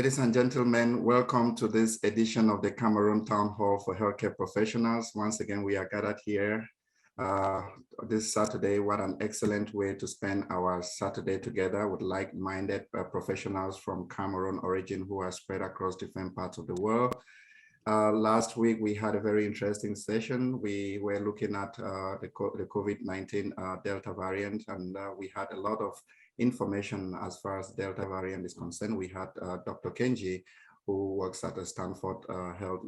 Ladies and gentlemen, welcome to this edition of the Cameroon Town Hall for Healthcare Professionals. Once again, we are gathered here this Saturday. What an excellent way to spend our Saturday together with like-minded professionals from Cameroon origin who are spread across different parts of the world. Last week, we had a very interesting session. We were looking at the COVID-19 Delta variant, and we had a lot of information as far as Delta variant is concerned. We had Dr. Kenji, who works at the Stanford Health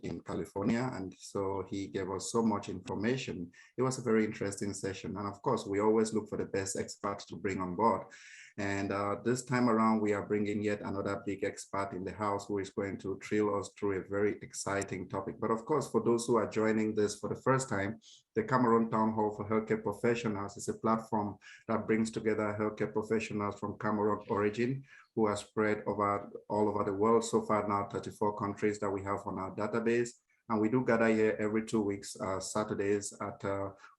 in California. And so he gave us so much information. It was a very interesting session. And of course, we always look for the best experts to bring on board. And this time around, we are bringing yet another big expert in the house who is going to thrill us through a very exciting topic. But of course, for those who are joining this for the first time, the Cameroon Town Hall for Healthcare Professionals is a platform that brings together healthcare professionals from Cameroon origin who are spread all over the world. So far now, 34 countries that we have on our database. And we do gather here every 2 weeks, Saturdays at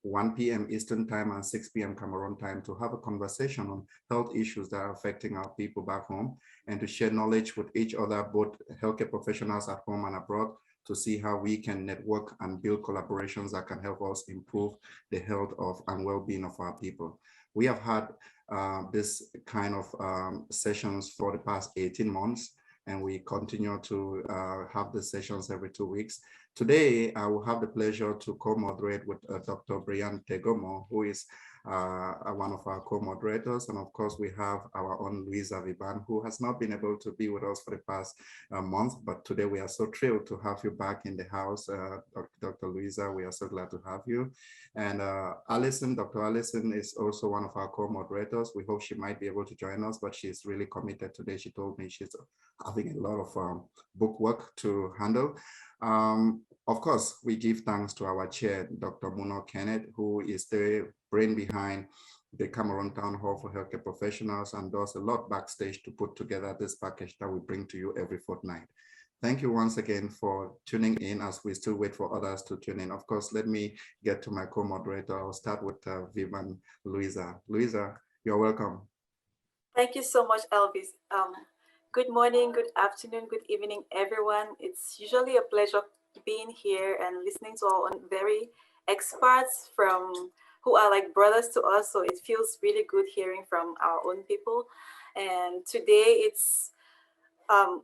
1 p.m. Eastern time and 6 p.m. Cameroon time to have a conversation on health issues that are affecting our people back home and to share knowledge with each other, both healthcare professionals at home and abroad, to see how we can network and build collaborations that can help us improve the health of and well-being of our people. We have had this kind of sessions for the past 18 months. And we continue to have the sessions every 2 weeks. Today, I will have the pleasure to co-moderate with Dr. Brian Tegomo, who is one of our co-moderators. And of course, we have our own Luisa Viban, who has not been able to be with us for the past month, but today we are so thrilled to have you back in the house, Dr. Luisa. We are so glad to have you. And Dr. Allison is also one of our co-moderators. We hope she might be able to join us, but she's really committed today. She told me she's having a lot of book work to handle. Of course, we give thanks to our chair, Dr. Muno Kenneth, who is the brain behind the Cameroon Town Hall for Healthcare Professionals and does a lot backstage to put together this package that we bring to you every fortnight. Thank you once again for tuning in as we still wait for others to tune in. Of course, let me get to my co-moderator. I'll start with Vivian Luisa. Luisa, you're welcome. Thank you so much, Elvis. Good morning, good afternoon, good evening, everyone. It's usually a pleasure being here and listening to our very experts who are like brothers to us. So it feels really good hearing from our own people. And today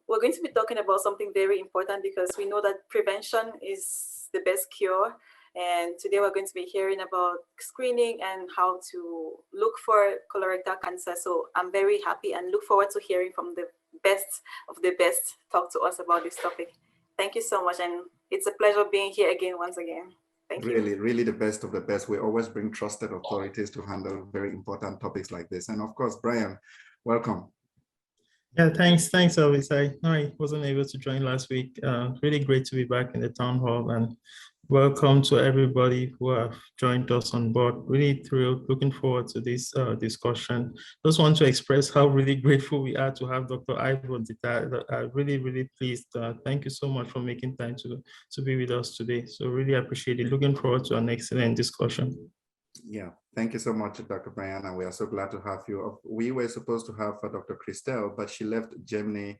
we're going to be talking about something very important because we know that prevention is the best cure. And today we're going to be hearing about screening and how to look for colorectal cancer. So I'm very happy and look forward to hearing from the best of the best talk to us about this topic. Thank you so much. And it's a pleasure being here again, once again. Thank you. Really the best of the best. We always bring trusted authorities to handle very important topics like this. And of course, Brian, welcome. Yeah, thanks, Elvis. I wasn't able to join last week. Really great to be back in the town hall, and welcome to everybody who have joined us on board. Really thrilled, looking forward to this discussion. Just want to express how really grateful we are to have Dr. Ivan Zita. Really pleased. Thank you so much for making time to be with us today. So really appreciate it. Looking forward to an excellent discussion. Yeah, thank you so much, Dr. Brian, and we are so glad to have you. We were supposed to have Dr. Christelle, but she left Germany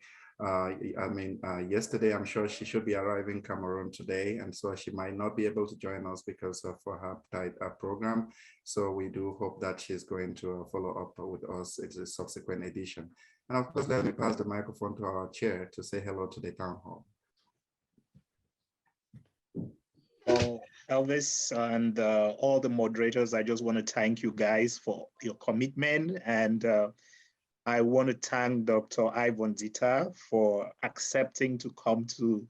yesterday. I'm sure she should be arriving Cameroon today, and so she might not be able to join us because of her tight program. So we do hope that she's going to follow up with us in the subsequent edition. And of course, let me pass the microphone to our chair to say hello to the town hall. Elvis and all the moderators, I just want to thank you guys for your commitment, and I want to thank Dr. Ivan Zita for accepting to come to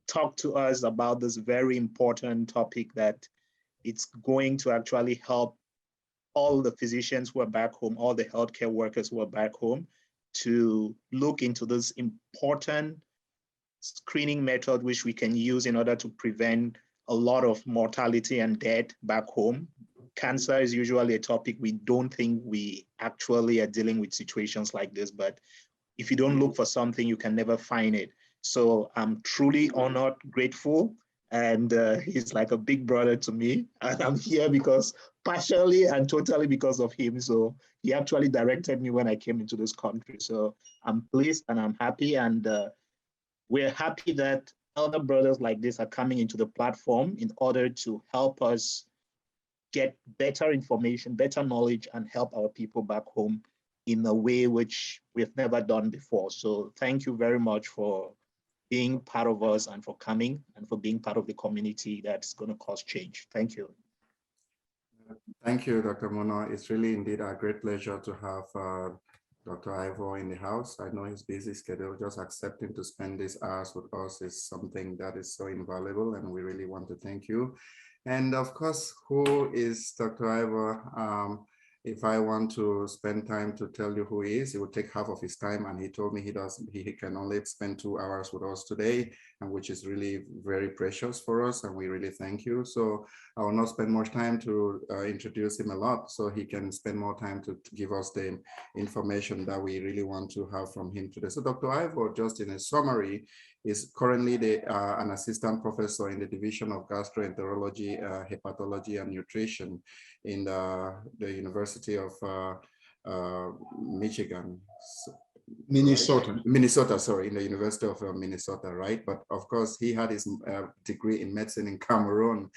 talk to us about this very important topic that it's going to actually help all the physicians who are back home, all the healthcare workers who are back home, to look into this important screening method which we can use in order to prevent a lot of mortality and death back home. Cancer is usually a topic we don't think we actually are dealing with situations like this, but if you don't look for something, you can never find it. So I'm truly honored, grateful, and he's like a big brother to me. And I'm here because partially and totally because of him. So he actually directed me when I came into this country. So I'm pleased and I'm happy. And we're happy that elder brothers like this are coming into the platform in order to help us get better information, better knowledge, and help our people back home in a way which we've never done before. So thank you very much for being part of us and for coming and for being part of the community that's going to cause change. Thank you. Thank you, Dr. Mono. It's really indeed a great pleasure to have Dr. Ivo in the house. I know his busy schedule. Just accepting to spend these hours with us is something that is so invaluable, and we really want to thank you. And of course, who is Dr. Ivo? If I want to spend time to tell you who he is, it would take half of his time. And he told me he can only spend 2 hours with us today, and which is really very precious for us. And we really thank you. So I will not spend much time to introduce him a lot, so he can spend more time to give us the information that we really want to have from him today. So Dr. Ivo, just in a summary, is currently an assistant professor in the Division of Gastroenterology, Hepatology, and Nutrition in the University of Michigan. Minnesota, sorry, in the University of Minnesota, right? But of course, he had his degree in medicine in Cameroon,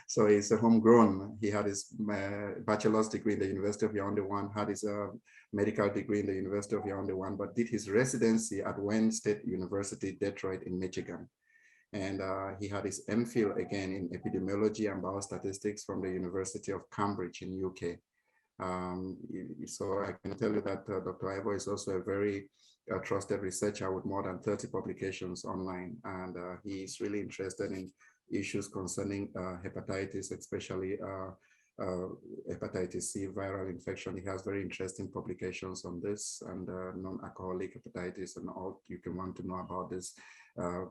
so he's a homegrown. He had his bachelor's degree in the University of Yaoundé 1, had his medical degree in the University of Yaoundé 1, but did his residency at Wayne State University, Detroit in Michigan. And he had his MPhil again in epidemiology and biostatistics from the University of Cambridge in UK. So I can tell you that Dr. Ivo is also a very trusted researcher with more than 30 publications online, and he is really interested in issues concerning hepatitis, especially hepatitis C viral infection. He has very interesting publications on this, and non-alcoholic hepatitis, and all you can want to know about this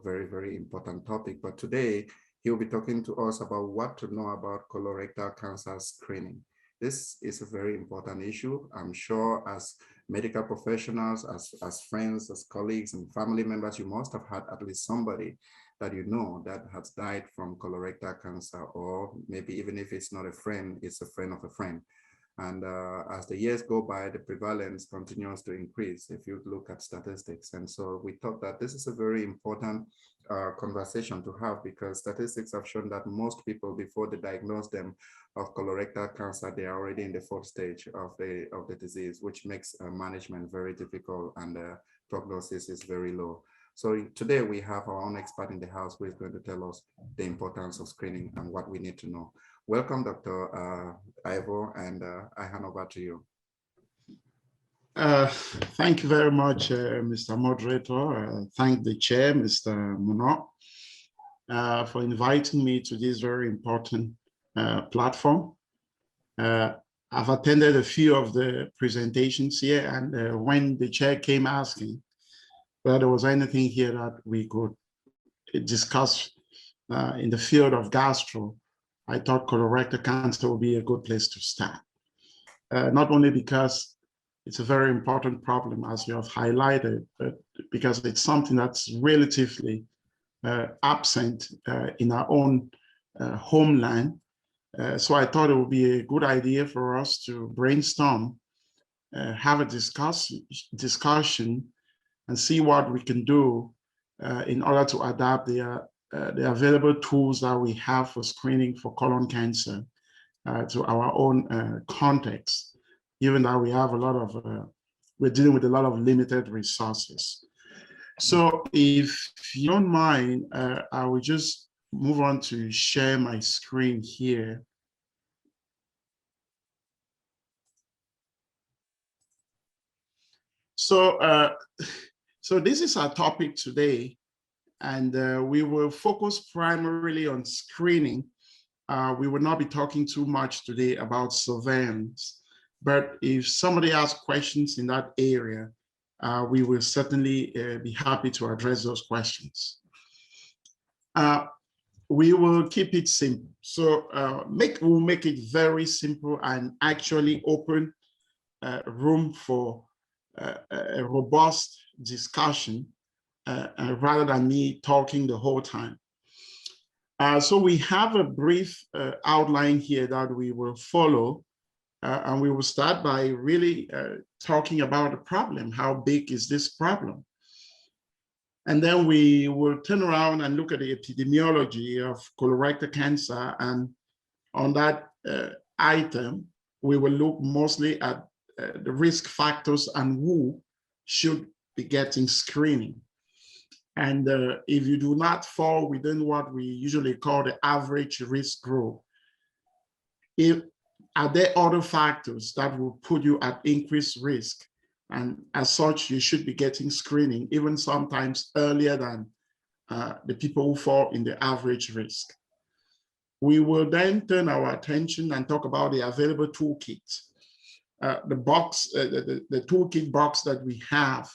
very, very important topic. But today he will be talking to us about what to know about colorectal cancer screening. This is a very important issue. I'm sure as medical professionals, as friends, as colleagues and family members, you must have had at least somebody that you know that has died from colorectal cancer, or maybe even if it's not a friend, it's a friend of a friend. And as the years go by, the prevalence continues to increase if you look at statistics. And so we thought that this is a very important conversation to have, because statistics have shown that most people, before they diagnose them of colorectal cancer, they are already in the 4th stage of the disease, which makes management very difficult, and the prognosis is very low. So today we have our own expert in the house who is going to tell us the importance of screening and what we need to know. Welcome, Dr. Ivo, and I hand over to you. Thank you very much, Mr. Moderator. Thank the chair, Mr. Mono, for inviting me to this very important platform. I've attended a few of the presentations here, and when the chair came asking whether there was anything here that we could discuss in the field of gastro, I thought colorectal cancer would be a good place to start. Not only because it's a very important problem, as you have highlighted, but because it's something that's relatively absent in our own homeland. So I thought it would be a good idea for us to brainstorm, have a discussion, and see what we can do in order to adapt the available tools that we have for screening for colon cancer to our own context, given that we have a lot of, we're dealing with a lot of limited resources. So if you don't mind, I will just move on to share my screen here. So, so this is our topic today, and we will focus primarily on screening. We will not be talking too much today about surveillance, but if somebody has questions in that area, we will certainly be happy to address those questions. We will keep it simple. So we'll make it very simple and actually open room for a robust discussion rather than me talking the whole time. So we have a brief outline here that we will follow, and we will start by really talking about the problem. How big is this problem? And then we will turn around and look at the epidemiology of colorectal cancer. And on that item, we will look mostly at the risk factors and who should be getting screening. And if you do not fall within what we usually call the average risk group, are there other factors that will put you at increased risk? And as such, you should be getting screening, even sometimes earlier than the people who fall in the average risk. We will then turn our attention and talk about the available toolkit. The toolkit box that we have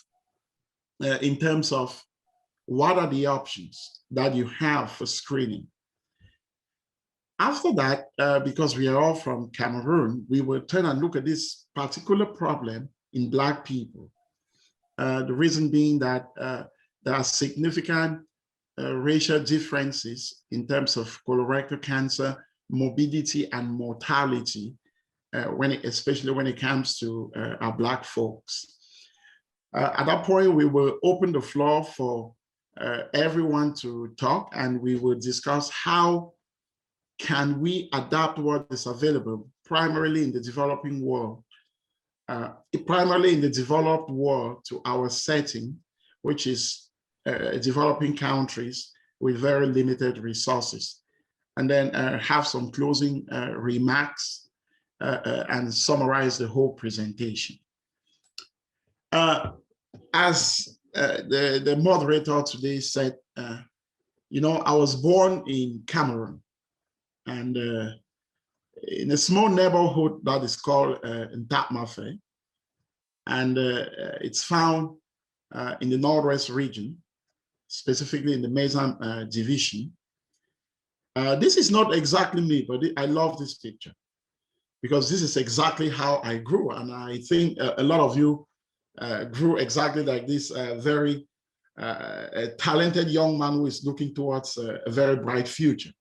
in terms of what are the options that you have for screening. After that, because we are all from Cameroon, we will turn and look at this particular problem in Black people. The reason being that there are significant racial differences in terms of colorectal cancer, morbidity and mortality, especially when it comes to our Black folks. At that point, we will open the floor for everyone to talk, and we will discuss how can we adapt what is available, primarily in the developing world, primarily in the developed world, to our setting, which is developing countries with very limited resources. And then have some closing remarks and summarize the whole presentation. As the moderator today said, you know, I was born in Cameroon, and in a small neighborhood that is called Ntatmafe, and it's found in the Northwest region, specifically in the Maison division. This is not exactly me, but I love this picture because this is exactly how I grew, and I think a lot of you grew exactly like this, very talented young man who is looking towards a very bright future.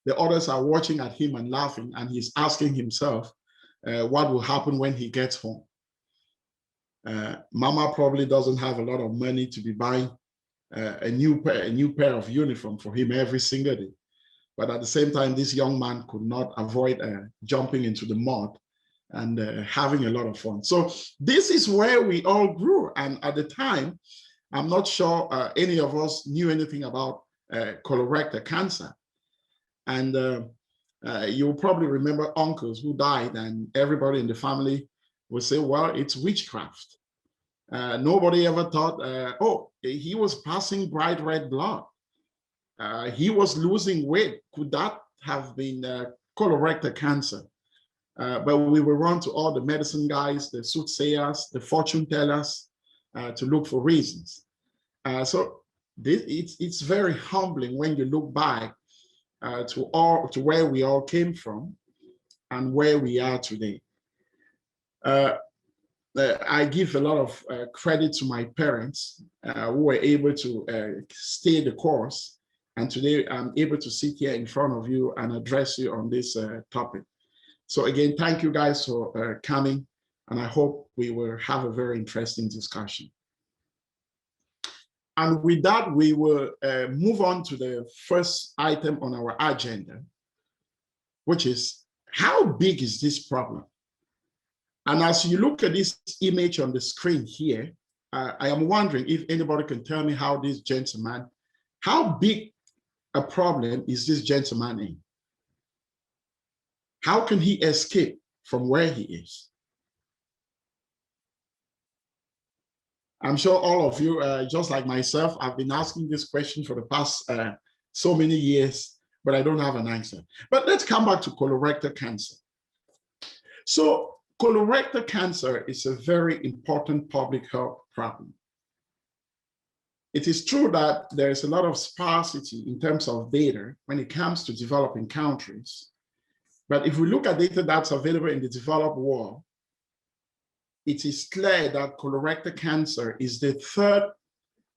The others are watching at him and laughing, and he's asking himself what will happen when he gets home. Mama probably doesn't have a lot of money to be buying a new pair of uniform for him every single day. But at the same time, this young man could not avoid jumping into the mud and having a lot of fun. So this is where we all grew. And at the time, I'm not sure any of us knew anything about colorectal cancer. And you'll probably remember uncles who died, and everybody in the family would say, well, it's witchcraft. Nobody ever thought, oh, he was passing bright red blood. He was losing weight. Could that have been colorectal cancer? But we will run to all the medicine guys, the soothsayers, the fortune tellers to look for reasons. So it's very humbling when you look back to where we all came from and where we are today. I give a lot of credit to my parents who were able to stay the course. And today I'm able to sit here in front of you and address you on this topic. So again, thank you guys for coming, and I hope we will have a very interesting discussion. And with that, we will move on to the first item on our agenda, which is, how big is this problem? And as you look at this image on the screen here, I am wondering if anybody can tell me how this gentleman, how big a problem is this gentleman in? How can he escape from where he is? I'm sure all of you, just like myself, I've been asking this question for the past so many years, but I don't have an answer. But let's come back to colorectal cancer. So colorectal cancer is a very important public health problem. It is true that there is a lot of sparsity in terms of data when it comes to developing countries. But if we look at data that's available in the developed world, it is clear that colorectal cancer is the third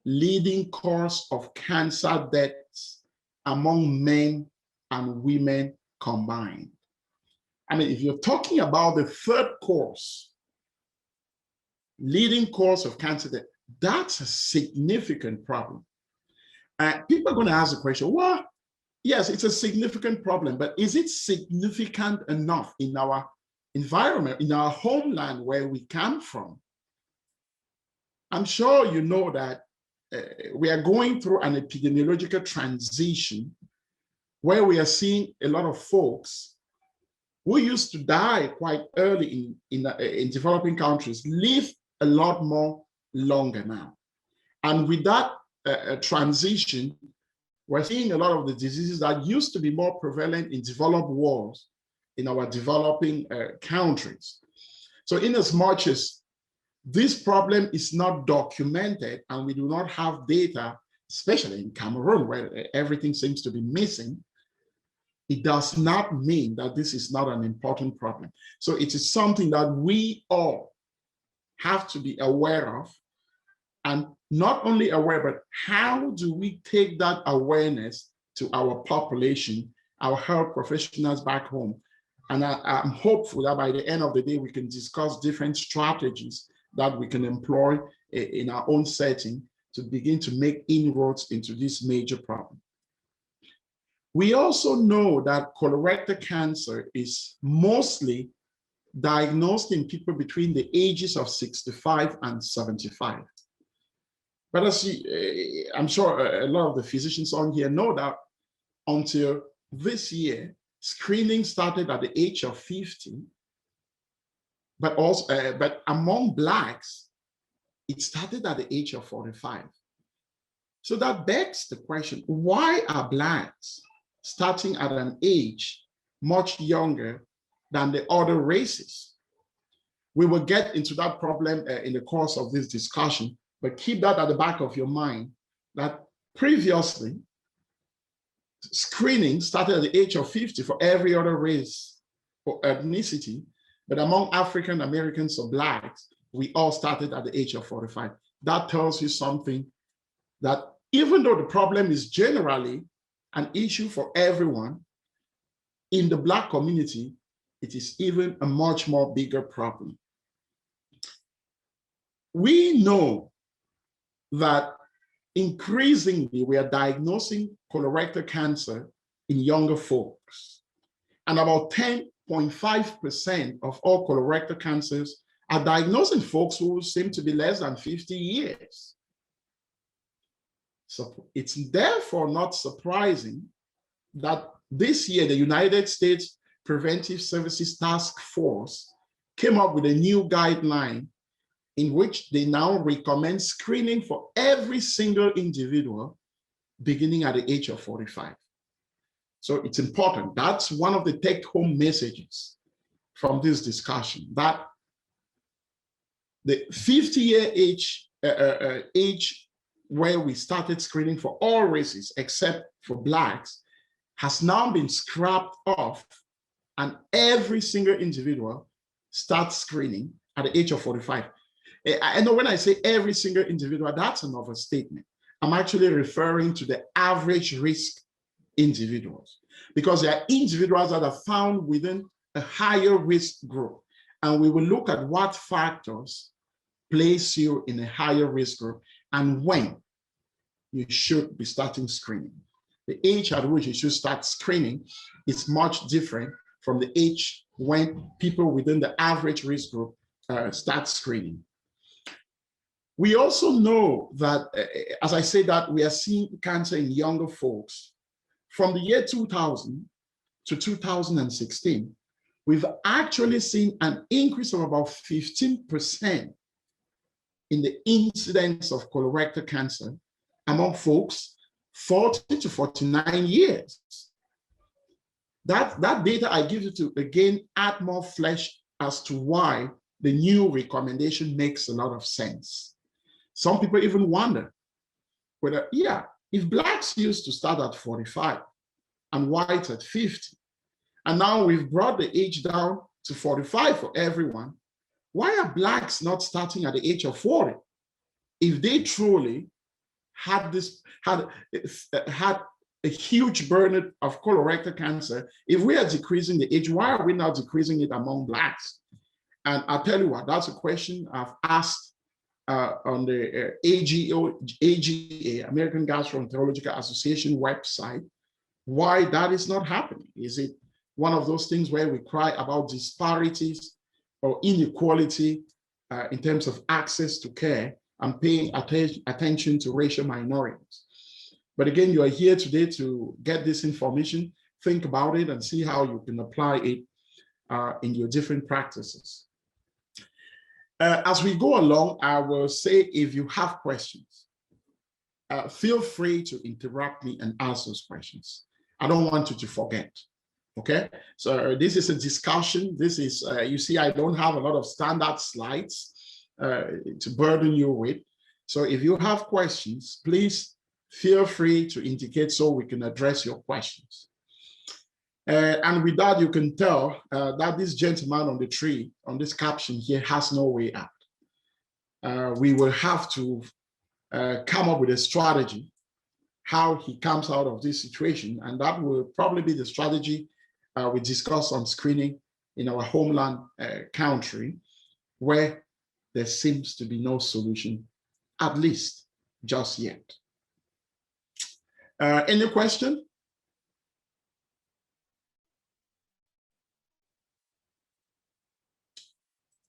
leading cause of cancer deaths among men and women combined. I mean, if you're talking about the third cause, leading cause of cancer death, that's a significant problem. People are going to ask the question, well, yes, it's a significant problem, but is it significant enough in our environment, in our homeland where we come from? I'm sure you know that we are going through an epidemiological transition where we are seeing a lot of folks who used to die quite early in developing countries live a lot more longer now. And with that transition, we're seeing a lot of the diseases that used to be more prevalent in developed worlds in our developing countries. So in as much as this problem is not documented and we do not have data, especially in Cameroon where everything seems to be missing, it does not mean that this is not an important problem. So it is something that we all have to be aware of, and not only aware, but how do we take that awareness to our population, our health professionals back home? And I'm hopeful that by the end of the day, we can discuss different strategies that we can employ in our own setting to begin to make inroads into this major problem. We also know that colorectal cancer is mostly diagnosed in people between the ages of 65 and 75. But as I'm sure a lot of the physicians on here know that until this year, screening started at the age of 50, but among Blacks, it started at the age of 45. So that begs the question, why are Blacks starting at an age much younger than the other races? We will get into that problem in the course of this discussion, but keep that at the back of your mind that previously, screening started at the age of 50 for every other race or ethnicity, but among African Americans or Blacks, we all started at the age of 45. That tells you something, that even though the problem is generally an issue for everyone, in the Black community, it is even a much more bigger problem. We know that increasingly we are diagnosing colorectal cancer in younger folks, and about 10.5% of all colorectal cancers are diagnosed in folks who seem to be less than 50 years. So it's therefore not surprising that this year the United States Preventive Services Task Force came up with a new guideline in which they now recommend screening for every single individual beginning at the age of 45. So it's important. That's one of the take-home messages from this discussion, that the 50-year age where we started screening for all races except for Blacks has now been scrapped off, and every single individual starts screening at the age of 45. I know when I say every single individual, that's an overstatement. I'm actually referring to the average risk individuals, because there are individuals that are found within a higher risk group. And we will look at what factors place you in a higher risk group and when you should be starting screening. The age at which you should start screening is much different from the age when people within the average risk group start screening. We also know that, as I say, that we are seeing cancer in younger folks. From the year 2000 to 2016, we've actually seen an increase of about 15% in the incidence of colorectal cancer among folks 40 to 49 years. That data I give you to, again, add more flesh as to why the new recommendation makes a lot of sense. Some people even wonder whether, if Blacks used to start at 45 and whites at 50, and now we've brought the age down to 45 for everyone, why are Blacks not starting at the age of 40? If they truly had a huge burden of colorectal cancer. If we are decreasing the age, why are we not decreasing it among Blacks? And I'll tell you what, that's a question I've asked on the AGA, American Gastroenterological Association website, why that is not happening. Is it one of those things where we cry about disparities or inequality in terms of access to care and paying attention to racial minorities? But again, you are here today to get this information, think about it, and see how you can apply it in your different practices. As we go along, I will say if you have questions, feel free to interrupt me and ask those questions. I don't want you to forget, okay? So this is a discussion. This is, you see, I don't have a lot of standard slides to burden you with. So if you have questions, please feel free to indicate so we can address your questions. And with that, you can tell that this gentleman on the tree, on this caption here, has no way out. We will have to come up with a strategy how he comes out of this situation. And that will probably be the strategy we discuss on screening in our homeland country, where there seems to be no solution, at least just yet. Any question?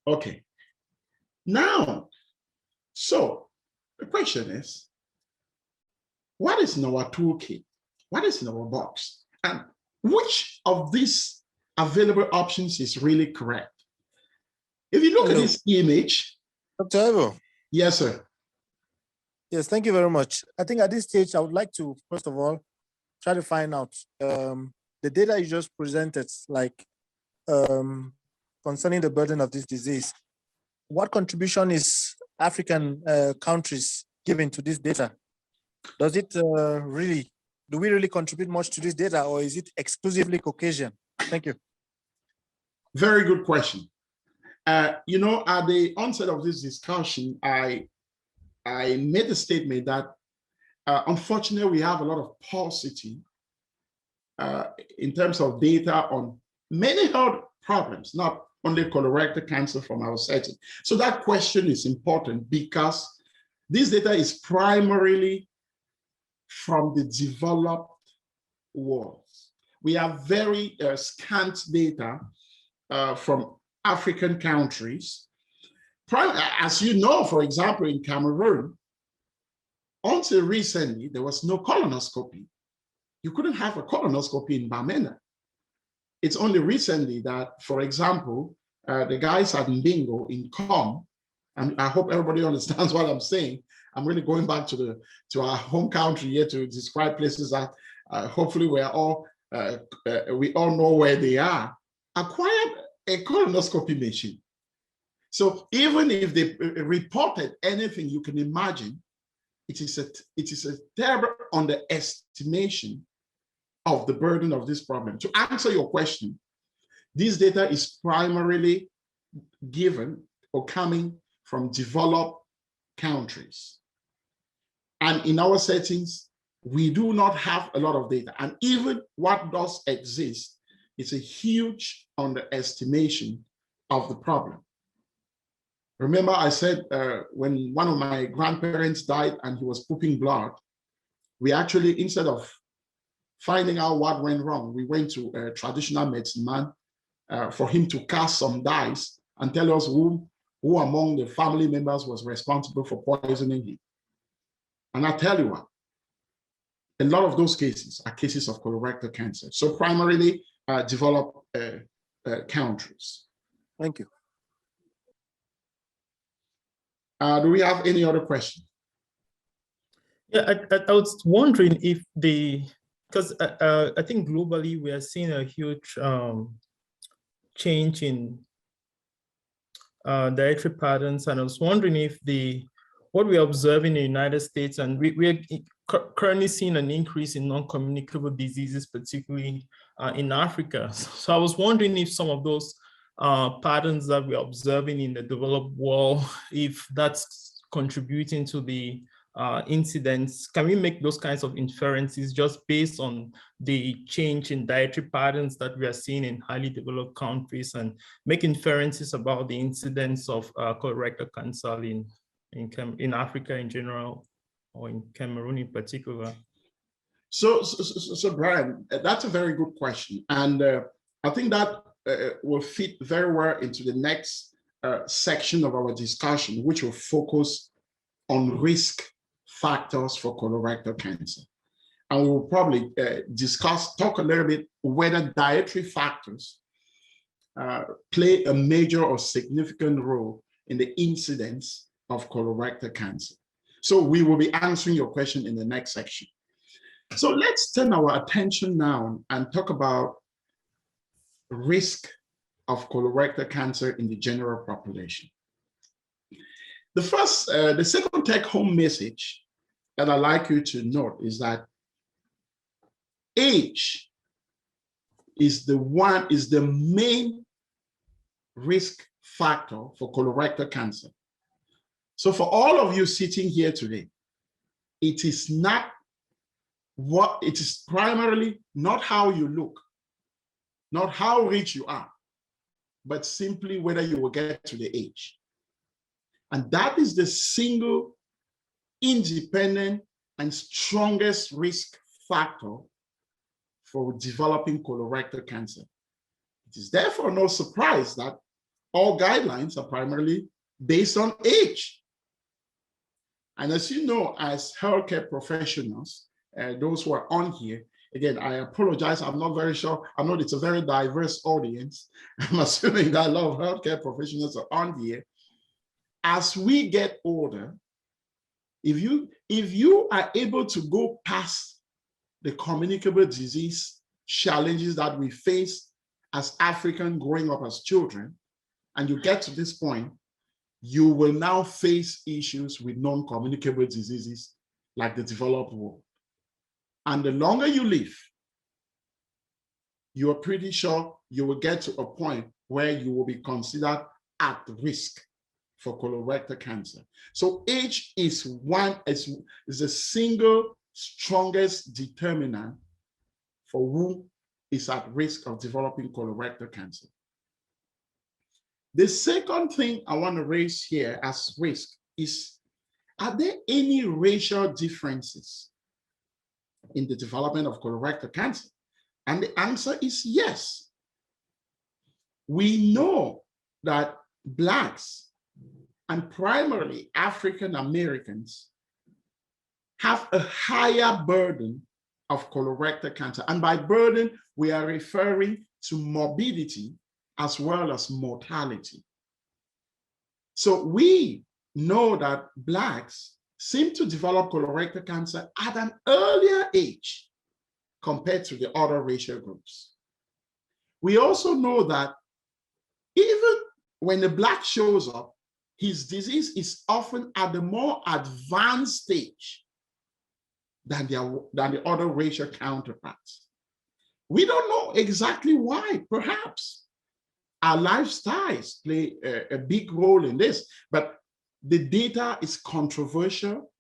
Okay. Now, so the question is, what is in our toolkit? What is in our box? And which of these available options is really correct? If you look at this image. Dr. Ivo. Yes, sir. Yes, thank you very much. I think at this stage, I would like to, first of all, try to find out the data you just presented, like concerning the burden of this disease. What contribution is African countries giving to this data? Does it really, do we really contribute much to this data, or is it exclusively Caucasian? Thank you. Very good question. You know, at the onset of this discussion, I made a statement that unfortunately we have a lot of paucity in terms of data on many health problems, not only colorectal cancer from our setting. So that question is important because this data is primarily from the developed world. We have very scant data from African countries. As you know, for example, in Cameroon, until recently, there was no colonoscopy. You couldn't have a colonoscopy in Bamenda. It's only recently that, for example, the guys at Mbingo in Com, and I hope everybody understands what I'm saying. I'm really going back to our home country here to describe places that hopefully we all know where they are, acquired a colonoscopy machine. So even if they reported anything you can imagine, it is a terrible underestimation of the burden of this problem. To answer your question, this data is primarily given or coming from developed countries. And in our settings, we do not have a lot of data. And even what does exist is a huge underestimation of the problem. Remember, I said when one of my grandparents died and he was pooping blood, we actually, instead of finding out what went wrong, we went to a traditional medicine man for him to cast some dice and tell us who among the family members was responsible for poisoning him. And I tell you what, a lot of those cases are cases of colorectal cancer. So primarily developed countries. Thank you. Do we have any other questions? Yeah, I was wondering if because I think globally we are seeing a huge change in dietary patterns, and I was wondering if what we're observing in the United States, and we're currently seeing an increase in non-communicable diseases, particularly in Africa. So I was wondering if some of those patterns that we're observing in the developed world, if that's contributing to the incidence? Can we make those kinds of inferences just based on the change in dietary patterns that we are seeing in highly developed countries, and make inferences about the incidence of colorectal cancer in Africa in general, or in Cameroon in particular? So Brian, that's a very good question. And I think that will fit very well into the next section of our discussion, which will focus on risk factors for colorectal cancer. And we'll probably talk a little bit whether dietary factors play a major or significant role in the incidence of colorectal cancer. So we will be answering your question in the next section. So let's turn our attention now and talk about risk of colorectal cancer in the general population. The second take-home message that I'd like you to note is that age is the main risk factor for colorectal cancer. So for all of you sitting here today, it is primarily not how you look, not how rich you are, but simply whether you will get to the age. And that is the single independent and strongest risk factor for developing colorectal cancer. It is therefore no surprise that all guidelines are primarily based on age. And as you know, as healthcare professionals, those who are on here, again, I apologize, I'm not very sure. I know it's a very diverse audience. I'm assuming that a lot of healthcare professionals are on here. As we get older, if you are able to go past the communicable disease challenges that we face as Africans growing up as children, and you get to this point, you will now face issues with non-communicable diseases like the developed world. And the longer you live, you are pretty sure you will get to a point where you will be considered at risk for colorectal cancer. So age is the single strongest determinant for who is at risk of developing colorectal cancer. The second thing I want to raise here as risk is, are there any racial differences in the development of colorectal cancer? And the answer is yes. We know that Blacks, and primarily African Americans, have a higher burden of colorectal cancer. And by burden, we are referring to morbidity as well as mortality. So we know that Blacks seem to develop colorectal cancer at an earlier age compared to the other racial groups. We also know that even when the Black shows up, his disease is often at the more advanced stage than the other racial counterparts. We don't know exactly why. Perhaps our lifestyles play a big role in this, but the data is controversial.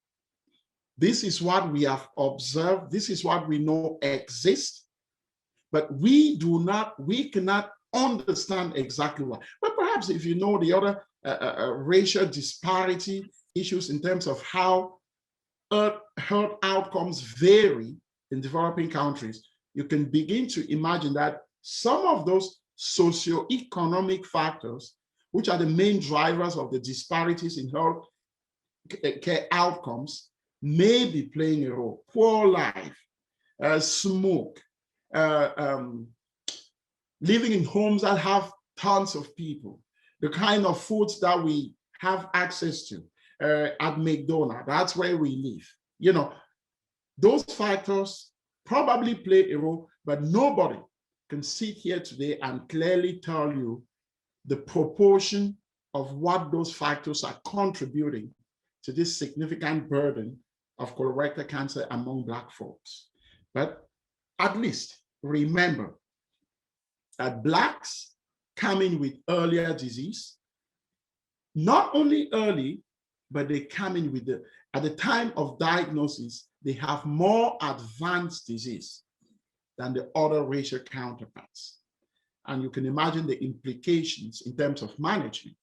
This is what we have observed. This is what we know exists, but we cannot understand exactly why. But perhaps if you know the other racial disparity issues in terms of how health outcomes vary in developing countries, you can begin to imagine that some of those socioeconomic factors, which are the main drivers of the disparities in health care outcomes, may be playing a role. Poor life, smoke, living in homes that have tons of people, the kind of foods that we have access to at McDonald's, that's where we live. You know, those factors probably play a role, but nobody can sit here today and clearly tell you the proportion of what those factors are contributing to this significant burden of colorectal cancer among Black folks. But at least remember that Blacks come in with earlier disease, not only early, but they come in with at the time of diagnosis, they have more advanced disease than the other racial counterparts. And you can imagine the implications in terms of management.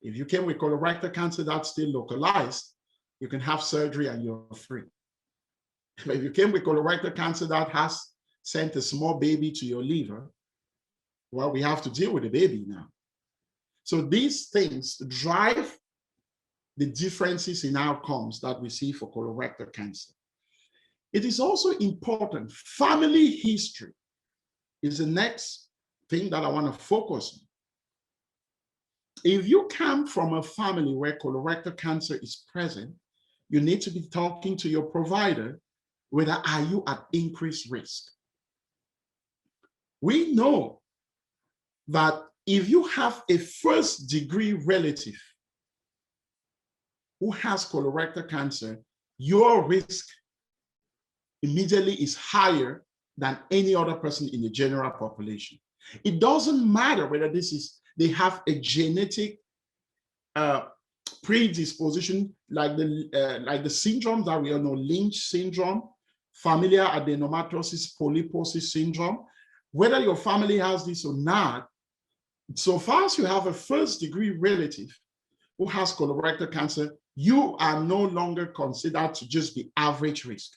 If you came with colorectal cancer that's still localized, you can have surgery and you're free. But if you came with colorectal cancer that has sent a small baby to your liver, well, we have to deal with the baby now. So these things drive the differences in outcomes that we see for colorectal cancer. It is also important, family history is the next thing that I want to focus on. If you come from a family where colorectal cancer is present, you need to be talking to your provider whether are you at increased risk. We know that if you have a first-degree relative who has colorectal cancer, your risk immediately is higher than any other person in the general population. It doesn't matter whether they have a genetic predisposition like the syndrome that we all know, Lynch syndrome, familial adenomatosis polyposis syndrome. Whether your family has this or not, so far as you have a first-degree relative who has colorectal cancer, you are no longer considered to just be average risk.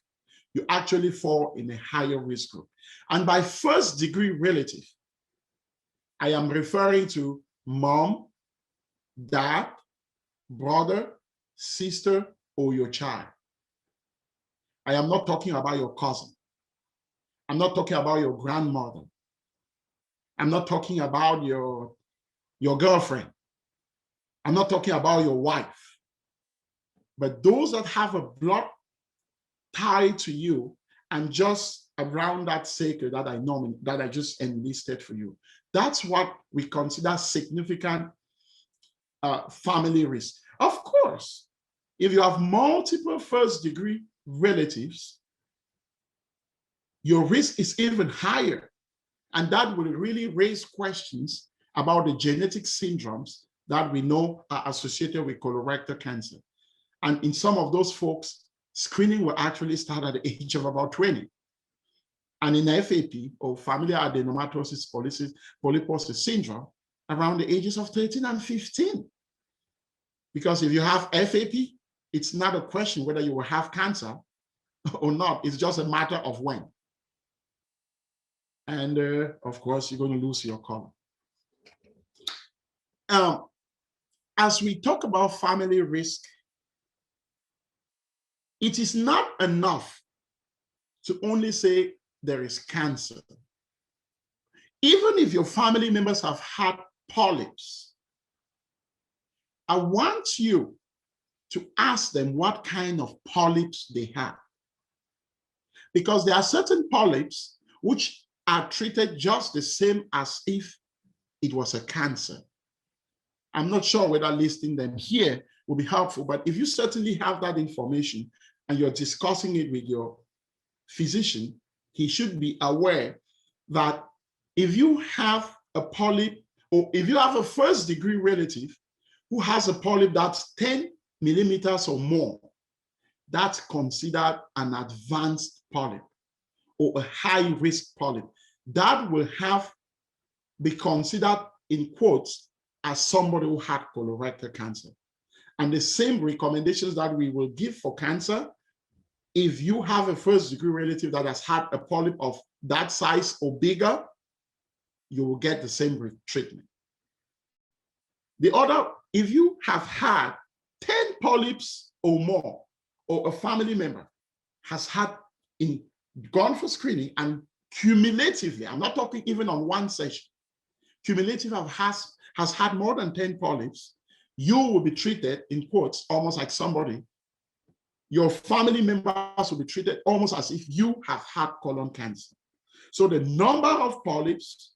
You actually fall in a higher risk group. And by first-degree relative, I am referring to mom, dad, brother, sister, or your child. I am not talking about your cousin. I'm not talking about your grandmother. I'm not talking about your girlfriend. I'm not talking about your wife. But those that have a blood tie to you and just around that circle that I just enlisted for you. That's what we consider significant family risk. Of course, if you have multiple first-degree relatives, your risk is even higher. And that will really raise questions about the genetic syndromes that we know are associated with colorectal cancer. And in some of those folks, screening will actually start at the age of about 20. And in FAP, or familial adenomatosis polyposis syndrome, around the ages of 13 and 15. Because if you have FAP, it's not a question whether you will have cancer or not. It's just a matter of when. And of course, you're going to lose your color. As we talk about family risk, it is not enough to only say there is cancer. Even if your family members have had polyps, I want you to ask them what kind of polyps they have. Because there are certain polyps which are treated just the same as if it was a cancer. I'm not sure whether listing them here will be helpful, but if you certainly have that information and you're discussing it with your physician, he should be aware that if you have a polyp, or if you have a first-degree relative who has a polyp that's 10 millimeters or more, that's considered an advanced polyp or a high-risk polyp. That will be considered, in quotes, as somebody who had colorectal cancer. And the same recommendations that we will give for cancer, if you have a first-degree relative that has had a polyp of that size or bigger, you will get the same treatment. The other, if you have had 10 polyps or more, or a family member has gone for screening and cumulatively, I'm not talking even on one session, cumulative has had more than 10 polyps, you will be treated, in quotes, almost like somebody. Your family members will be treated almost as if you have had colon cancer. So the number of polyps,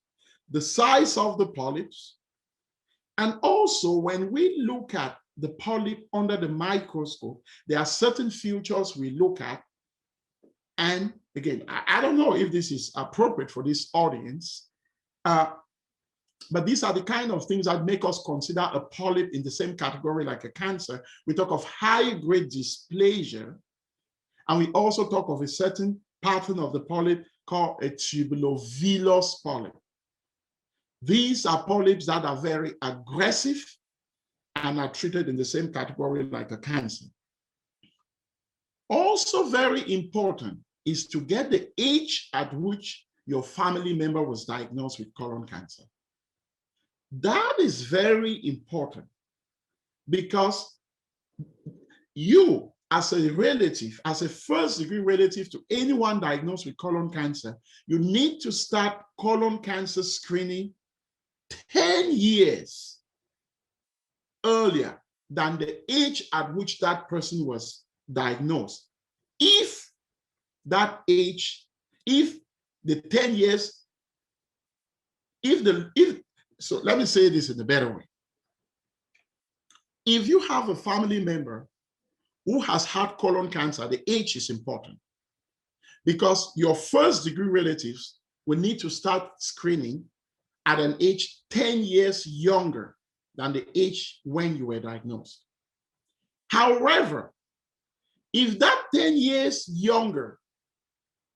the size of the polyps, and also when we look at the polyp under the microscope, there are certain features we look at. And again, I don't know if this is appropriate for this audience. But these are the kind of things that make us consider a polyp in the same category like a cancer. We talk of high-grade dysplasia, and we also talk of a certain pattern of the polyp called a tubulovilous polyp. These are polyps that are very aggressive and are treated in the same category like a cancer. Also very important is to get the age at which your family member was diagnosed with colon cancer. That is very important because you, as a relative, as a first-degree relative to anyone diagnosed with colon cancer, you need to start colon cancer screening 10 years earlier than the age at which that person was diagnosed. If that age, if the 10 years, so let me say this in a better way. If you have a family member who has had colon cancer, the age is important because your first-degree relatives will need to start screening at an age 10 years younger than the age when you were diagnosed. However, if that 10 years younger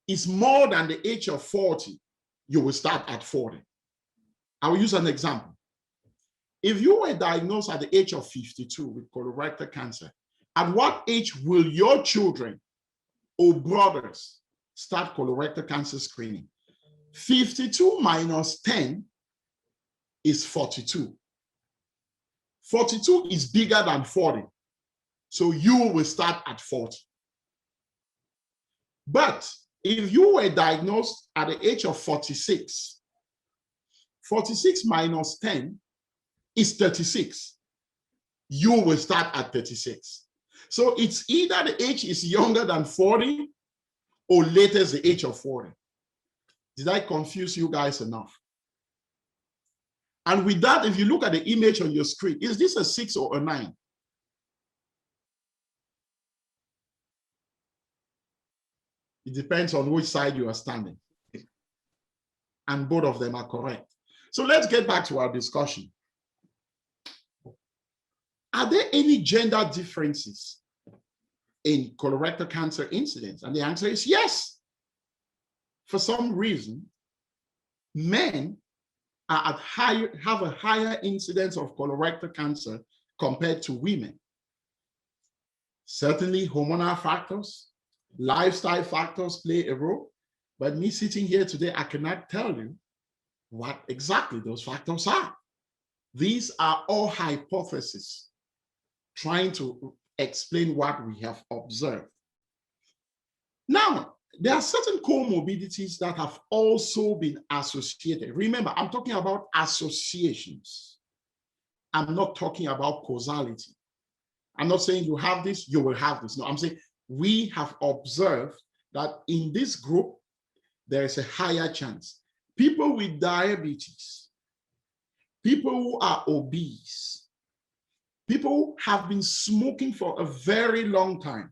is more than the age of 40, you will start at 40. I will use an example. If you were diagnosed at the age of 52 with colorectal cancer, at what age will your children or brothers start colorectal cancer screening? 52 minus 10 is 42. 42 is bigger than 40. So you will start at 40. But if you were diagnosed at the age of 46, 46 minus 10 is 36. You will start at 36. So it's either the age is younger than 40 or later is the age of 40. Did I confuse you guys enough? And with that, if you look at the image on your screen, is this a 6 or a 9? It depends on which side you are standing. And both of them are correct. So let's get back to our discussion. Are there any gender differences in colorectal cancer incidence? And the answer is yes. For some reason, men are have a higher incidence of colorectal cancer compared to women. Certainly hormonal factors, lifestyle factors play a role, but me sitting here today, I cannot tell you what exactly those factors are. These are all hypotheses trying to explain what we have observed. Now, there are certain comorbidities that have also been associated. Remember, I'm talking about associations. I'm not talking about causality. I'm not saying you have this, you will have this. No, I'm saying we have observed that in this group, there is a higher chance. People with diabetes, people who are obese, people who have been smoking for a very long time,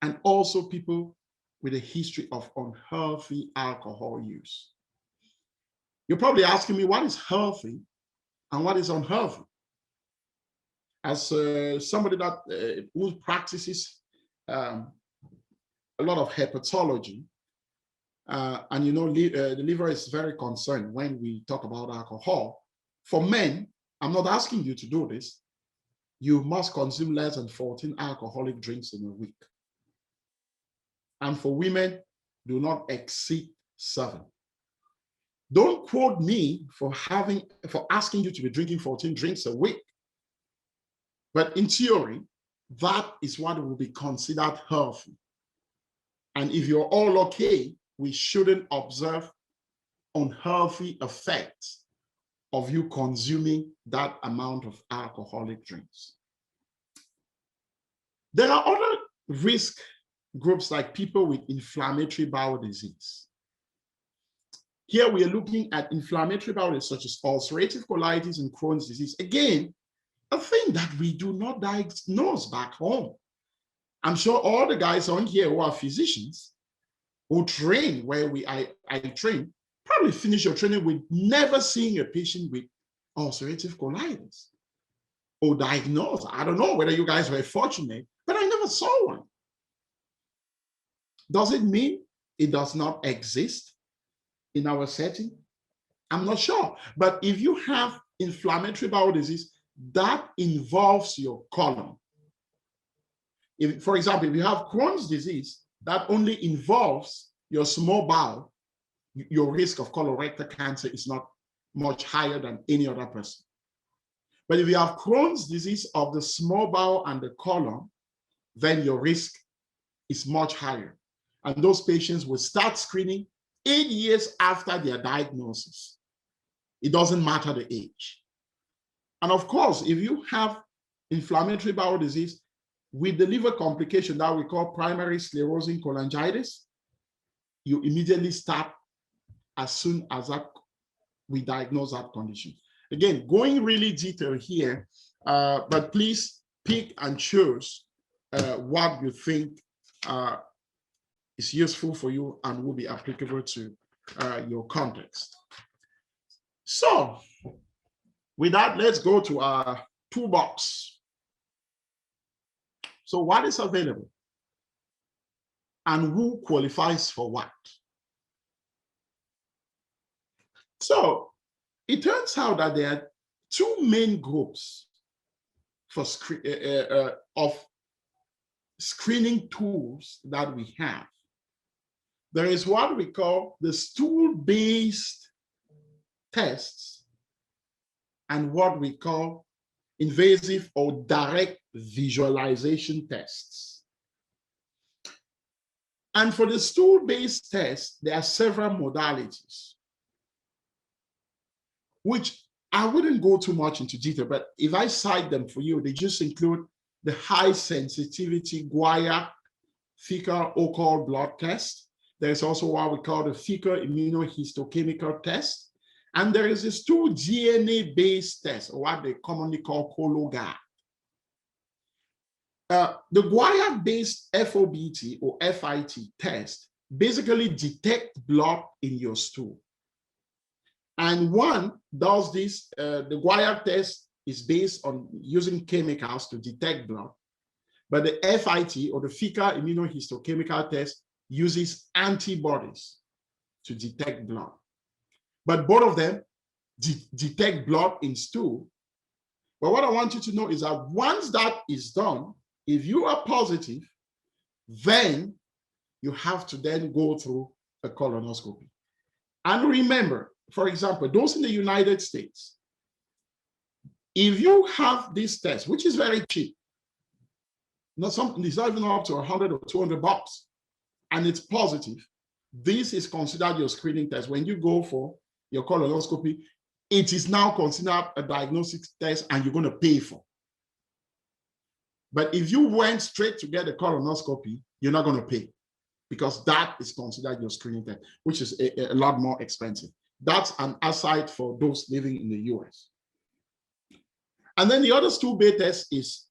and also people with a history of unhealthy alcohol use. You're probably asking me what is healthy and what is unhealthy. As somebody that who practices a lot of hepatology, and you know, the liver is very concerned when we talk about alcohol. For men, I'm not asking you to do this. You must consume less than 14 alcoholic drinks in a week. And for women, do not exceed 7. Don't quote me for asking you to be drinking 14 drinks a week. But in theory, that is what will be considered healthy. And if you're all okay, we shouldn't observe unhealthy effects of you consuming that amount of alcoholic drinks. There are other risk groups like people with inflammatory bowel disease. Here we are looking at inflammatory bowel disease such as ulcerative colitis and Crohn's disease. Again, a thing that we do not diagnose back home. I'm sure all the guys on here who are physicians, who train where I train, probably finish your training with never seeing a patient with ulcerative colitis or diagnosed. I don't know whether you guys were fortunate, but I never saw one. Does it mean it does not exist in our setting? I'm not sure. But if you have inflammatory bowel disease, that involves your colon. If, for example, if you have Crohn's disease, that only involves your small bowel, your risk of colorectal cancer is not much higher than any other person. But if you have Crohn's disease of the small bowel and the colon, then your risk is much higher. And those patients will start screening 8 years after their diagnosis. It doesn't matter the age. And of course, if you have inflammatory bowel disease with the liver complication that we call primary sclerosing cholangitis, you immediately start as soon as that we diagnose that condition. Again, going really detailed here, but please pick and choose what you think is useful for you and will be applicable to your context. So with that, let's go to our toolbox. So what is available and who qualifies for what? So it turns out that there are two main groups for of screening tools that we have. There is what we call the stool-based tests and what we call invasive or direct visualization tests. And for the stool-based tests, there are several modalities, which I wouldn't go too much into detail, but if I cite them for you, they just include the high sensitivity guaiac fecal occult blood test. There's also what we call the fecal immunohistochemical test. And there is a stool DNA-based test, or what they commonly call colorectal. The guaiac-based FOBT or FIT test basically detect blood in your stool. And one does this, the guaiac test is based on using chemicals to detect blood, but the FIT or the fecal immunohistochemical test uses antibodies to detect blood. But both of them detect blood in stool. But what I want you to know is that once that is done, if you are positive, then you have to then go through a colonoscopy. And remember, for example, those in the United States, if you have this test, which is very cheap, it's not even up to 100 or 200 bucks, and it's positive, this is considered your screening test. When you go for your colonoscopy, it is now considered a diagnostic test and you're going to pay for. But if you went straight to get a colonoscopy, you're not going to pay because that is considered your screening test, which is a lot more expensive. That's an aside for those living in the US. And then the other stool-based test is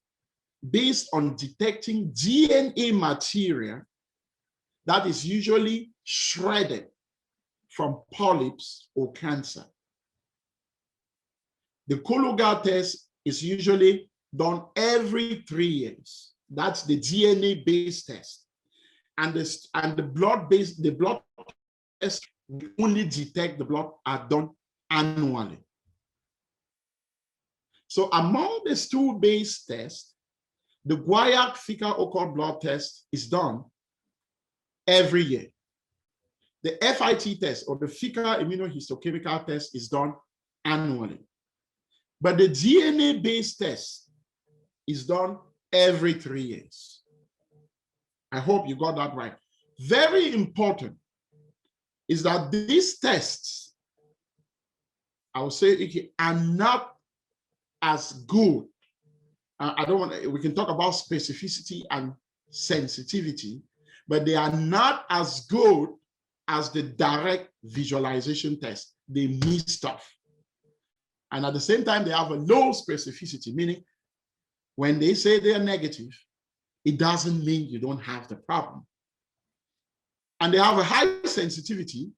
based on detecting DNA material that is usually shredded from polyps or cancer. The colorectal test is usually done every 3 years. That's the DNA-based test. And the blood-based, the blood test we only detect the blood are done annually. So among the stool-based tests, the guaiac fecal occult blood test is done every year. The FIT test or the fecal immunohistochemical test is done annually. But the DNA-based test is done every 3 years. I hope you got that right. Very important is that these tests, I would say, are not as good. I don't want to, we can talk about specificity and sensitivity, but they are not as good as the direct visualization test. They miss stuff. And at the same time, they have a low specificity, meaning when they say they're negative, it doesn't mean you don't have the problem. And they have a high sensitivity,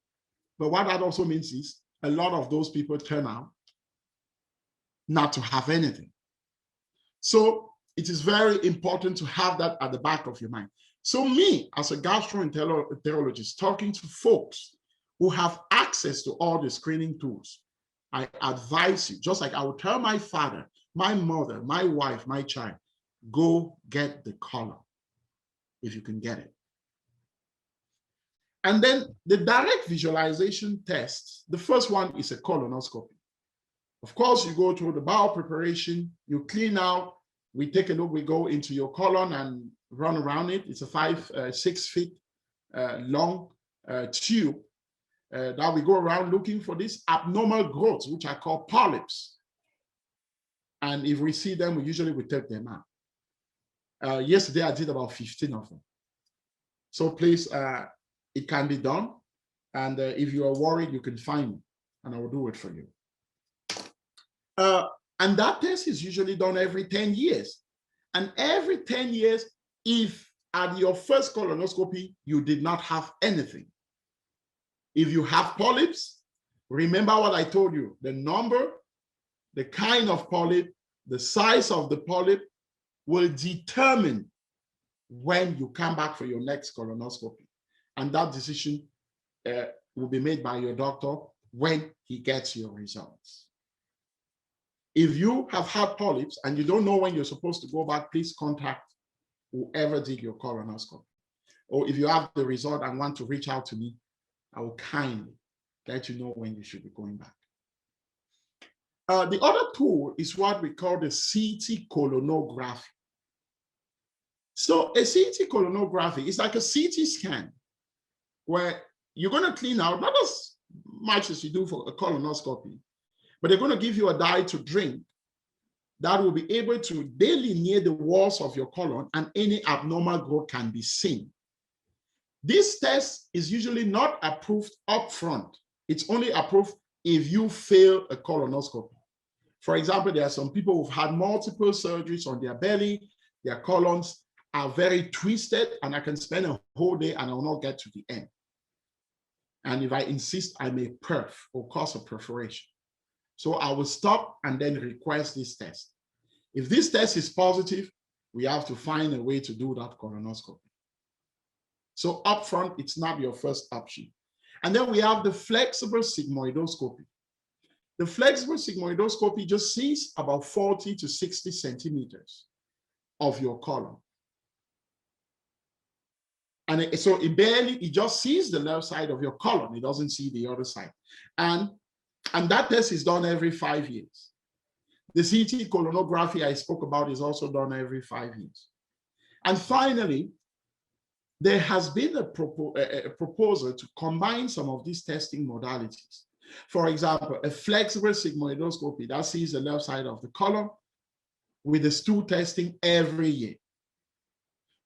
But what that also means is a lot of those people turn out not to have anything. So it is very important to have that at the back of your mind. So me, as a gastroenterologist, talking to folks who have access to all the screening tools, I advise you, just like I would tell my father, my mother, my wife, my child, go get the colon if you can get it. And then the direct visualization test, the first one is a colonoscopy. Of course, you go through the bowel preparation, you clean out, we take a look, we go into your colon and run around it. It's a 6 feet long tube that we go around looking for these abnormal growths, which are called polyps. And if we see them, we usually take them out. Yesterday, I did about 15 of them. So please, it can be done. And if you are worried, you can find me and I will do it for you. And that test is usually done every 10 years. And every 10 years, if at your first colonoscopy, you did not have anything. If you have polyps, remember what I told you, the number, the kind of polyp, the size of the polyp will determine when you come back for your next colonoscopy. And that decision will be made by your doctor when he gets your results. If you have had polyps and you don't know when you're supposed to go back, please contact whoever did your colonoscopy. Or if you have the result and want to reach out to me, I will kindly let you know when you should be going back. The other tool is what we call the CT colonography. So a CT colonography is like a CT scan where you're going to clean out, not as much as you do for a colonoscopy, but they're going to give you a dye to drink that will be able to delineate the walls of your colon and any abnormal growth can be seen. This test is usually not approved upfront. It's only approved if you fail a colonoscopy. For example, there are some people who've had multiple surgeries on their belly, their colons are very twisted, and I can spend a whole day and I will not get to the end. And if I insist, I may perf or cause a perforation. So I will stop and then request this test. If this test is positive, we have to find a way to do that colonoscopy. So upfront, it's not your first option. And then we have the flexible sigmoidoscopy. The flexible sigmoidoscopy just sees about 40 to 60 centimeters of your colon. And it just sees the left side of your colon. It doesn't see the other side. And that test is done every 5 years. The CT colonography I spoke about is also done every 5 years. And finally, there has been a proposal to combine some of these testing modalities. For example, a flexible sigmoidoscopy that sees the left side of the colon with the stool testing every year.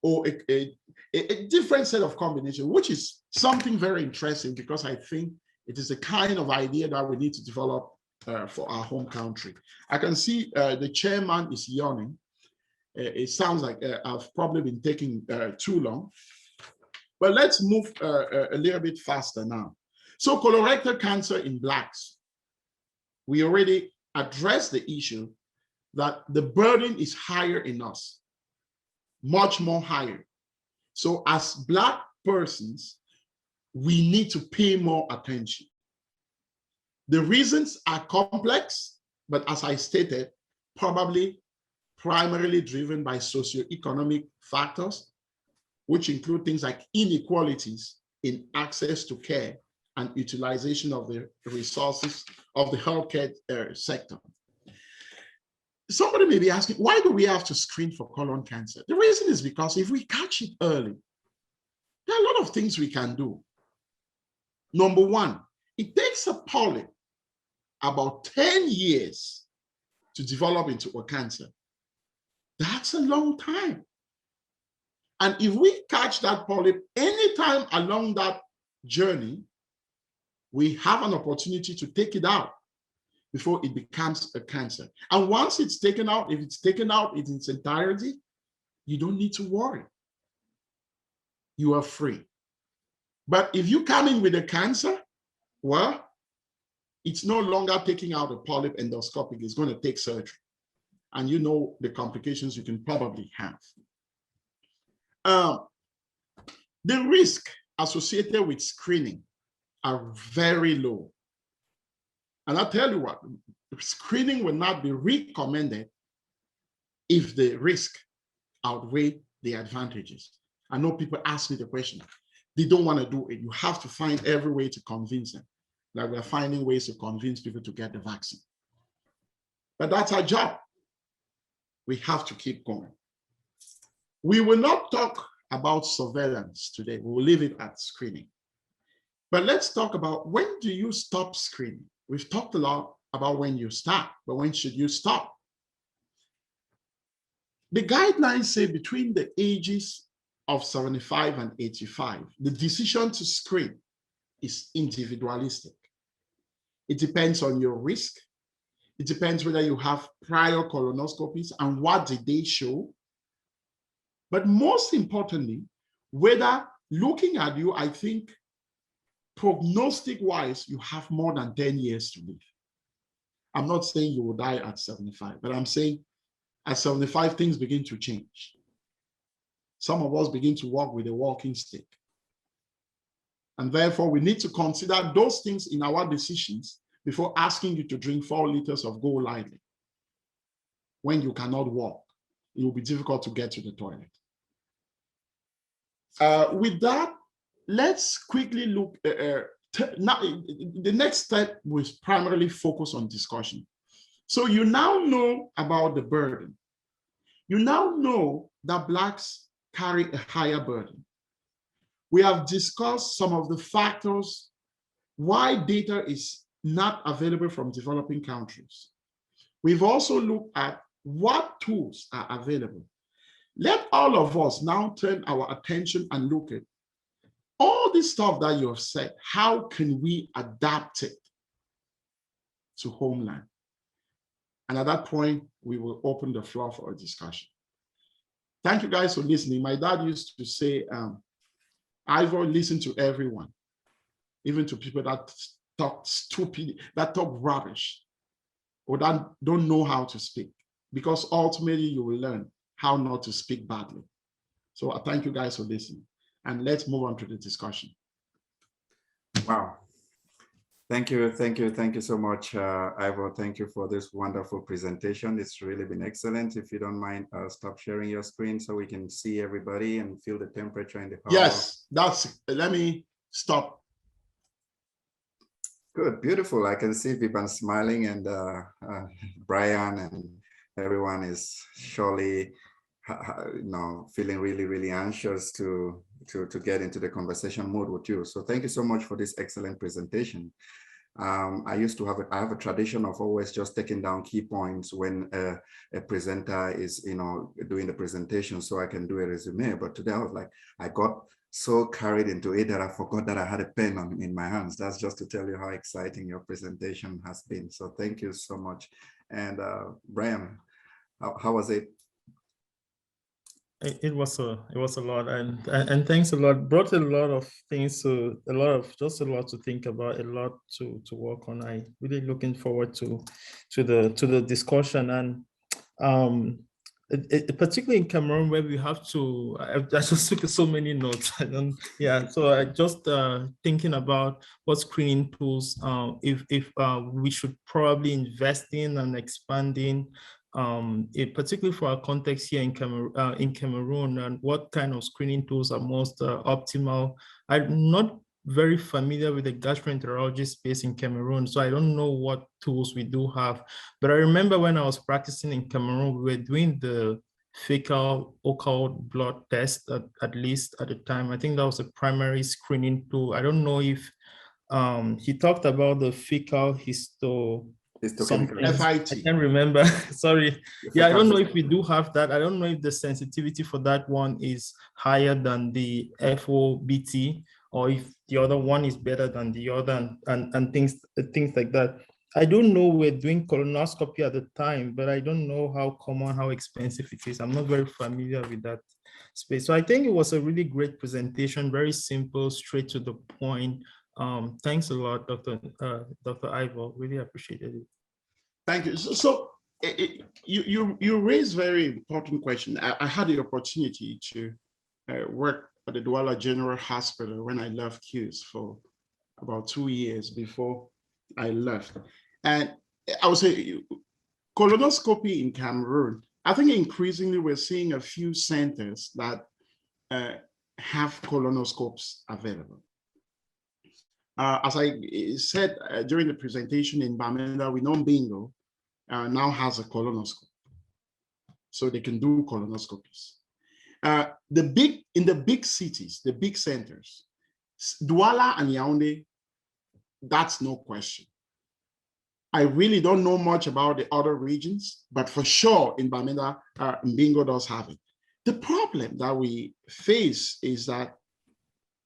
Or a different set of combination, which is something very interesting because I think it is the kind of idea that we need to develop for our home country. I can see the chairman is yawning. It sounds like I've probably been taking too long. But let's move a little bit faster now. So colorectal cancer in Blacks, we already addressed the issue that the burden is higher in us, much more higher. So as Black persons, we need to pay more attention. The reasons are complex, but as I stated, probably primarily driven by socioeconomic factors, which include things like inequalities in access to care and utilization of the resources of the healthcare sector. Somebody may be asking, why do we have to screen for colon cancer? The reason is because if we catch it early, there are a lot of things we can do. Number one, it takes a polyp about 10 years to develop into a cancer. That's a long time. And if we catch that polyp anytime along that journey, we have an opportunity to take it out before it becomes a cancer. And once it's taken out, if it's taken out in its entirety, you don't need to worry. You are free. But if you come in with a cancer, Well, it's no longer taking out a polyp endoscopic, it's going to take surgery. And you know the complications you can probably have. The risk associated with screening are very low. And I'll tell you what, screening will not be recommended if the risk outweigh the advantages. I know people ask me the question, they don't want to do it. You have to find every way to convince them. Like we're finding ways to convince people to get the vaccine. But that's our job. We have to keep going. We will not talk about surveillance today. We will leave it at screening. But let's talk about, when do you stop screening? We've talked a lot about when you start, but when should you stop? The guidelines say between the ages of 75 and 85, the decision to screen is individualistic. It depends on your risk. It depends whether you have prior colonoscopies and what did they show. But most importantly, whether looking at you, I think prognostic-wise, you have more than 10 years to live. I'm not saying you will die at 75, but I'm saying at 75, things begin to change. Some of us begin to walk with a walking stick. And therefore, we need to consider those things in our decisions before asking you to drink 4 liters of Go Lightly. When you cannot walk, it will be difficult to get to the toilet. With that, let's quickly look. Now, the next step was primarily focus on discussion. So you now know about the burden. You now know that Blacks carry a higher burden. We have discussed some of the factors why data is not available from developing countries. We've also looked at what tools are available. Let all of us now turn our attention and look at all this stuff that you have said. How can we adapt it to homeland? And at that point, we will open the floor for a discussion. Thank you guys for listening. My dad used to say, Ivor, listen to everyone, even to people that talk stupid, that talk rubbish, or that don't know how to speak, because ultimately you will learn how not to speak badly. So I thank you guys for listening, and let's move on to the discussion. Wow. Thank you so much, Ivor. Thank you for this wonderful presentation. It's really been excellent. If you don't mind, stop sharing your screen so we can see everybody and feel the temperature in the hall. Yes, let me stop. Good, beautiful. I can see Vivian smiling, and Brian and everyone is surely, feeling really, really anxious to get into the conversation mode with you. So thank you so much for this excellent presentation. I have a tradition of always just taking down key points when a presenter is, doing the presentation, so I can do a resume. But today I was like, I got so carried into it that I forgot that I had a pen in my hands. That's just to tell you how exciting your presentation has been. So thank you so much. And Brian, how was it? It was a lot, and thanks a lot. Brought a lot of things, to a lot to think about, a lot to work on. I really looking forward to the discussion, and particularly in Cameroon, where we have to. I just took so many notes. So I just thinking about what screening tools if we should probably invest in and expanding. Particularly for our context here in Cameroon, and what kind of screening tools are most optimal. I'm not very familiar with the gastroenterology space in Cameroon, so I don't know what tools we do have. But I remember when I was practicing in Cameroon, we were doing the fecal occult blood test, at least at the time. I think that was a primary screening tool. I don't know if he talked about the fecal something. FIT. I can't remember. Sorry. Yeah, I don't know if we do have that. I don't know if the sensitivity for that one is higher than the FOBT, or if the other one is better than the other, and things like that. I don't know. We're doing colonoscopy at the time, but I don't know how common, how expensive it is. I'm not very familiar with that space. So I think it was a really great presentation, very simple, straight to the point. Thanks a lot, Dr. Ivor. Really appreciated it. Thank you. You raise very important question. I had the opportunity to work at the Douala General Hospital when I left QS for about 2 years before I left. And I would say colonoscopy in Cameroon, I think increasingly we're seeing a few centers that have colonoscopes available. As I said during the presentation in Bamenda, we know Bingo now has a colonoscope, so they can do colonoscopies. In the big cities, the big centers, Douala and Yaoundé, that's no question. I really don't know much about the other regions, but for sure in Bamenda, Bingo does have it. The problem that we face is that,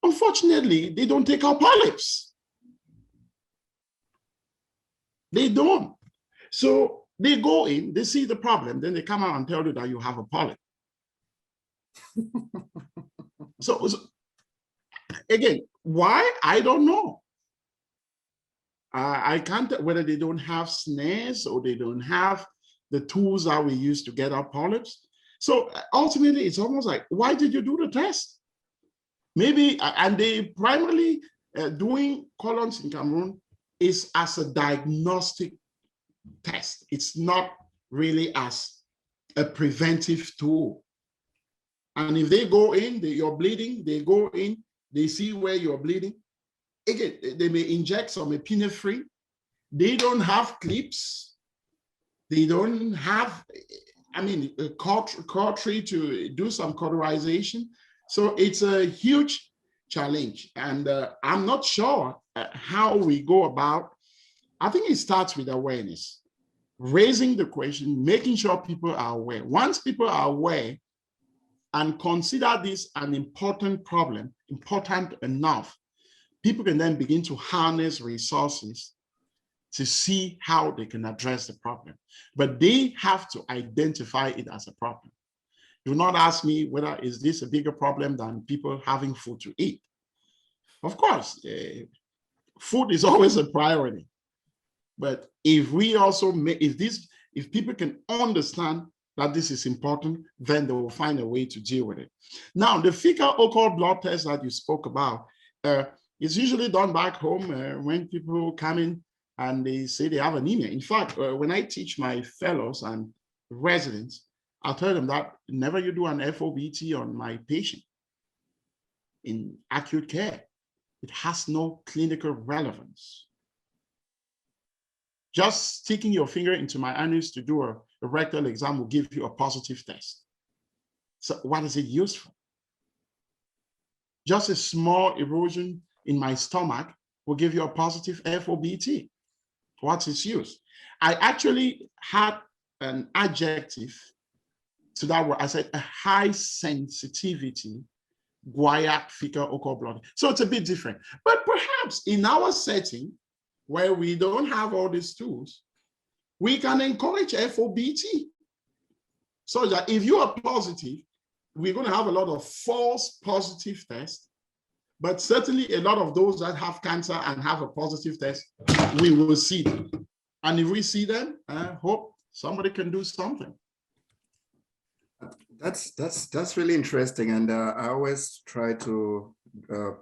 unfortunately, they don't take our polyps. They don't. So they go in, they see the problem, then they come out and tell you that you have a polyp. So again, why? I don't know. I can't, whether they don't have snares or they don't have the tools that we use to get our polyps. So ultimately, it's almost like, why did you do the test? Maybe, and they primarily doing colons in Cameroon is as a diagnostic test. It's not really as a preventive tool. And if they go in, you're bleeding, they go in, they see where you're bleeding. Again, they may inject some epinephrine. They don't have clips. They don't have, a cautery to do some cauterization. So it's a huge challenge. And I'm not sure how we go about. I think it starts with awareness, raising the question, making sure people are aware. Once people are aware and consider this an important problem, important enough, people can then begin to harness resources to see how they can address the problem. But they have to identify it as a problem. Do not ask me whether is this a bigger problem than people having food to eat. Of course, food is always a priority. But if we also if people can understand that this is important, then they will find a way to deal with it. Now, the fecal occult blood test that you spoke about, it's usually done back home when people come in and they say they have anemia. In fact, when I teach my fellows and residents, I'll tell them that never you do an FOBT on my patient in acute care. It has no clinical relevance. Just sticking your finger into my anus to do a rectal exam will give you a positive test. So what is it used for? Just a small erosion in my stomach will give you a positive FOBT. What's its use? I actually had an adjective to that word. I said a high sensitivity guaiac fecal occult blood. So it's a bit different. But perhaps in our setting, where we don't have all these tools, we can encourage FOBT. So that if you are positive, we're going to have a lot of false positive tests, but certainly a lot of those that have cancer and have a positive test, we will see them. And if we see them, I hope somebody can do something. That's really interesting. And I always try to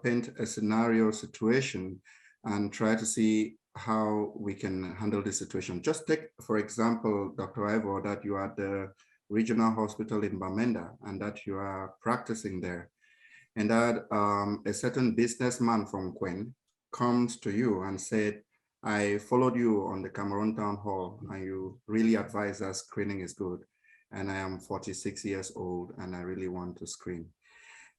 paint a scenario situation and try to see how we can handle this situation. Just take, for example, Dr. Ivor, that you are at the regional hospital in Bamenda and that you are practicing there. And that a certain businessman from Quen comes to you and said, I followed you on the Cameroon Town Hall and you really advise us screening is good. And I am 46 years old and I really want to screen.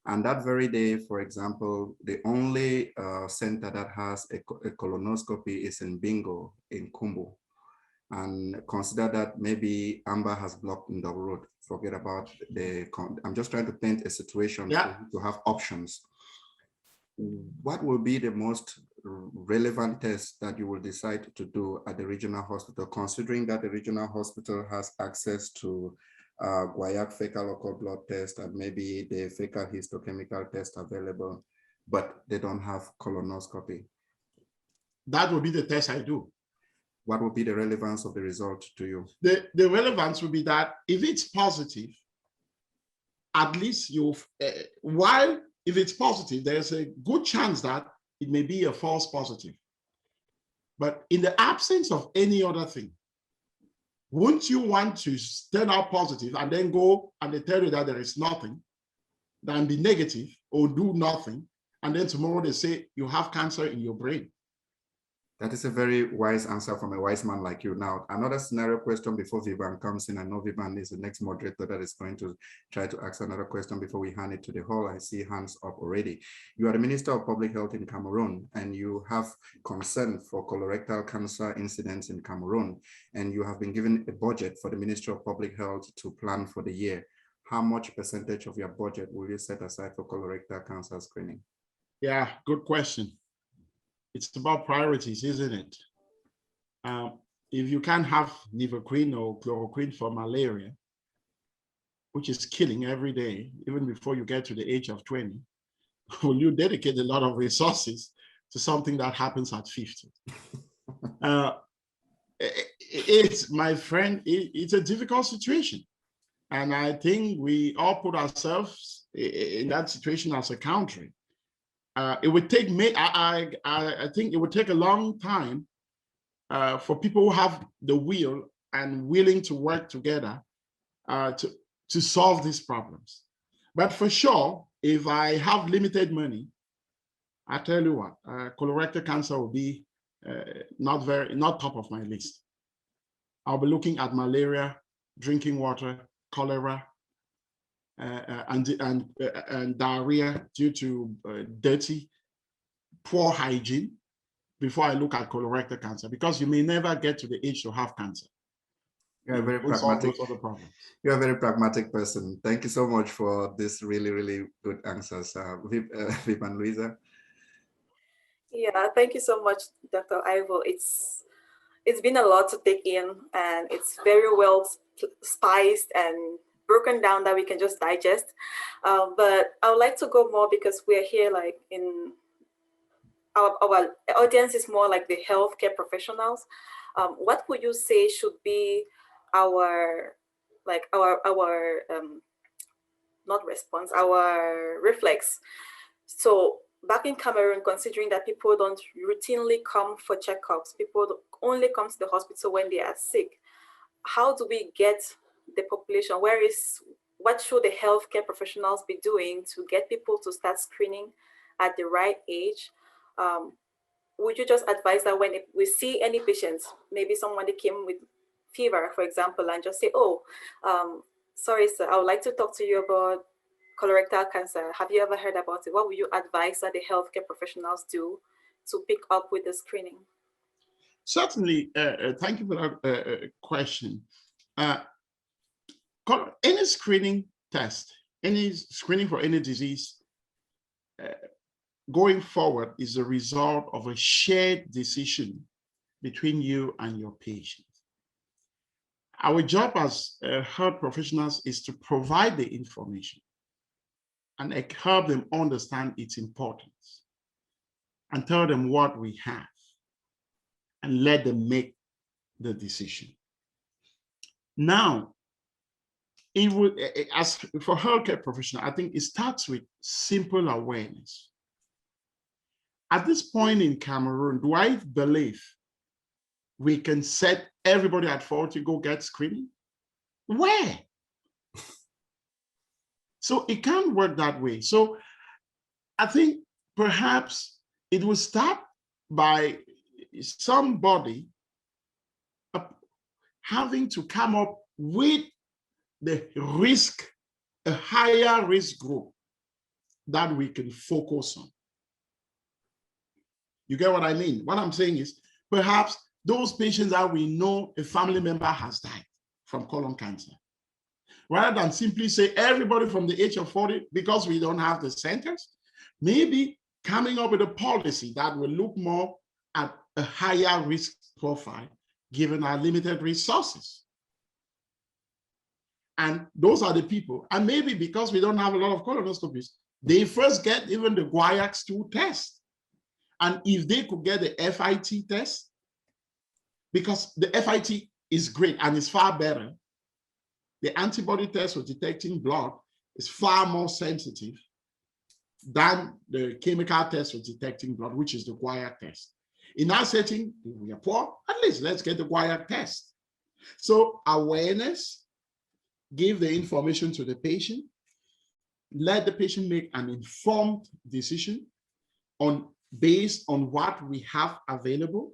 And that very day, for example, the only center that has a colonoscopy is in Bingo in Kumbu. And consider that maybe Amber has blocked in the road. Forget about I'm just trying to paint a situation to have options. What will be the most relevant test that you will decide to do at the regional hospital, considering that the regional hospital has access to guaiac fecal occult blood test and maybe the fecal histochemical test available, but they don't have colonoscopy? that will be the test I do. What would be the relevance of the result to you? The relevance would be that if it's positive, at least while if it's positive, there's a good chance that it may be a false positive. But in the absence of any other thing, wouldn't you want to turn out positive and then go and they tell you that there is nothing, than be negative or do nothing, and then tomorrow they say you have cancer in your brain? That is a very wise answer from a wise man like you. Now, another scenario question before Vivian comes in. I know Vivian is the next moderator that is going to try to ask another question before we hand it to the hall. I see hands up already. You are the Minister of Public Health in Cameroon, and you have concern for colorectal cancer incidents in Cameroon, and you have been given a budget for the Ministry of Public Health to plan for the year. How much percentage of your budget will you set aside for colorectal cancer screening? Yeah, good question. It's about priorities, isn't it? If you can't have nivoquine or chloroquine for malaria, which is killing every day, even before you get to the age of 20, will you dedicate a lot of resources to something that happens at 50? It's, my friend, it's a difficult situation. And I think we all put ourselves in that situation as a country. It would take me, I think it would take a long time for people who have the will and willing to work together to solve these problems. But for sure, if I have limited money, I tell you what, colorectal cancer will be not top of my list. I'll be looking at malaria, drinking water, cholera, and diarrhea due to dirty, poor hygiene before I look at colorectal cancer, because you may never get to the age to have cancer. You're a very pragmatic. You're a very pragmatic person. Thank you so much for this really, really good answers, Vivian Louisa. Yeah, thank you so much, Dr. Ivo. It's been a lot to take in, and it's very well spiced and broken down that we can just digest. But I would like to go more, because we're here like in our audience is more like the healthcare professionals. What would you say should be our not response, our reflex? So back in Cameroon, considering that people don't routinely come for checkups, people only come to the hospital when they are sick, how do we get the population? What should the healthcare professionals be doing to get people to start screening at the right age? Would you just advise that when we see any patients, maybe someone that came with fever, for example, and just say, oh, sorry, sir, I would like to talk to you about colorectal cancer. Have you ever heard about it? What would you advise that the healthcare professionals do to pick up with the screening? Certainly, thank you for that question. Any screening test, any screening for any disease going forward is a result of a shared decision between you and your patient. Our job as health professionals is to provide the information and help them understand its importance and tell them what we have and let them make the decision. Now, it would, as for healthcare professionals, I think it starts with simple awareness. At this point in Cameroon, do I believe we can set everybody at 40 go get screening? Where? So it can't work that way. So I think perhaps it will start by somebody having to come up with the risk, a higher risk group that we can focus on. You get what I mean? What I'm saying is perhaps those patients that we know a family member has died from colon cancer, rather than simply say everybody from the age of 40, because we don't have the centers, maybe coming up with a policy that will look more at a higher risk profile given our limited resources. And those are the people, and maybe because we don't have a lot of colonoscopies, they first get even the Guaiac stool test. And if they could get the FIT test, because the FIT is great and it's far better, the antibody test for detecting blood is far more sensitive than the chemical test for detecting blood, which is the Guaiac test. In our setting, if we are poor, at least let's get the Guaiac test. So awareness, give the information to the patient, let the patient make an informed decision based on what we have available.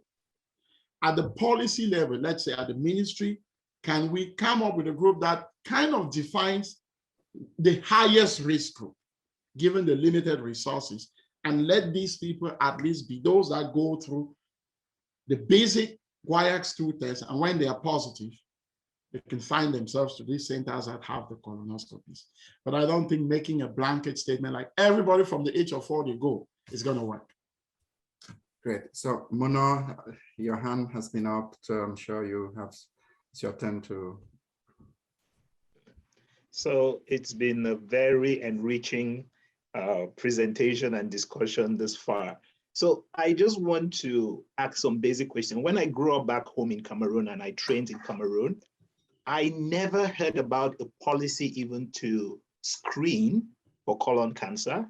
At the policy level, let's say at the ministry, can we come up with a group that kind of defines the highest risk group, given the limited resources, and let these people at least be those that go through the basic Guaiac-2 test, and when they are positive, they can find themselves to these centers that have the colonoscopies. But I don't think making a blanket statement like everybody from the age of 40 go is going to work. Great. So Muno, your hand has been up. So I'm sure you have, it's your turn to. So it's been a very enriching presentation and discussion this far. So I just want to ask some basic questions. When I grew up back home in Cameroon and I trained in Cameroon, I never heard about a policy even to screen for colon cancer,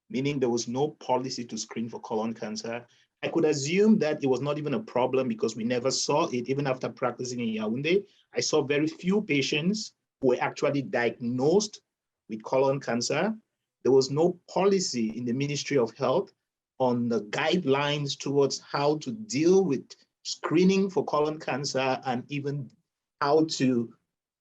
meaning there was no policy to screen for colon cancer. I could assume that it was not even a problem because we never saw it. Even after practicing in Yaoundé, I saw very few patients who were actually diagnosed with colon cancer. There was no policy in the Ministry of Health on the guidelines towards how to deal with screening for colon cancer and even how to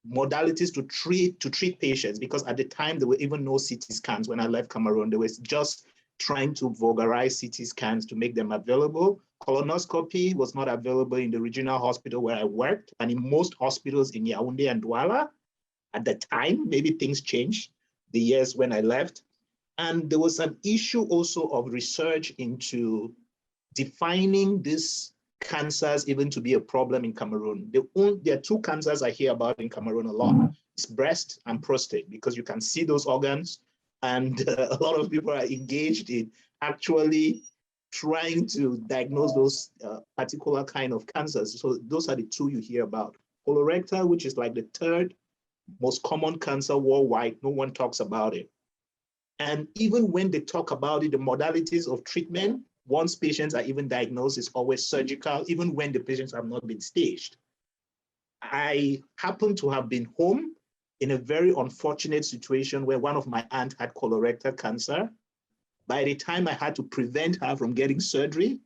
modalities to treat patients, because at the time there were even no CT scans. When I left Cameroon, they were just trying to vulgarize CT scans to make them available. Colonoscopy was not available in the regional hospital where I worked, and in most hospitals in Yaoundé and Douala at the time. Maybe things changed the years when I left. And there was an issue also of research into defining these cancers even to be a problem in Cameroon. There are two cancers I hear about in Cameroon a lot. It's breast and prostate, because you can see those organs, and a lot of people are engaged in actually trying to diagnose those particular kind of cancers. So those are the two you hear about. Colorectal, which is like the third most common cancer worldwide, no one talks about it. And even when they talk about it, the modalities of treatment, once patients are even diagnosed, is always surgical, even when the patients have not been staged. I happen to have been home in a very unfortunate situation where one of my aunts had colorectal cancer. By the time I had to prevent her from getting surgery,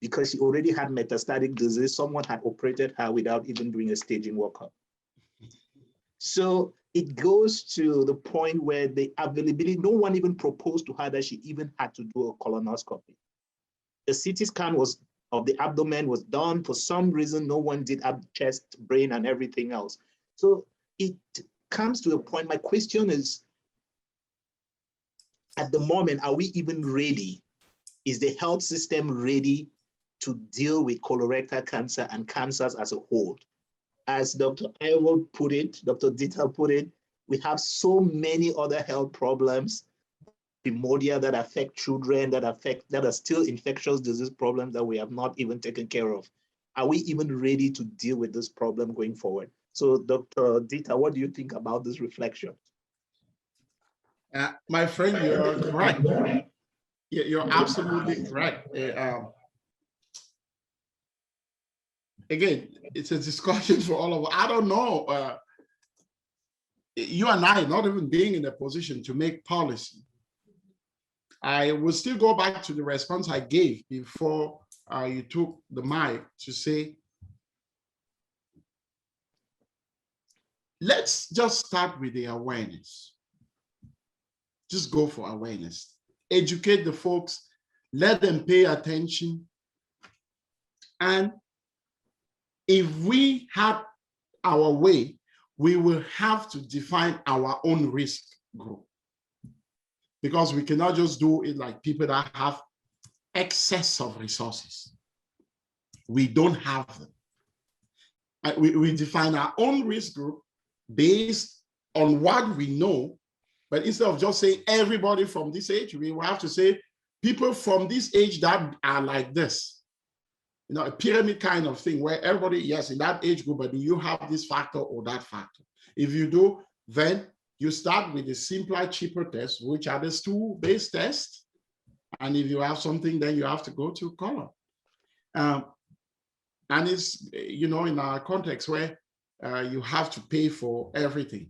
because she already had metastatic disease, someone had operated her without even doing a staging workup. So it goes to the point where the availability, no one even proposed to her that she even had to do a colonoscopy. The CT scan of the abdomen was done. For some reason, no one did chest, brain, and everything else. So it comes to a point, my question is, at the moment, are we even ready? Is the health system ready to deal with colorectal cancer and cancers as a whole? As Dr. Iwood put it, Dr. Dieter put it, we have so many other health problems, primordial, that affect children, that are still infectious disease problems that we have not even taken care of. Are we even ready to deal with this problem going forward? So Dr. Dieter, what do you think about this reflection? My friend, you're correct. You're absolutely correct. Again, it's a discussion for all of us. I don't know. You and I not even being in a position to make policy. I will still go back to the response I gave before you took the mic to say, let's just start with the awareness. Just go for awareness. Educate the folks, let them pay attention. And if we have our way, we will have to define our own risk group, because we cannot just do it like people that have excess of resources. We don't have them. We define our own risk group based on what we know, but instead of just saying everybody from this age, we will have to say people from this age that are like this, you know, a pyramid kind of thing where everybody, yes, in that age group, but do you have this factor or that factor? If you do, then you start with the simpler, cheaper tests, which are the stool-based tests. And if you have something, then you have to go to color. And it's, you know, in our context where you have to pay for everything.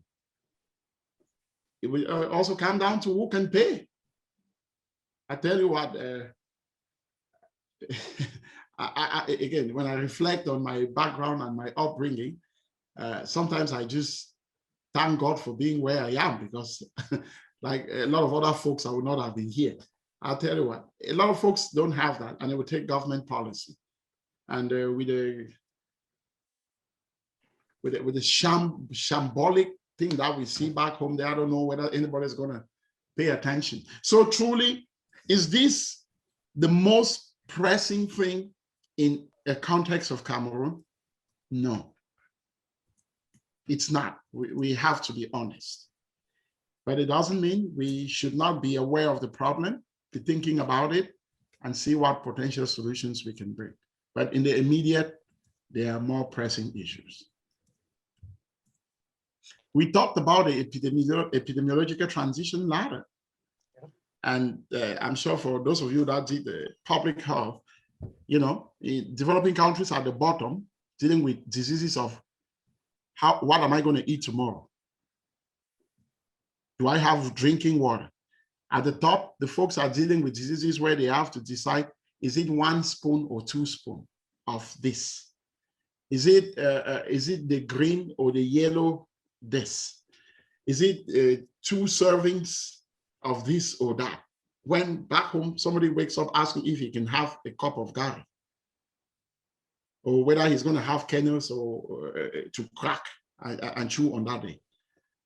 It will also come down to who can pay. I tell you what, again, when I reflect on my background and my upbringing, sometimes I just thank God for being where I am, because like a lot of other folks, I would not have been here. I'll tell you what, a lot of folks don't have that, and it will take government policy. And with the shambolic thing that we see back home there, I don't know whether anybody's going to pay attention. So truly, is this the most pressing thing in a context of Cameroon? No, it's not. We have to be honest. But it doesn't mean we should not be aware of the problem, be thinking about it, and see what potential solutions we can bring. But in the immediate, there are more pressing issues. We talked about the epidemiological transition ladder. And I'm sure for those of you that did the public health, you know, in developing countries at the bottom, dealing with diseases of what am I going to eat tomorrow? Do I have drinking water? At the top, the folks are dealing with diseases where they have to decide, is it 1 spoon or 2 spoons of this? Is it the green or the yellow this? Is it 2 servings of this or that? When back home, somebody wakes up asking if he can have a cup of garlic, or whether he's going to have kernels or to crack and chew on that day.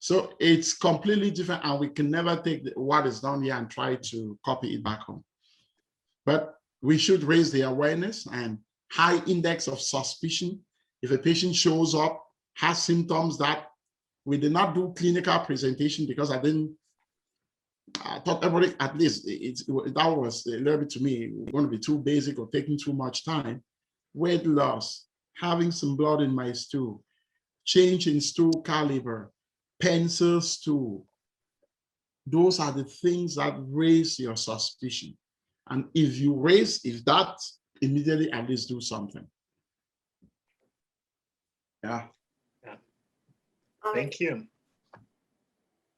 So it's completely different, and we can never take what is done here and try to copy it back home. But we should raise the awareness and high index of suspicion. If a patient shows up, has symptoms that we did not do clinical presentation because I thought everybody, at least that was a little bit to me, going to be too basic or taking too much time. Weight loss, having some blood in my stool, change in stool caliber, pencil stool. Those are the things that raise your suspicion. And if that, immediately at least do something. Yeah. Thank you.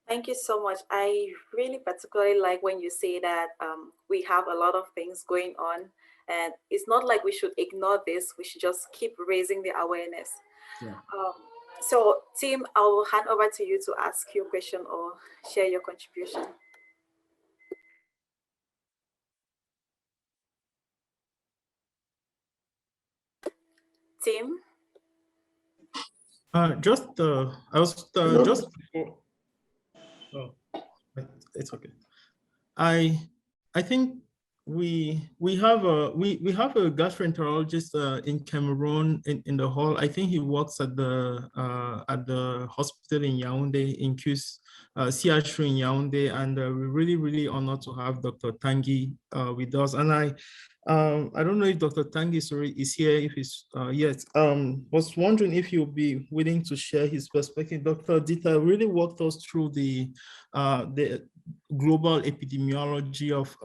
Thank you so much. I really particularly like when you say that we have a lot of things going on, and it's not like we should ignore this. We should just keep raising the awareness. Yeah. So Tim, I will hand over to you to ask your question or share your contribution. Tim? I was just before. Oh, it's okay. I think we have a gastroenterologist in Cameroon in the hall. I think he works at the hospital in Yaoundé, in CH3 in Yaoundé, and we're really honored to have Dr. Tanguy with us. And I don't know if Dr. Tanguy is here. If he's yes, was wondering if you'll be willing to share his perspective. Dr. Dita really walked us through the global epidemiology of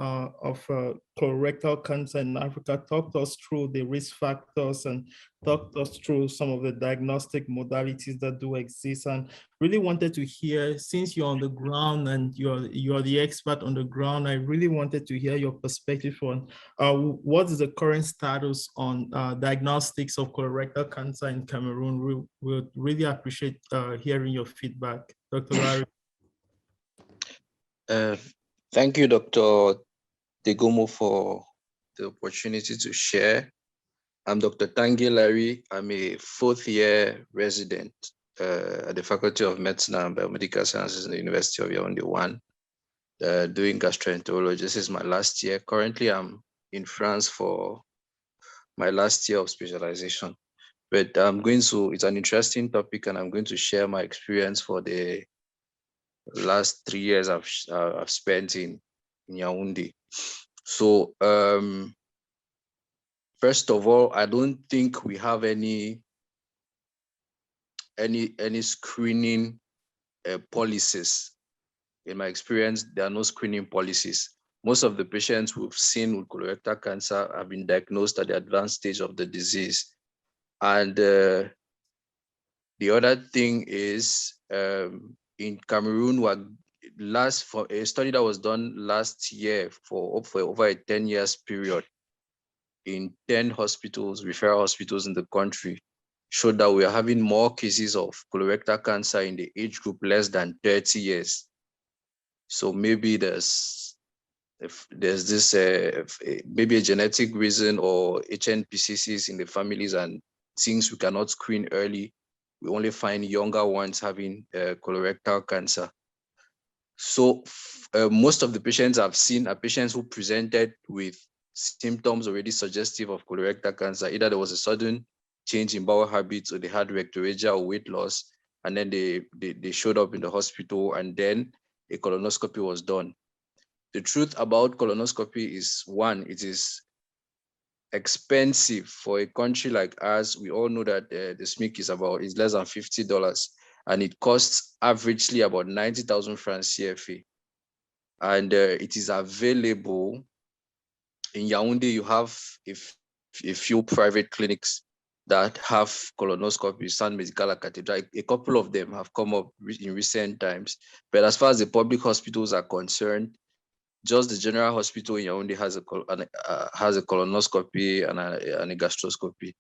colorectal cancer in Africa, talked us through the risk factors and talked us through some of the diagnostic modalities that do exist, and really wanted to hear, since you're on the ground and you're the expert on the ground, I really wanted to hear your perspective on what is the current status on diagnostics of colorectal cancer in Cameroon. We would really appreciate hearing your feedback. Dr. Larry. Thank you, Dr. Degomo, for the opportunity to share. I'm Dr. Tanguy Larry. I'm a 4th-year resident at the Faculty of Medicine and Biomedical Sciences in the University of Yaoundé 1, doing gastroenterology. This is my last year. Currently, I'm in France for my last year of specialization. But it's an interesting topic, and I'm going to share my experience for the last 3 years I've spent in Yaoundé. So first of all, I don't think we have any screening policies. In my experience, there are no screening policies. Most of the patients we've seen with colorectal cancer have been diagnosed at the advanced stage of the disease. And the other thing is, in Cameroon, for a study that was done last year for over a 10 years period in 10 hospitals, referral hospitals in the country, showed that we are having more cases of colorectal cancer in the age group less than 30 years. So maybe there's this maybe a genetic reason or HNPCCs in the families, and since we cannot screen early, we only find younger ones having colorectal cancer. So most of the patients I've seen are patients who presented with symptoms already suggestive of colorectal cancer. Either there was a sudden change in bowel habits, or they had rectorrhea or weight loss, and then they showed up in the hospital, and then a colonoscopy was done. The truth about colonoscopy is, one, it is expensive for a country like ours. We all know that the SMIC is less than $50, and it costs averagely about 90,000 francs CFA. And it is available in Yaoundé. You have a few private clinics that have colonoscopy, San Medical Cathedral. A couple of them have come up in recent times. But as far as the public hospitals are concerned, just the general hospital in Yaoundé has a colonoscopy and a gastroscopy.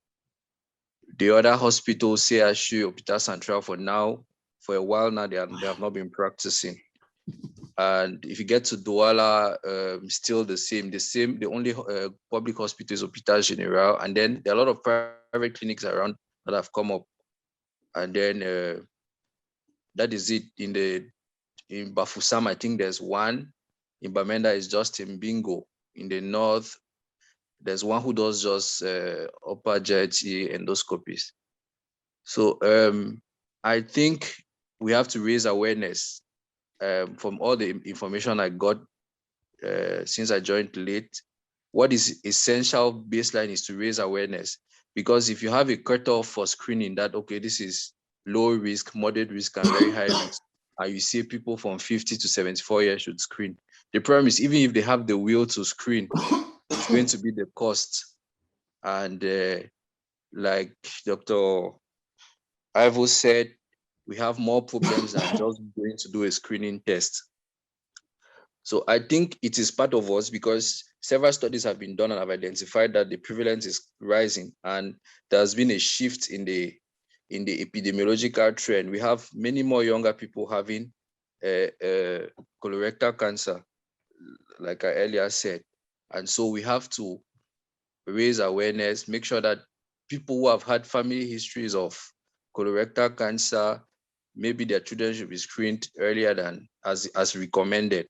The other hospitals, CHU, Hôpital Central, for a while now, they have not been practicing. And if you get to Douala, still the same. The only public hospital is Hôpital Général, and then there are a lot of private clinics around that have come up. And then that is it. In Bafoussam, I think there's one. In Bamenda is just in Bingo. In the north, there's one who does just upper GI endoscopies. So I think we have to raise awareness. From all the information I got since I joined late, what is essential baseline is to raise awareness. Because if you have a cutoff for screening that, okay, this is low risk, moderate risk, and very high risk, and you see people from 50 to 74 years should screen. The problem is, even if they have the will to screen, it's going to be the cost. And like Dr. Ivo said, we have more problems than just going to do a screening test. So I think it is part of us, because several studies have been done and have identified that the prevalence is rising, and there's been a shift in the epidemiological trend. We have many more younger people having colorectal cancer, like I earlier said. And so we have to raise awareness, make sure that people who have had family histories of colorectal cancer, maybe their children should be screened earlier than as recommended.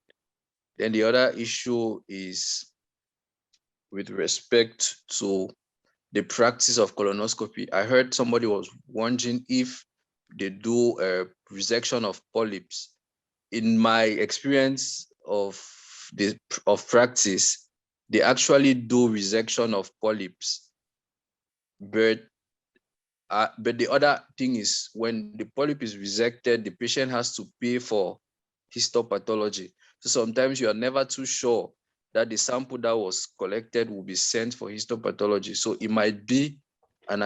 Then the other issue is with respect to the practice of colonoscopy. I heard somebody was wondering if they do a resection of polyps. In my experience of practice, they actually do resection of polyps. But the other thing is, when the polyp is resected, the patient has to pay for histopathology. So sometimes you are never too sure that the sample that was collected will be sent for histopathology. So it might be a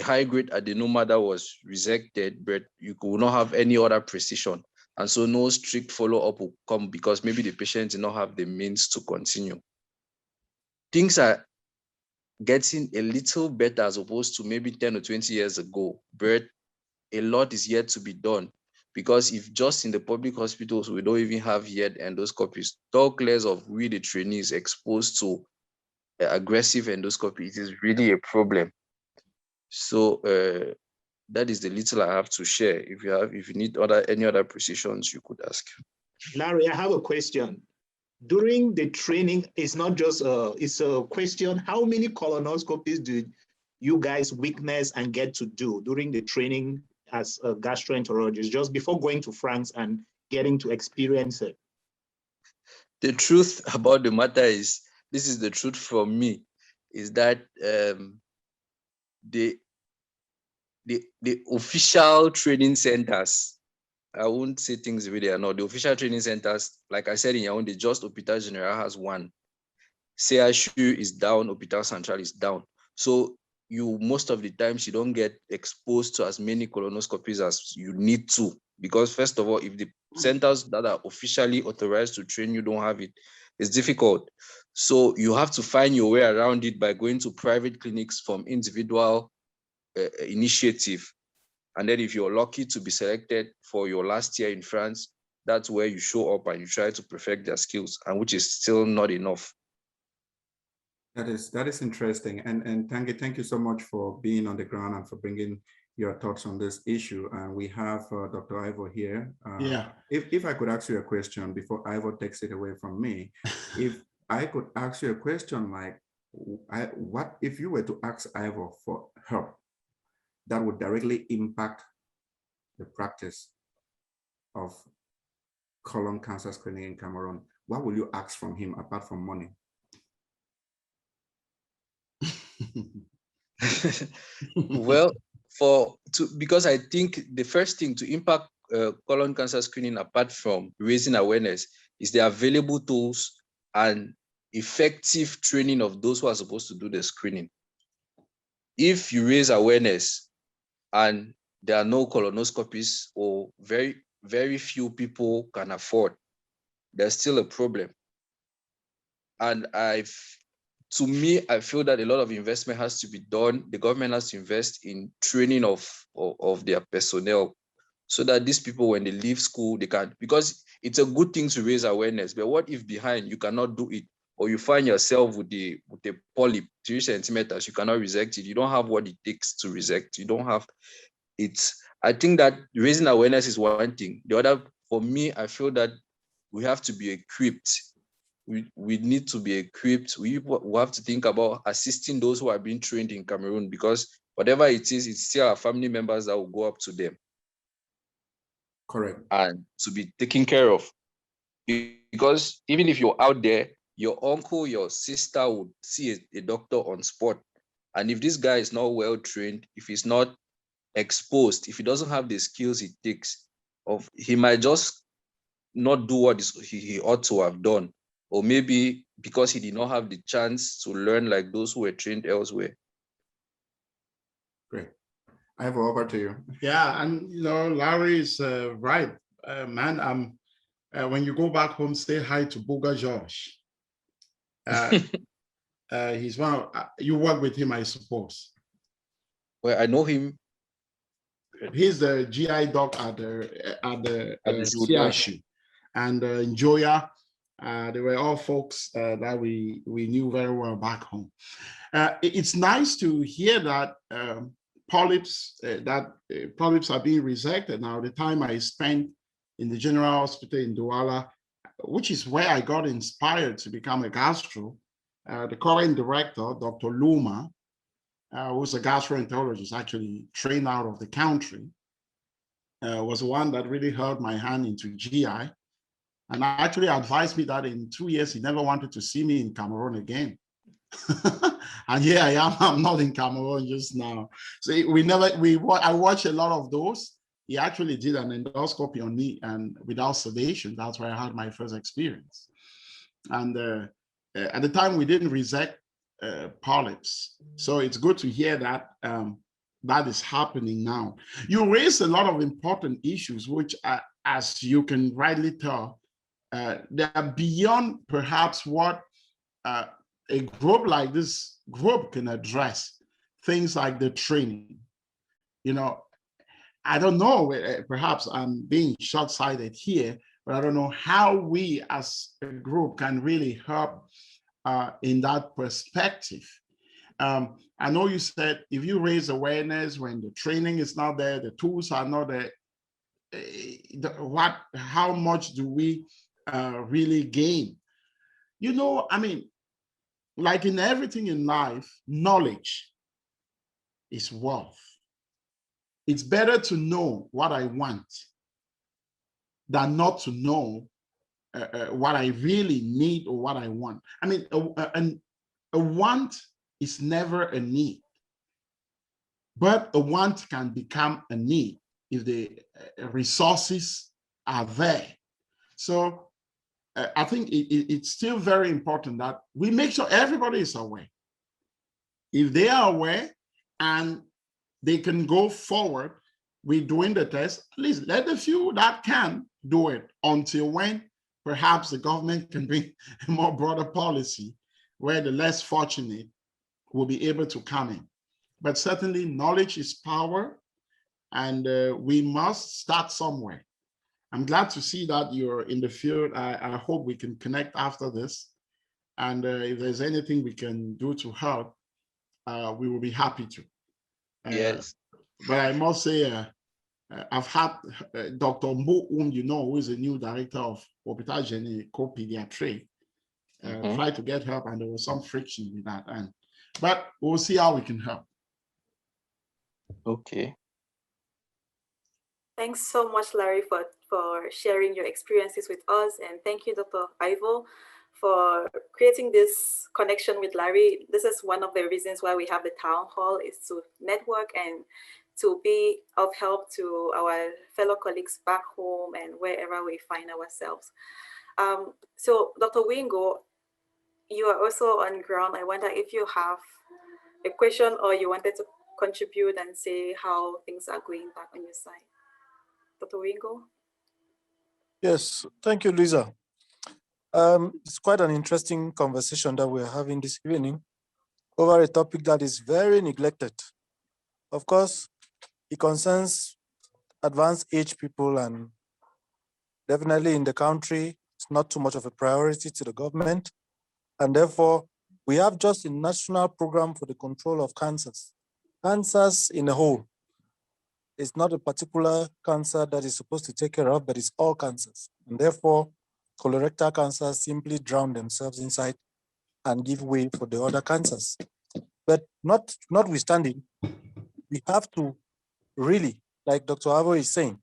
high-grade adenoma that was resected, but you will not have any other precision. And so no strict follow-up will come, because maybe the patient did not have the means to continue. Things are getting a little better as opposed to maybe 10 or 20 years ago, but a lot is yet to be done. Because if just in the public hospitals, we don't even have yet endoscopies, talk less of we, the trainees, exposed to aggressive endoscopy, it is really a problem. So that is the little I have to share. If you need any other precisions, you could ask. Larry, I have a question. During the training, it's not just it's a question, how many colonoscopies did you guys witness and get to do during the training as a gastroenterologist, just before going to France and getting to experience it? The truth about the matter is, this is the truth from me, is that the official training centers, I won't say things the way they are not. The official training centers, like I said in Yaoundé, just Hôpital General has one. CHU is down, Hôpital Central is down. So you, most of the times, you don't get exposed to as many colonoscopies as you need to. Because first of all, if the centers that are officially authorized to train you don't have it, it's difficult. So you have to find your way around it by going to private clinics from individual initiative. And then if you're lucky to be selected for your last year in France, that's where you show up and you try to perfect their skills, and which is still not enough. That is interesting. And thank you so much for being on the ground and for bringing your thoughts on this issue. And we have Dr. Ivo here. Yeah. If I could ask you a question before Ivo takes it away from me, if I could ask you a question like, what if you were to ask Ivo for help that would directly impact the practice of colon cancer screening in Cameroon, what will you ask from him apart from money? Well, because I think the first thing to impact colon cancer screening, apart from raising awareness, is the available tools and effective training of those who are supposed to do the screening. If you raise awareness and there are no colonoscopies, or very, very few people can afford, there's still a problem. And to me, I feel that a lot of investment has to be done. The government has to invest in training of their personnel, so that these people, when they leave school, they can, because it's a good thing to raise awareness, but what if behind you cannot do it, or you find yourself with a polyp 3 centimeters, you cannot resect it, you don't have what it takes to resect, you don't have it. I think that raising awareness is one thing. The other, for me, I feel that we have to be equipped. We need to be equipped. We have to think about assisting those who are being trained in Cameroon, because whatever it is, it's still our family members that will go up to them. Correct. And to be taken care of. Because even if you're out there, your uncle, your sister would see a doctor on spot. And if this guy is not well trained, if he's not exposed, if he doesn't have the skills it takes, he might just not do what he ought to have done. Or maybe because he did not have the chance to learn like those who were trained elsewhere. Great. I have over to you. Yeah, and Larry is right, man. When you go back home, say hi to Boga George. He's one of, you work with him, I suppose. Well, I know him. He's the GI doc at the CHU, and Njoya. They were all folks that we knew very well back home. It's nice to hear that polyps are being resected now. The time I spent in the General Hospital in Douala, which is where I got inspired to become a gastro, the current director, Dr. Luma, who's a gastroenterologist, actually trained out of the country, was the one that really held my hand into GI, and actually advised me that in 2 years, he never wanted to see me in Cameroon again. And here I am, I'm not in Cameroon just now. So I watched a lot of those. He actually did an endoscopy on me, and without sedation. That's where I had my first experience. And at the time, we didn't resect polyps. So it's good to hear that that is happening now. You raised a lot of important issues, which, as you can rightly tell, they are beyond perhaps what a group like this group can address. Things like the training. I don't know, perhaps I'm being short-sighted here, but I don't know how we as a group can really help in that perspective. I know you said if you raise awareness when the training is not there, the tools are not there, how much do we really gain? I mean, like in everything in life, knowledge is wealth. It's better to know what I want than not to know what I really need or what I want. I mean, a want is never a need, but a want can become a need if the resources are there. So I think it's still very important that we make sure everybody is aware. If they are aware and they can go forward with doing the test, at least let the few that can do it until when perhaps the government can bring a more broader policy where the less fortunate will be able to come in. But certainly knowledge is power, and we must start somewhere. I'm glad to see that you're in the field. I hope we can connect after this. And if there's anything we can do to help, we will be happy to. Yes. But I must say, I've had Dr. Mo, whom you know, who is the new director of Hopital Général Pediatry, try to get help, and there was some friction with that. But we'll see how we can help. Okay. Thanks so much, Larry, for sharing your experiences with us. And thank you, Dr. Ivo, for creating this connection with Larry. This is one of the reasons why we have the town hall, is to network and to be of help to our fellow colleagues back home and wherever we find ourselves. So Dr. Wingo, you are also on ground. I wonder if you have a question or you wanted to contribute and say how things are going back on your side. Dr. Wingo? Yes, thank you, Lisa. It's quite an interesting conversation that we're having this evening over a topic that is very neglected. Of course, it concerns advanced age people, and definitely in the country, it's not too much of a priority to the government. And therefore, we have just a national program for the control of cancers. Cancers in a whole. It's not a particular cancer that is supposed to take care of, but it's all cancers. And therefore, colorectal cancers simply drown themselves inside and give way for the other cancers. But notwithstanding, we have to really, like Dr. Avo is saying,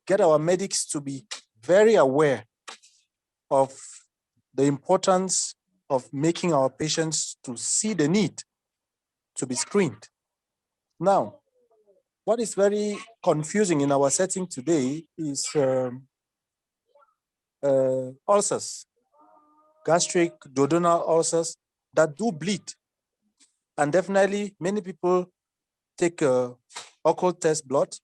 get our medics to be very aware of the importance of making our patients to see the need to be screened. Now, what is very confusing in our setting today is ulcers, gastric, duodenal ulcers that do bleed. And definitely many people take occult test blood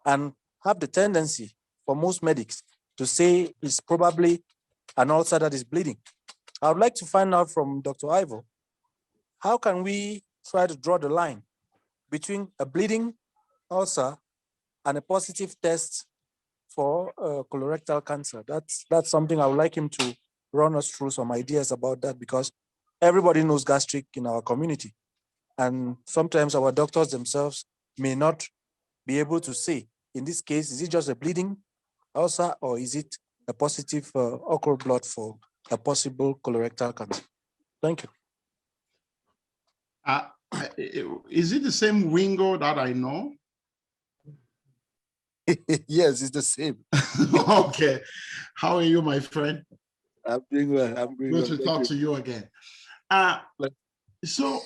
and have the tendency for most medics to say it's probably an ulcer that is bleeding. I would like to find out from Dr. Ivo, how can we try to draw the line between a bleeding ulcer and a positive test for colorectal cancer? That's something I would like him to run us through some ideas about that, because everybody knows gastric in our community. And sometimes our doctors themselves may not be able to say, in this case, is it just a bleeding ulcer or is it a positive occult blood for a possible colorectal cancer? Thank you. Is it the same Wingo that I know? Yes, it's the same. Okay. How are you, my friend? I'm doing well. I'm doing well. Good to talk to you again. So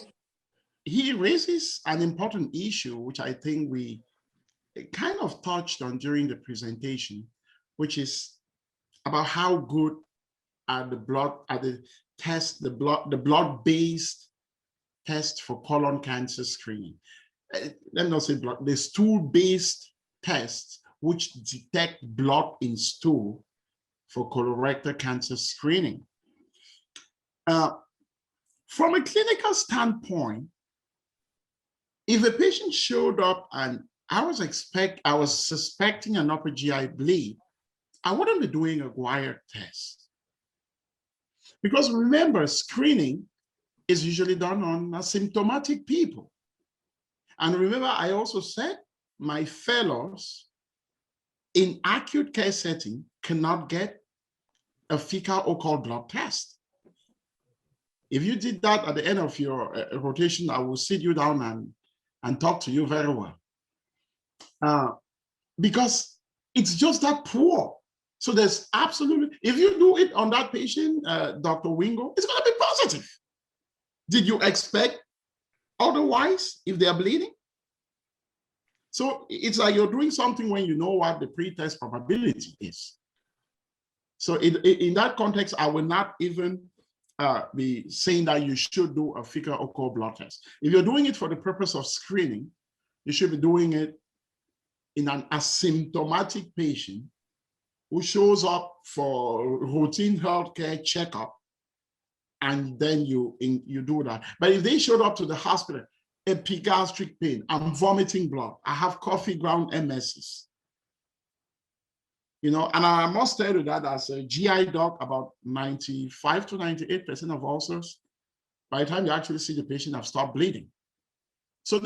he raises an important issue, which I think we kind of touched on during the presentation, which is about how good are the blood-based test for colon cancer screening. Let me not say blood, the stool-based tests which detect blood in stool for colorectal cancer screening. From a clinical standpoint, if a patient showed up and I was suspecting an upper GI bleed, I wouldn't be doing a wire test. Because remember, screening is usually done on asymptomatic people. And remember, I also said my fellows in acute care setting cannot get a fecal occult blood test. If you did that at the end of your rotation, I will sit you down and talk to you very well. Because it's just that poor. So there's absolutely, if you do it on that patient, Dr. Wingo, it's going to be positive. Did you expect otherwise if they are bleeding? So it's like you're doing something when you know what the pre-test probability is. So in that context, I will not even be saying that you should do a fecal occult blood test. If you're doing it for the purpose of screening, you should be doing it in an asymptomatic patient who shows up for routine healthcare checkup, and then you do that. But if they showed up to the hospital, epigastric pain, I'm vomiting blood, I have coffee ground MSs, you know, and I must tell you that as a GI doc, about 95 to 98% of ulcers, by the time you actually see the patient, have stopped bleeding. So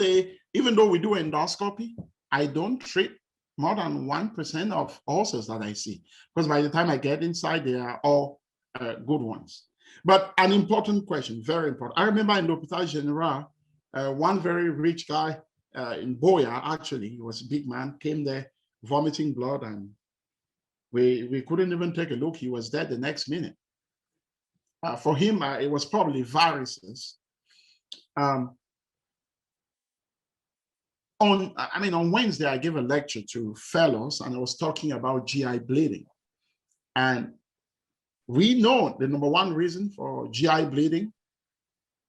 even though we do endoscopy, I don't treat more than 1% of ulcers that I see, because by the time I get inside, they are all good ones. But an important question, very important. I remember in l'Hôpital Général, one very rich guy in Boya, actually, he was a big man, came there vomiting blood, and we couldn't even take a look. He was dead the next minute. For him, it was probably varices. On Wednesday, I gave a lecture to fellows, and I was talking about GI bleeding. And we know the number one reason for GI bleeding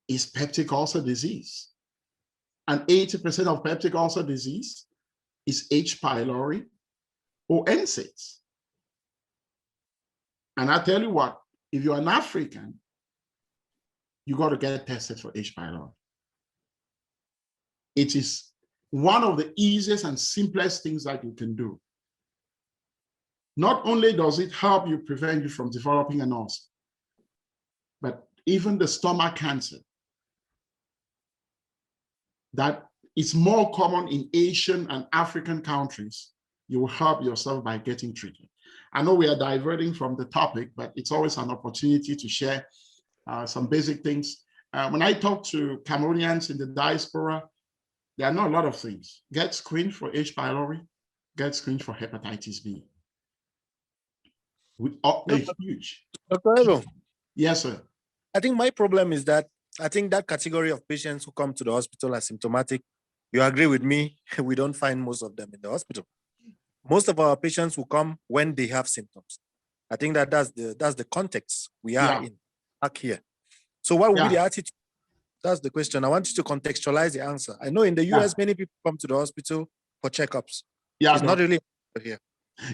is peptic ulcer disease. And 80% of peptic ulcer disease is H. pylori or NSAIDs. And I tell you what, if you're an African, you got to get tested for H. pylori. It is one of the easiest and simplest things that you can do. Not only does it help you prevent you from developing an ulcer, but even the stomach cancer that is more common in Asian and African countries, you will help yourself by getting treated. I know we are diverting from the topic, but it's always an opportunity to share some basic things. When I talk to Cameroonians in the diaspora, there are not a lot of things. Get screened for H. pylori, get screened for hepatitis B. Huge. Dr. Evo, Yes, sir. I think my problem is that I think that category of patients who come to the hospital asymptomatic, you agree with me, we don't find most of them in the hospital. Most of our patients will come when they have symptoms. I think that's the context we are in back here. So what will be the attitude? That's the question. I want you to contextualize the answer. I know in the US, many people come to the hospital for checkups. Yeah, it's not really here.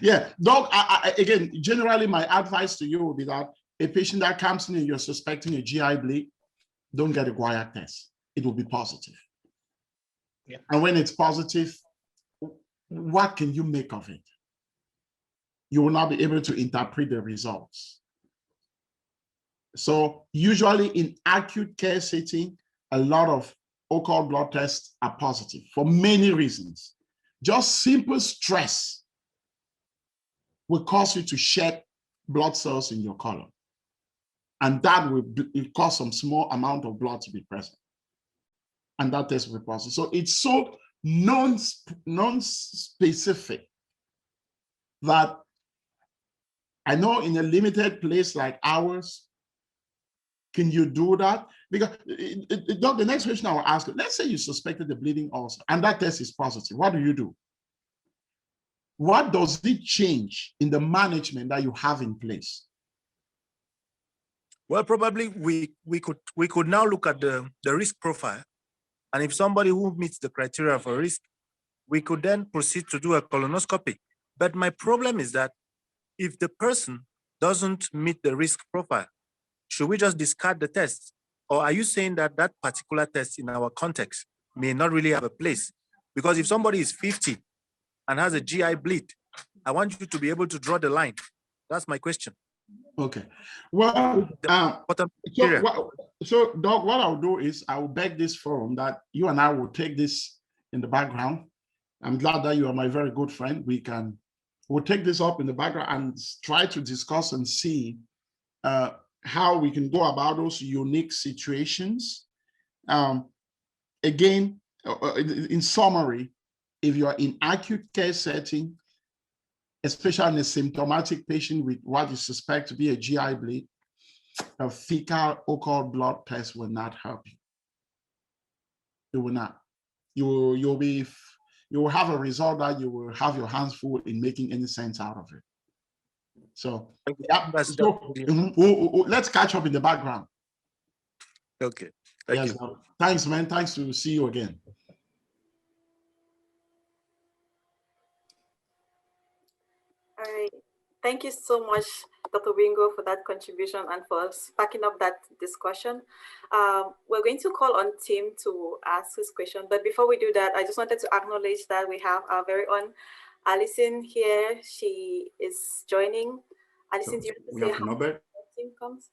Yeah, Doc, again, generally my advice to you would be that a patient that comes in and you're suspecting a GI bleed, don't get a guaiac test. It will be positive. Yeah. And when it's positive, what can you make of it? You will not be able to interpret the results. So usually in acute care setting, a lot of occult blood tests are positive for many reasons. Just simple stress will cause you to shed blood cells in your colon. And that will cause some small amount of blood to be present. And that test will be positive. So it's so non-specific that I know in a limited place like ours, can you do that? Because the next question I will ask you, let's say you suspected the bleeding ulcer and that test is positive. What do? What does it change in the management that you have in place? Well, probably we could now look at the risk profile. And if somebody who meets the criteria for risk, we could then proceed to do a colonoscopy. But my problem is that if the person doesn't meet the risk profile, should we just discard the test? Or are you saying that that particular test in our context may not really have a place? Because if somebody is 50 and has a GI bleed, I want you to be able to draw the line. That's my question. Okay. Well, so Doc, what I'll do is I will beg this forum that you and I will take this in the background. I'm glad that you are my very good friend. We'll take this up in the background and try to discuss and see how we can go about those unique situations. Again, in summary, if you are in acute care setting, especially in a symptomatic patient with what you suspect to be a GI bleed, a fecal occult blood test will not help you. It will not. You will have a result that you will have your hands full in making any sense out of it. So, yeah, let's catch up in the background. Okay. Thank you. Thanks, man. Thanks to see you again. All right. Thank you so much, Dr. Wingo, for that contribution and for sparking up that discussion. We're going to call on Tim to ask his question. But before we do that, I just wanted to acknowledge that we have our very own Alison here. She is joining. Alison, do you want to say how the team comes?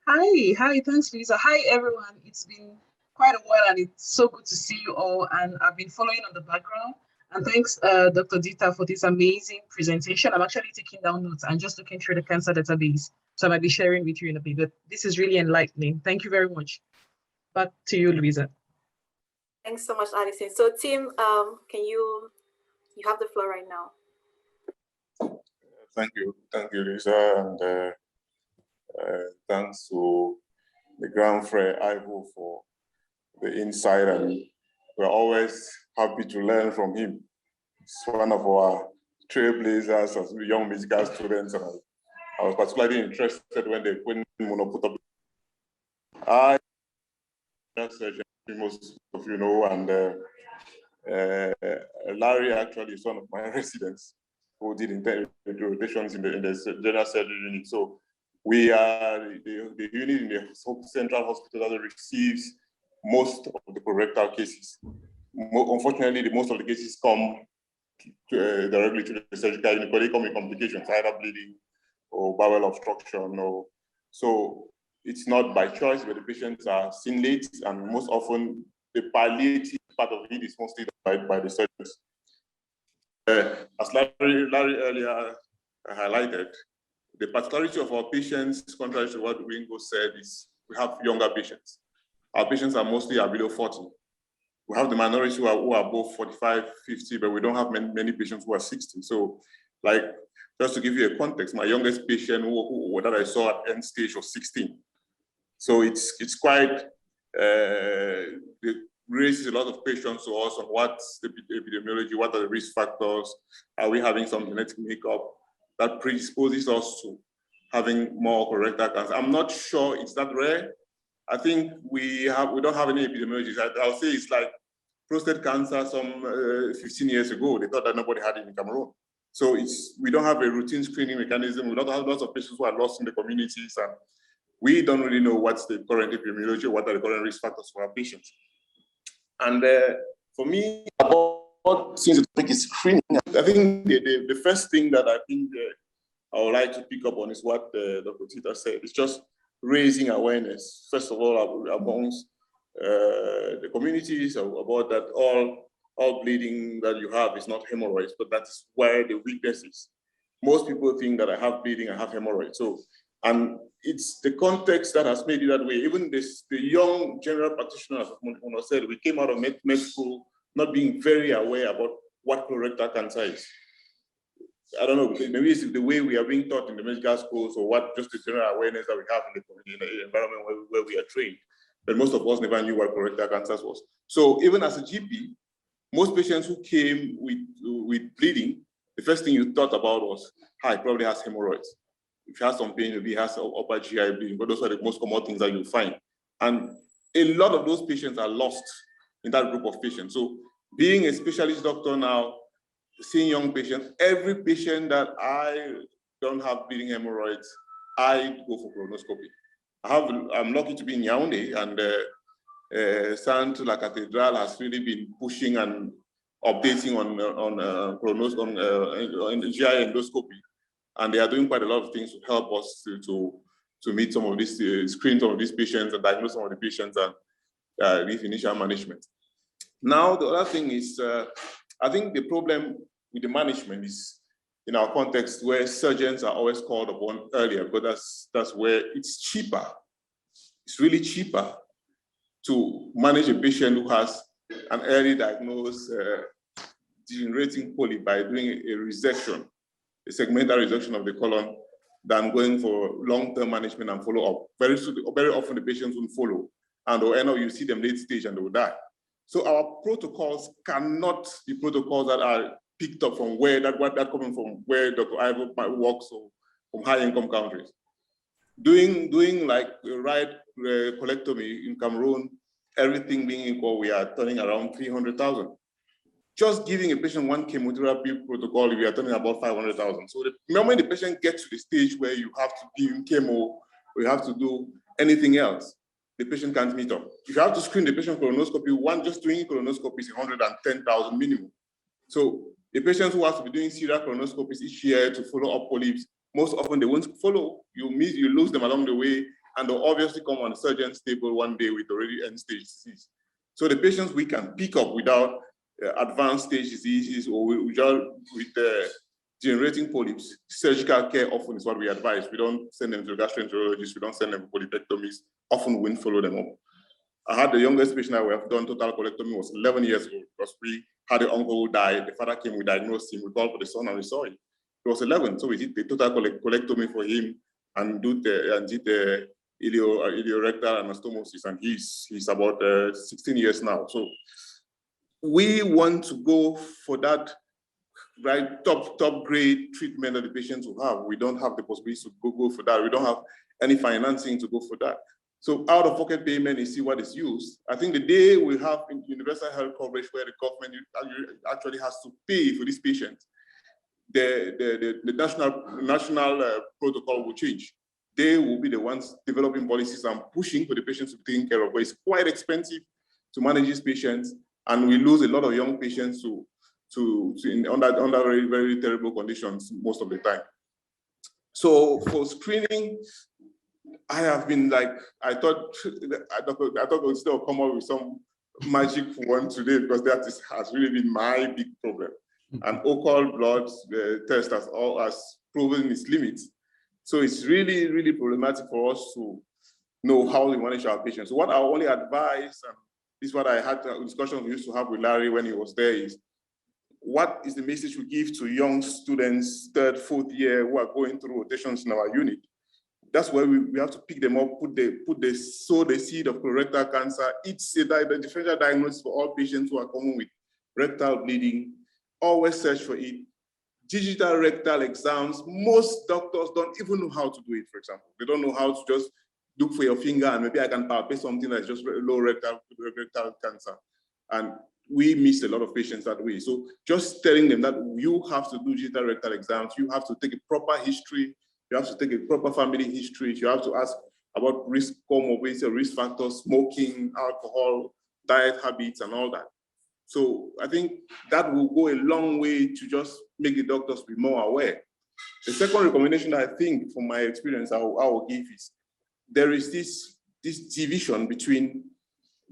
Hi, thanks, Lisa. Hi, everyone. It's been quite a while, and it's so good to see you all. And I've been following on the background. And thanks, Dr. Dita, for this amazing presentation. I'm actually taking down notes and just looking through the cancer database. So I might be sharing with you in a bit, but this is really enlightening. Thank you very much. Back to you, Louisa. Thanks so much, Alison. So Tim, you have the floor right now. Thank you, Lisa, and thanks to the Grand Frère Ivo for the insight, and we're always happy to learn from him. He's one of our trailblazers as young medical students, and I was particularly interested when Mono put up. Most of you know, and Larry actually is one of my residents who did rotations in the general surgery unit. So we are the unit in the central hospital that receives most of the colorectal cases. Unfortunately, most of the cases come directly to the surgical unit, but they come with complications, either bleeding or bowel obstruction. So it's not by choice, but the patients are seen late, and most often the palliative part of it is mostly done by the surgeons. As Larry earlier highlighted, the particularity of our patients, contrary to what Wingo said, is we have younger patients. Our patients are mostly below 40. We have the minority who are above 45, 50, but we don't have many patients who are 60. So, like, just to give you a context, my youngest patient that I saw at end stage was 16. So it's quite, it raises a lot of questions to us on what's the epidemiology, what are the risk factors, are we having some genetic makeup that predisposes us to having more colorectal cancer. I'm not sure it's that rare. I think we don't have any epidemiology. I'll say it's like prostate cancer some 15 years ago. They thought that nobody had it in Cameroon. So we don't have a routine screening mechanism. We don't have lots of patients who are lost in the communities, and we don't really know what's the current epidemiology, what are the current risk factors for our patients. And for me, since the topic is screening, I think the first thing that I think I would like to pick up on is what Dr. Tita said. It's just raising awareness, first of all, amongst the communities about that all bleeding that you have is not hemorrhoids, but that's where the weakness is. Most people think that I have bleeding, I have hemorrhoids. So, and it's the context that has made it that way. Even the young general practitioners, as Mono said, we came out of med school not being very aware about what colorectal cancer is. I don't know, maybe it's the way we are being taught in the medical schools, or what just the general awareness that we have in the environment where we are trained. But most of us never knew what colorectal cancer was. So even as a GP, most patients who came with bleeding, the first thing you thought about was, he probably has hemorrhoids. If he has some pain, maybe he has upper GI bleeding, but those are the most common things that you'll find. And a lot of those patients are lost in that group of patients. So being a specialist doctor now, seeing young patients, every patient that I don't have bleeding hemorrhoids, I go for colonoscopy. I'm lucky to be in Yaoundé, and Saint La Cathedral has really been pushing and updating on GI endoscopy, and they are doing quite a lot of things to help us to meet some of these, screen some of these patients and diagnose some of the patients and with initial management. Now, the other thing is, I think the problem with the management is in our context where surgeons are always called upon earlier, because that's where it's cheaper. It's really cheaper to manage a patient who has an early diagnosed degenerating polyp by doing a resection a segmental reduction of the colon than going for long-term management and follow-up. Very often the patients won't follow, and they'll end up, you see them late stage and they will die. So our protocols cannot be protocols that are picked up from where that coming from where Dr. Ivo works, or from high-income countries. Doing like right colectomy in Cameroon, everything being equal, we are turning around 300,000. Just giving a patient one chemotherapy protocol, we are turning about 500,000. So the moment the patient gets to the stage where you have to give him chemo, or you have to do anything else, the patient can't meet up. If you have to screen the patient colonoscopy, just doing colonoscopy is 110,000 minimum. So the patients who have to be doing serial colonoscopies each year to follow up polyps, most often they won't follow. You lose them along the way, and they'll obviously come on the surgeon's table one day with already end-stage disease. So the patients we can pick up without advanced stage diseases or with generating polyps, surgical care often is what we advise. We don't send them to gastroenterologists, we don't send them for polypectomies, often we won't follow them up. I had the youngest patient I have done total colectomy was 11 years old, because we had an uncle who died. The father came, we diagnosed him, we called for the son and we saw it. He was 11, so we did the total colectomy for him and did the ileorectal anastomosis, and he's about 16 years now. So we want to go for that right top grade treatment that the patients will have. We don't have the possibility to go for that. We don't have any financing to go for that. So out-of-pocket payment is see what is used. I think the day we have universal health coverage where the government actually has to pay for these patients, the national protocol will change. They will be the ones developing policies and pushing for the patients to be taken care of, but it's quite expensive to manage these patients, and we lose a lot of young patients under very, very terrible conditions most of the time. So for screening, I have been like, I thought we'd still come up with some magic one today, because that has really been my big problem. And occult blood test has proven its limits. So it's really, really problematic for us to know how we manage our patients. So what I only advise, and this is what I had a discussion we used to have with Larry when he was there, is what is the message we give to young students, third, fourth year, who are going through rotations in our unit? That's where we have to pick them up, sow the seed of colorectal cancer. It's a differential diagnosis for all patients who are coming with rectal bleeding. Always search for it. Digital rectal exams, most doctors don't even know how to do it, for example. They don't know how to just look for your finger and maybe I can palpate something that's just low rectal cancer. And we miss a lot of patients that way. So just telling them that you have to do digital rectal exams, you have to take a proper history, you have to take a proper family history, you have to ask about risk comorbidity, risk factors, smoking, alcohol, diet habits, and all that. So I think that will go a long way to just make the doctors be more aware. The second recommendation, I think, from my experience, I will give is, there is this division between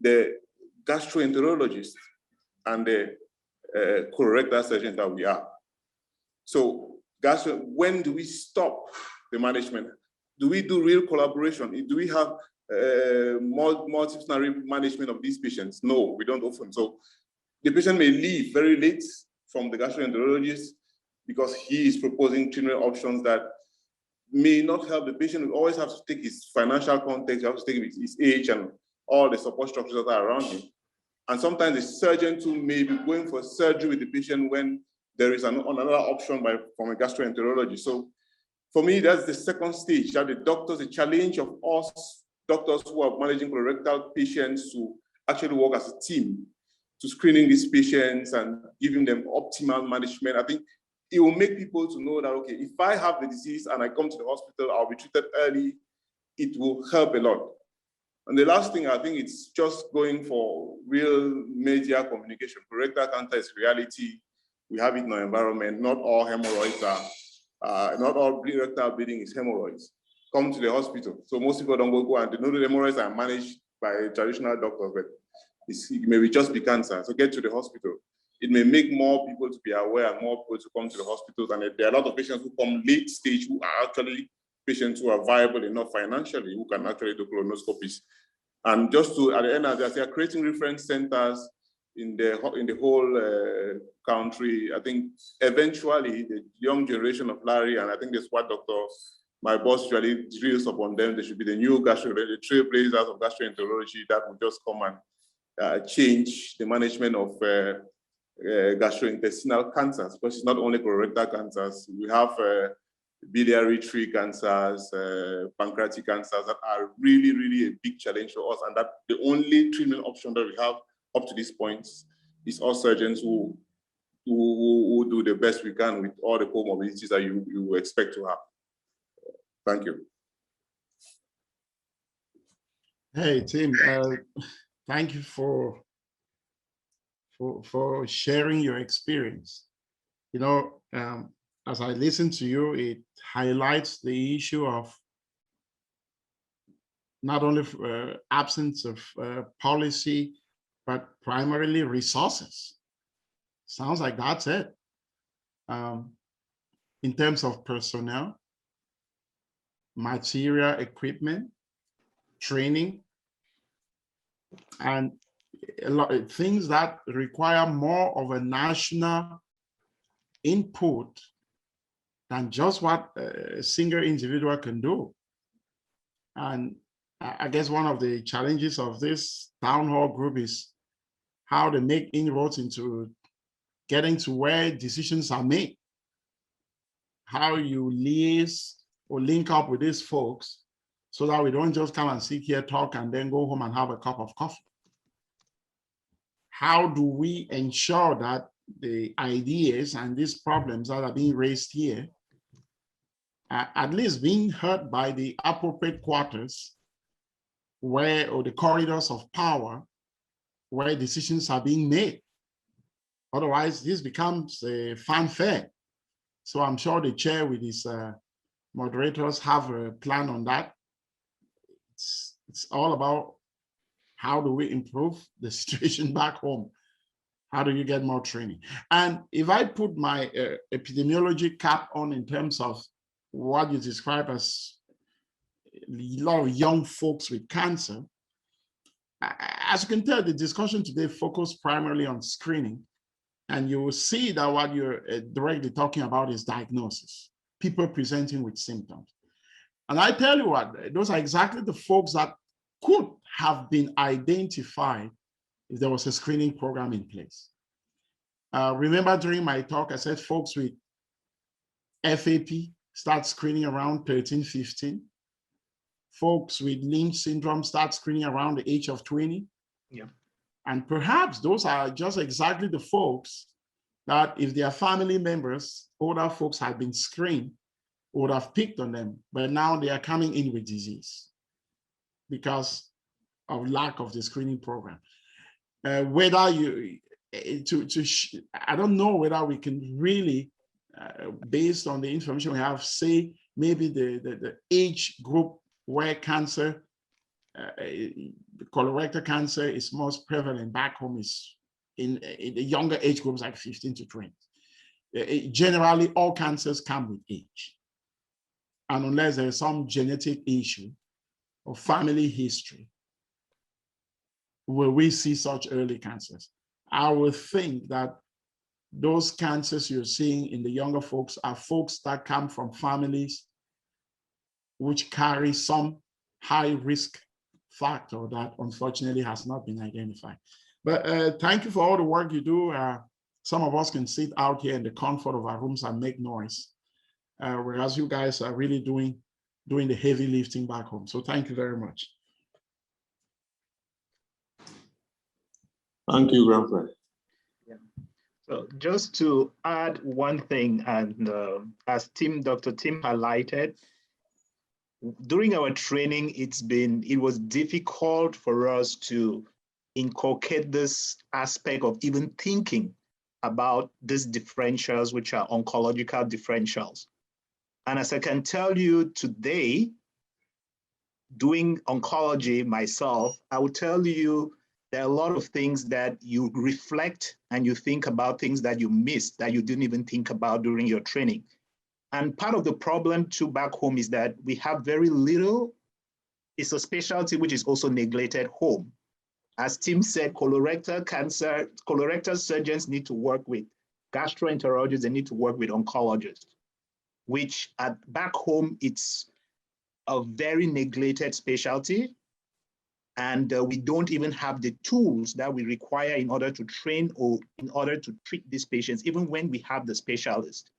the gastroenterologist and the colorectal surgeon that we are. So when do we stop the management? Do we do real collaboration? Do we have multidisciplinary management of these patients? No, we don't often. So the patient may leave very late from the gastroenterologist because he is proposing treatment options that may not help the patient. We always have to take his financial context, you have to take his age and all the support structures that are around him. And sometimes the surgeon too may be going for surgery with the patient when there is another option from a gastroenterologist. So for me, that's the second stage, that the challenge of us doctors who are managing colorectal patients to actually work as a team to screening these patients and giving them optimal management. I think it will make people to know that, okay, if I have the disease and I come to the hospital, I'll be treated early. It will help a lot. And the last thing, I think it's just going for real media communication. Colorectal cancer is reality. We have it in our environment. Not all hemorrhoids not all rectal bleeding is hemorrhoids. Come to the hospital. So most people don't go and they know the hemorrhoids are managed by traditional doctors, but it may just be cancer. So get to the hospital. It may make more people to be aware and more people to come to the hospitals. And there are a lot of patients who come late stage who are actually patients who are viable enough financially, who can actually do colonoscopies. And just to, at the end of the day, creating reference centers in the whole country. I think eventually the young generation of Larry, and I think that's what my boss usually drills upon them, they should be the new the trailblazers of gastroenterology that will just come and change the management of gastrointestinal cancers, because it's not only colorectal cancers. We have biliary tree cancers, pancreatic cancers that are really, really a big challenge for us, and that the only treatment option that we have up to this point is all surgeons who do the best we can with all the comorbidities that you expect to have. Thank you. Hey, Tim, thank you for sharing your experience. You know, as I listen to you, it highlights the issue of not only absence of policy, but primarily resources. Sounds like that's it. In terms of personnel, material, equipment, training, and a lot of things that require more of a national input than just what a single individual can do. And I guess one of the challenges of this town hall group is how to make inroads into getting to where decisions are made. How you liaise or link up with these folks so that we don't just come and sit here, talk, and then go home and have a cup of coffee. How do we ensure that the ideas and these problems that are being raised here are at least being heard by the appropriate quarters where, or the corridors of power where decisions are being made? Otherwise, this becomes a fanfare. So I'm sure the chair with his moderators have a plan on that. It's all about how do we improve the situation back home? How do you get more training? And if I put my epidemiology cap on in terms of what you describe as a lot of young folks with cancer, as you can tell, the discussion today focused primarily on screening. And you will see that what you're directly talking about is diagnosis, people presenting with symptoms. And I tell you what, those are exactly the folks that could have been identified if there was a screening program in place. Remember during my talk, I said folks with FAP start screening around 13, 15. Folks with Lynch syndrome start screening around the age of 20. Yeah. And perhaps those are just exactly the folks that if their family members, older folks had been screened, would have picked on them, but now they are coming in with disease because of lack of the screening program. Whether you, I don't know whether we can really, based on the information we have, say maybe the age group where cancer, colorectal cancer is most prevalent back home is in the younger age groups like 15 to 20. Generally, all cancers come with age. And unless there's some genetic issue or family history where we see such early cancers, I would think that those cancers you're seeing in the younger folks are folks that come from families which carry some high risk factor that unfortunately has not been identified. But thank you for all the work you do. Some of us can sit out here in the comfort of our rooms and make noise, whereas you guys are really doing the heavy lifting back home. So thank you very much. Thank you, Grandpa. Yeah. So just to add one thing, and as Dr. Tim highlighted, during our training, it was difficult for us to inculcate this aspect of even thinking about these differentials, which are oncological differentials. And as I can tell you today, doing oncology myself, I will tell you there are a lot of things that you reflect and you think about things that you missed, that you didn't even think about during your training. And part of the problem too back home is that we have very little, it's a specialty which is also neglected home. As Tim said, colorectal cancer, colorectal surgeons need to work with gastroenterologists, they need to work with oncologists, which back home, it's a very neglected specialty. And we don't even have the tools that we require in order to train or in order to treat these patients, even when we have the specialist.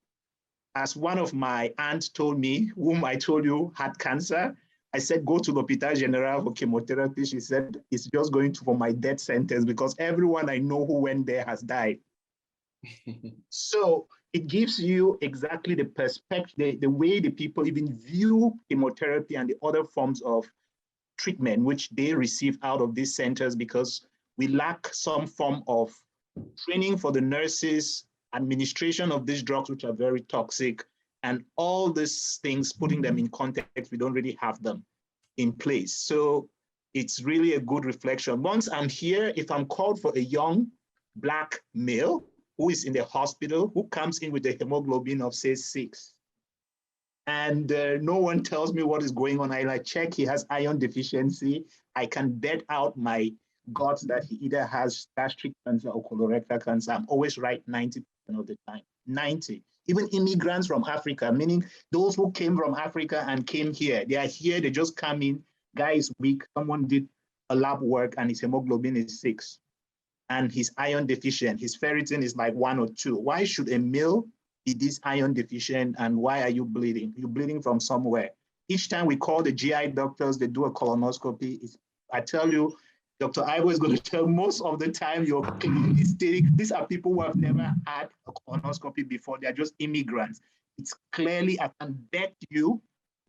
As one of my aunts told me, whom I told you had cancer, I said, go to l'Hôpital General for chemotherapy. She said, it's just going to for my death sentence because everyone I know who went there has died. So it gives you exactly the perspective, the way the people even view chemotherapy and the other forms of treatment which they receive out of these centers, because we lack some form of training for the nurses, administration of these drugs which are very toxic, and all these things, putting them in context, we don't really have them in place. So it's really a good reflection. Once I'm here, if I'm called for a young Black male who is in the hospital, who comes in with a hemoglobin of say 6, and no one tells me what is going on, I check he has iron deficiency, I can bet out my gut that he either has gastric cancer or colorectal cancer. I'm always right 90% of the time, 90. Even immigrants from Africa, meaning those who came from Africa and came here, they are here, they just come in, guy is weak, someone did a lab work and his hemoglobin is 6 and he's iron deficient, his ferritin is like 1 or 2. Why should a male be this iron deficient and why are you bleeding? You're bleeding from somewhere. Each time we call the GI doctors, they do a colonoscopy. I tell you, Dr. Ivo is going to tell most of the time you're clearly stating these are people who have never had a colonoscopy before. They're just immigrants. It's clearly, I can bet you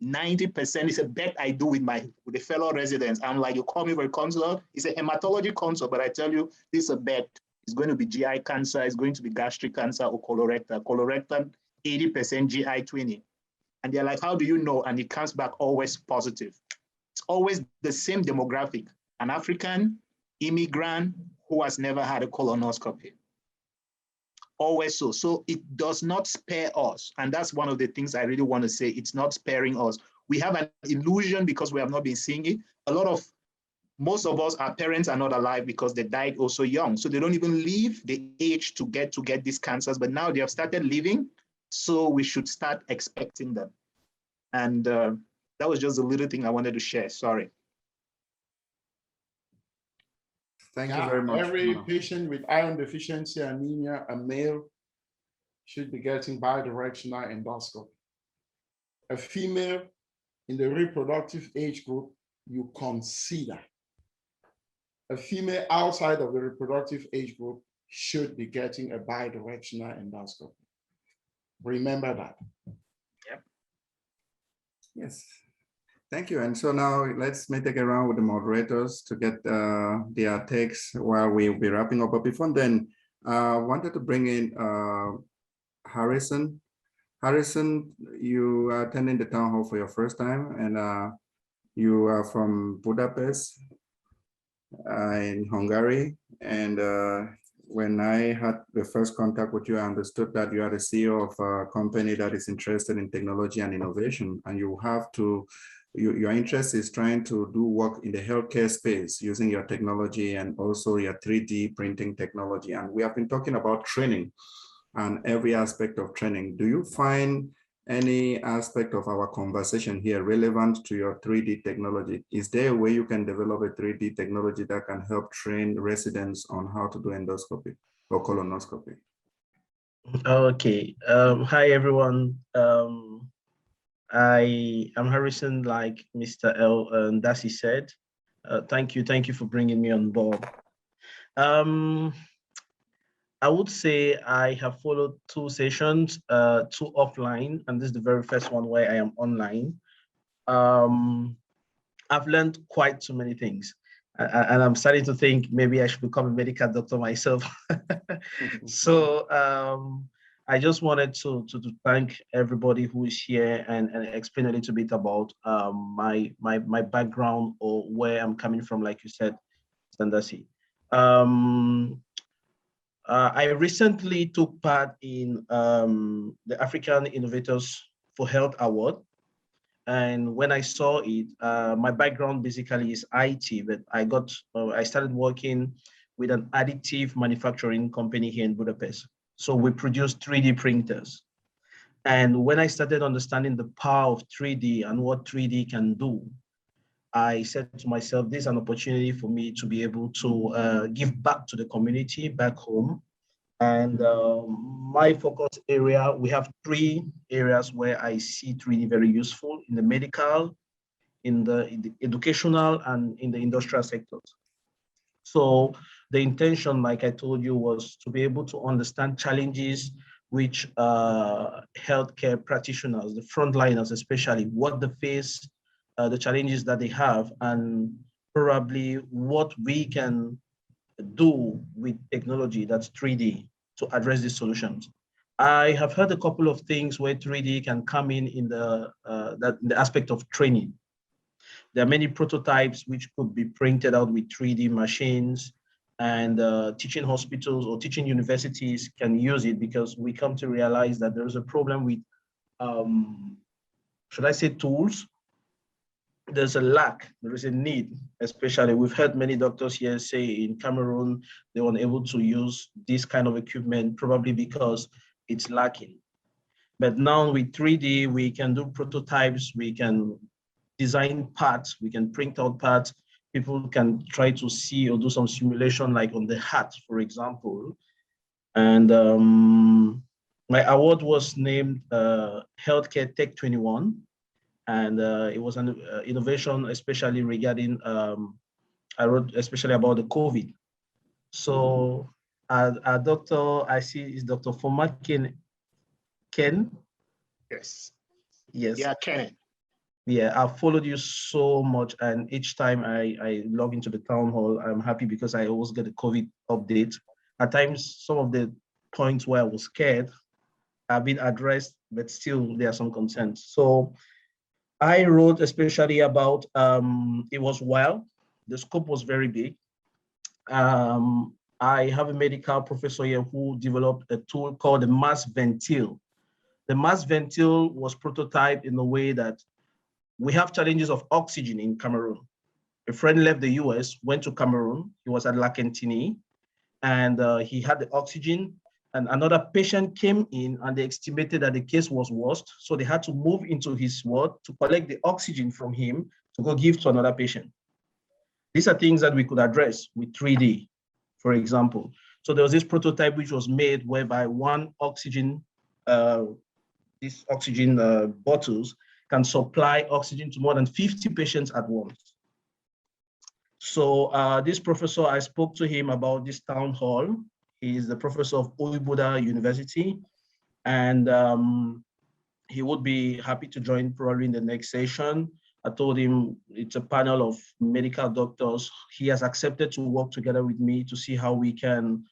90% is a bet I do with the fellow residents. I'm like, you call me for a consult, it's a hematology consult, but I tell you, this is a bet. It's going to be GI cancer, it's going to be gastric cancer or colorectal. Colorectal, 80%, GI 20. And they're like, how do you know? And it comes back always positive. It's always the same demographic, an African immigrant who has never had a colonoscopy. Always so. So it does not spare us. And that's one of the things I really want to say. It's not sparing us. We have an illusion because we have not been seeing it. Most of us, our parents are not alive because they died also young. So they don't even live the age to get these cancers, but now they have started living. So we should start expecting them. And that was just a little thing I wanted to share. Sorry. Thank you very much. Every patient with iron deficiency anemia, a male, should be getting bidirectional endoscopy. A female in the reproductive age group, you consider. A female outside of the reproductive age group should be getting a bidirectional endoscopy. Remember that. Yep. Yes. Thank you. And so now let's take a round with the moderators to get their takes while we'll be wrapping up. But before then, I wanted to bring in Harrison. Harrison, you are attending the town hall for your first time, and you are from Budapest in Hungary. And when I had the first contact with you, I understood that you are the CEO of a company that is interested in technology and innovation, and you have to, your interest is trying to do work in the healthcare space using your technology and also your 3D printing technology. And we have been talking about training and every aspect of training. Do you find any aspect of our conversation here relevant to your 3D technology? Is there a way you can develop a 3D technology that can help train residents on how to do endoscopy or colonoscopy? Okay. Hi, everyone. I am Harrison, like Mr. Darcy said. Thank you for bringing me on board. I would say I have followed 2 sessions, 2 offline, and this is the very first one where I am online. I've learned quite so many things, and I'm starting to think maybe I should become a medical doctor myself. So I just wanted to thank everybody who is here and explain a little bit about my background or where I'm coming from, like you said, Sandasi. I recently took part in the African Innovators for Health Award, And when I saw it, my background basically is IT, but I started working with an additive manufacturing company here in Budapest. So we produce 3D printers. And when I started understanding the power of 3D and what 3D can do, I said to myself, this is an opportunity for me to be able to give back to the community back home. And my focus area, we have 3 areas where I see 3D very useful: in the medical, in the educational, and in the industrial sectors. So the intention, like I told you, was to be able to understand challenges which healthcare practitioners, the frontliners especially, what they face, the challenges that they have, and probably what we can do with technology that's 3D to address these solutions. I have heard a couple of things where 3D can come in the aspect of training. There are many prototypes which could be printed out with 3D machines, and teaching hospitals or teaching universities can use it, because we come to realize that there's a problem with, should I say, tools? There's a lack, there is a need, especially we've heard many doctors here say in Cameroon, they weren't able to use this kind of equipment, probably because it's lacking. But now with 3D, we can do prototypes, we can design parts, we can print out parts. People can try to see or do some simulation, like on the hat, for example. And my award was named Healthcare Tech 21. And it was an innovation, especially regarding, I wrote especially about the COVID. So our doctor, I see, is Dr. Foma Ken. Yes. Yes. Yeah, Ken. Yeah, I've followed you so much, and each time I log into the town hall, I'm happy because I always get a COVID update. At times, some of the points where I was scared have been addressed, but still there are some concerns. So I wrote especially about, it was wild. The scope was very big. I have a medical professor here who developed a tool called the mass ventile. The mass ventile was prototyped in a way that we have challenges of oxygen in Cameroon. A friend left the US, went to Cameroon. He was at Lakentini, and he had the oxygen, and another patient came in and they estimated that the case was worse. So they had to move into his ward to collect the oxygen from him to go give to another patient. These are things that we could address with 3D, for example. So there was this prototype which was made whereby one oxygen, these oxygen bottles can supply oxygen to more than 50 patients at once. So this professor, I spoke to him about this town hall. He is the professor of Oibuda University, and he would be happy to join probably in the next session. I told him it's a panel of medical doctors. He has accepted to work together with me to see how we can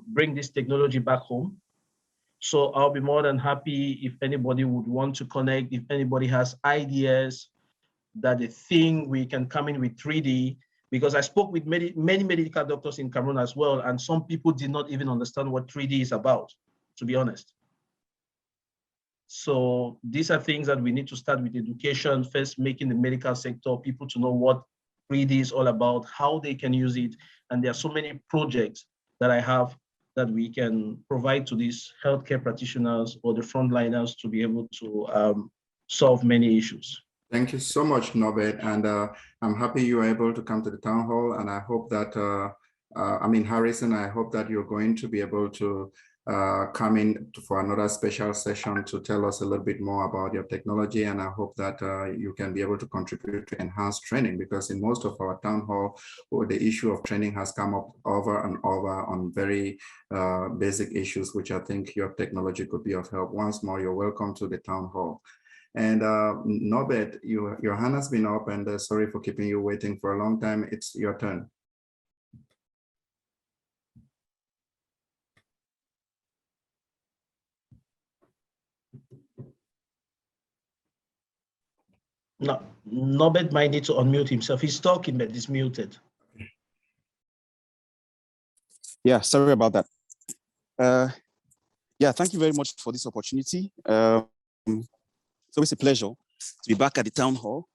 bring this technology back home. So I'll be more than happy if anybody would want to connect, if anybody has ideas that they think we can come in with 3D, because I spoke with many medical doctors in Cameroon as well, and some people did not even understand what 3D is about, to be honest. So these are things that we need to start with education, first making the medical sector, people to know what 3D is all about, how they can use it. And there are so many projects that I have that we can provide to these healthcare practitioners or the frontliners to be able to solve many issues. Thank you so much, Norbert. And I'm happy you were able to come to the town hall. And I hope that, Harrison, I hope that you're going to be able to come in for another special session to tell us a little bit more about your technology. And I hope that you can be able to contribute to enhanced training, because in most of our town hall, the issue of training has come up over and over on very basic issues, which I think your technology could be of help. Once more, you're welcome to the town hall. And Norbert, your hand has been up, and sorry for keeping you waiting for a long time. It's your turn. No, Norbert might need to unmute himself. He's talking, but he's muted. Yeah, sorry about that. Yeah, thank you very much for this opportunity. It's always a pleasure to be back at the town hall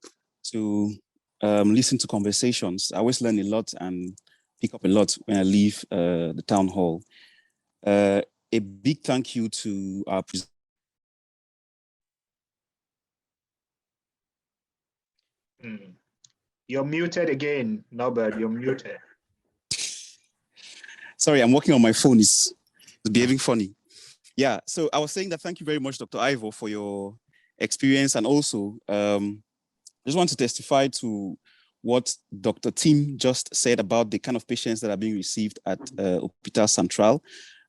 to listen to conversations. I always learn a lot and pick up a lot when I leave the town hall. A big thank you to our presenters. You're muted again, Norbert, you're muted. Sorry, I'm working on my phone. It's behaving funny. Yeah, so I was saying that thank you very much, Dr. Ivo, for your experience. And also, I just want to testify to what Dr. Tim just said about the kind of patients that are being received at Hôpital Central.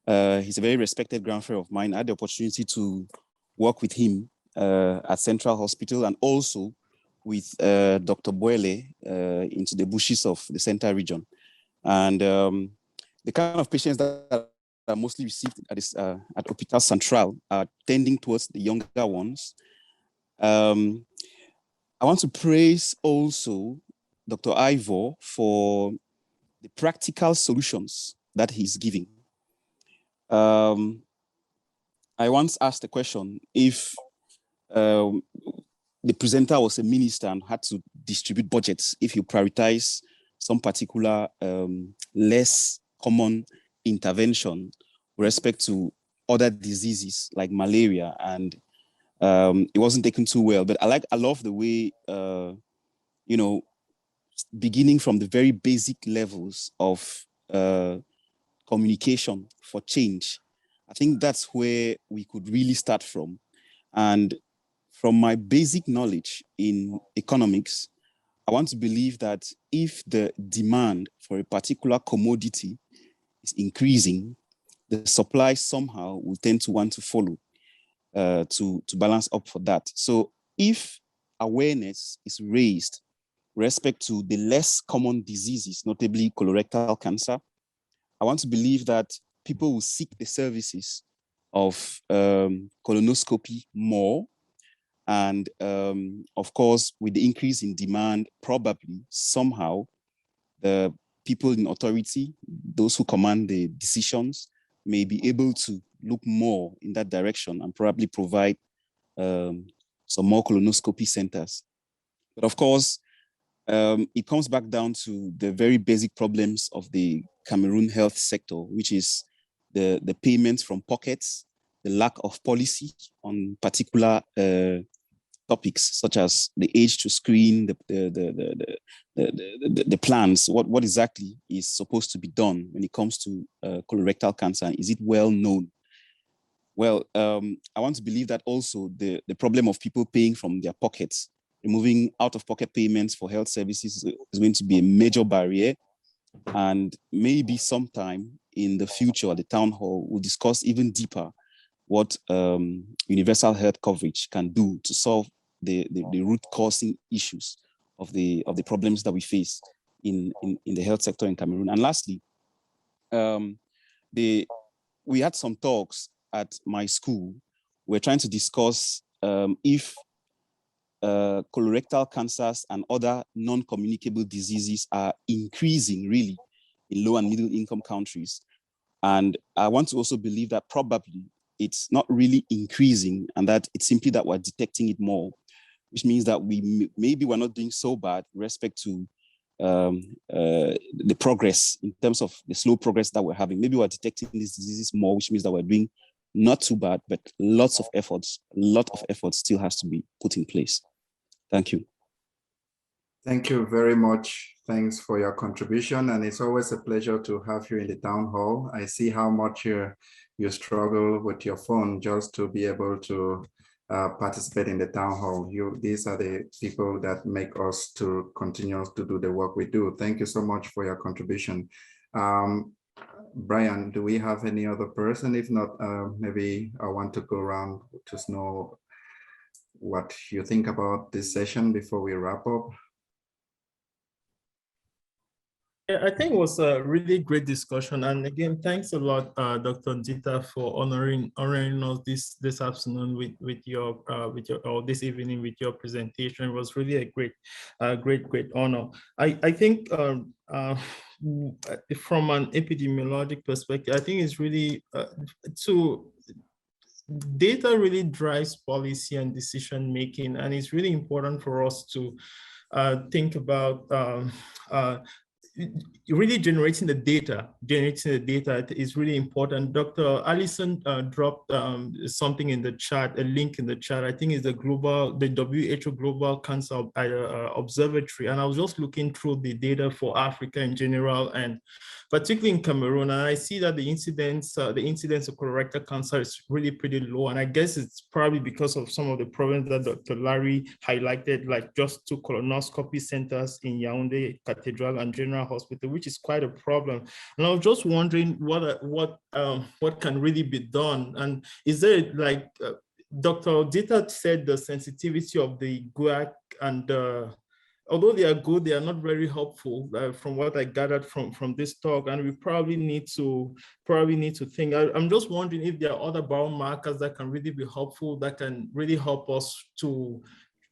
He's a very respected grandfather of mine. I had the opportunity to work with him at Central Hospital and also with Dr. Boele into the bushes of the Central region. And the kind of patients that are mostly received at Hôpital Central are tending towards the younger ones. I want to praise also Dr. Ivo for the practical solutions that he's giving. I once asked a question, if the presenter was a minister and had to distribute budgets, if you prioritize some particular less common intervention with respect to other diseases like malaria, and it wasn't taken too well. But I love the way, beginning from the very basic levels of communication for change. I think that's where we could really start from. And from my basic knowledge in economics, I want to believe that if the demand for a particular commodity is increasing, the supply somehow will tend to want to follow to balance up for that. So if awareness is raised with respect to the less common diseases, notably colorectal cancer, I want to believe that people will seek the services of colonoscopy more. And of course, with the increase in demand, probably somehow the people in authority, those who command the decisions, may be able to look more in that direction and probably provide some more colonoscopy centers. But of course, it comes back down to the very basic problems of the Cameroon health sector, which is the payments from pockets, the lack of policy on particular topics such as the age to screen, the plans, what exactly is supposed to be done when it comes to colorectal cancer. Is it well known? Well, I want to believe that also the problem of people paying from their pockets, removing out-of-pocket payments for health services is going to be a major barrier. And maybe sometime in the future at the town hall, we'll discuss even deeper what universal health coverage can do to solve the root causing issues of the problems that we face in the health sector in Cameroon. And lastly, we had some talks at my school. We're trying to discuss if colorectal cancers and other non-communicable diseases are increasing really in low and middle income countries. And I want to also believe that probably it's not really increasing and that it's simply that we're detecting it more, which means that maybe we're not doing so bad with respect to the progress in terms of the slow progress that we're having. Maybe we're detecting these diseases more, which means that we're doing not too bad, but a lot of effort still has to be put in place. Thank you. Thank you very much. Thanks for your contribution. And it's always a pleasure to have you in the town hall. I see how much you struggle with your phone just to be able to participate in the town hall. These are the people that make us to continue to do the work we do. Thank you so much for your contribution. Brian, do we have any other person? If not, maybe I want to go around to know what you think about this session before we wrap up. Yeah, I think it was a really great discussion. And again, thanks a lot, Dr. Dita, for honoring us this afternoon with your or this evening with your presentation. It was really a great honor. I think from an epidemiologic perspective, I think it's really data really drives policy and decision making, and it's really important for us to think about really generating the data. Generating the data is really important. Dr. Allison dropped something in the chat, a link in the chat. I think it's the WHO Global Cancer Observatory. And I was just looking through the data for Africa in general, and particularly in Cameroon. And I see that the incidence of colorectal cancer is really pretty low. And I guess it's probably because of some of the problems that Dr. Larry highlighted, like just 2 colonoscopy centers in Yaoundé Cathedral and General Hospital, which is quite a problem. And I was just wondering what can really be done. And is there like Dr. Dita said, the sensitivity of the GUAC, and although they are good, they are not very helpful from what I gathered from this talk. And we probably need to think. I'm just wondering if there are other biomarkers that can really be helpful, that can really help us to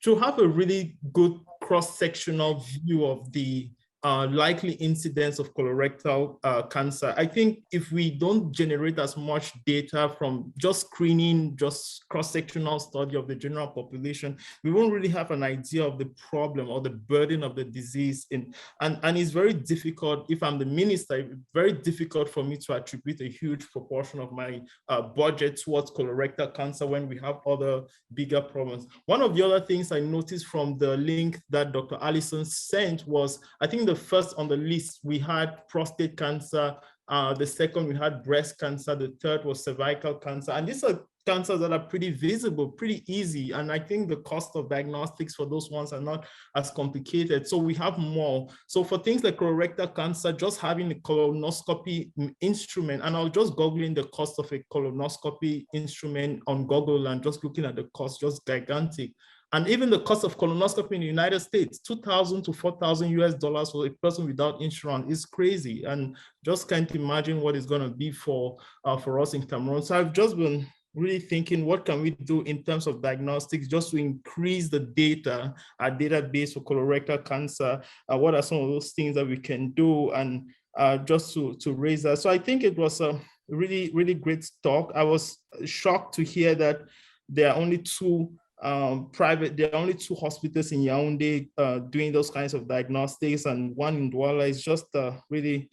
have a really good cross-sectional view of the likely incidence of colorectal cancer. I think if we don't generate as much data from just screening, just cross-sectional study of the general population, we won't really have an idea of the problem or the burden of the disease. And it's very difficult, if I'm the minister, very difficult for me to attribute a huge proportion of my budget towards colorectal cancer when we have other bigger problems. One of the other things I noticed from the link that Dr. Allison sent was, I think the first on the list, we had prostate cancer. The second, we had breast cancer. The third was cervical cancer. And these are cancers that are pretty visible, pretty easy. And I think the cost of diagnostics for those ones are not as complicated. So we have more. So for things like colorectal cancer, just having a colonoscopy instrument, and I was just Googling the cost of a colonoscopy instrument on Google and just looking at the cost, just gigantic. And even the cost of colonoscopy in the United States, $2,000 to $4,000 for a person without insurance is crazy. And just can't imagine what it's going to be for us in Cameroon. So I've just been really thinking, what can we do in terms of diagnostics just to increase the data, our database for colorectal cancer? What are some of those things that we can do, and just to raise that? So I think it was a really, really great talk. I was shocked to hear that there are only two hospitals in Yaoundé doing those kinds of diagnostics, and one in Douala. Is just really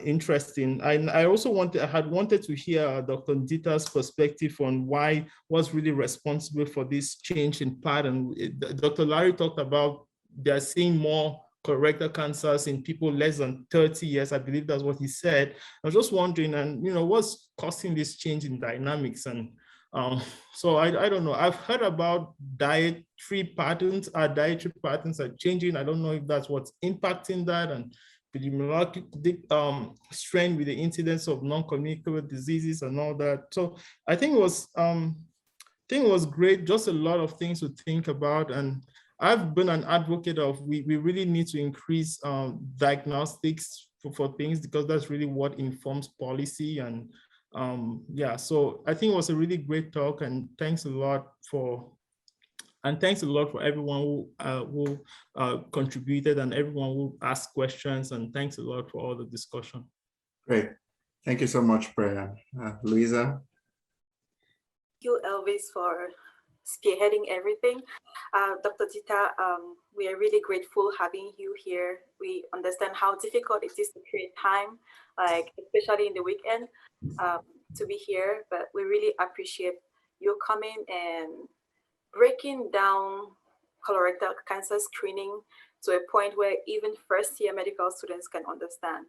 interesting. I also had wanted to hear Dr. Dita's perspective on what's really responsible for this change in pattern. Dr. Larry talked about they're seeing more colorectal cancers in people less than 30 years. I believe that's what he said. I was just wondering, and what's causing this change in dynamics? And so I don't know. I've heard about dietary patterns. Our dietary patterns are changing. I don't know if that's what's impacting that, and epidemiological strain with the incidence of non-communicable diseases and all that. So I think it was great. Just a lot of things to think about. And I've been an advocate of we really need to increase diagnostics for things, because that's really what informs policy. And yeah, so I think it was a really great talk, and thanks a lot for everyone who contributed, and everyone who asked questions, and thanks a lot for all the discussion. Great. Thank you so much, Brian. Louisa? Thank you, Elvis, for spearheading everything. Dr. Dita, we are really grateful having you here. We understand how difficult it is to create time, like especially in the weekend, to be here, but we really appreciate you coming and breaking down colorectal cancer screening to a point where even first-year medical students can understand.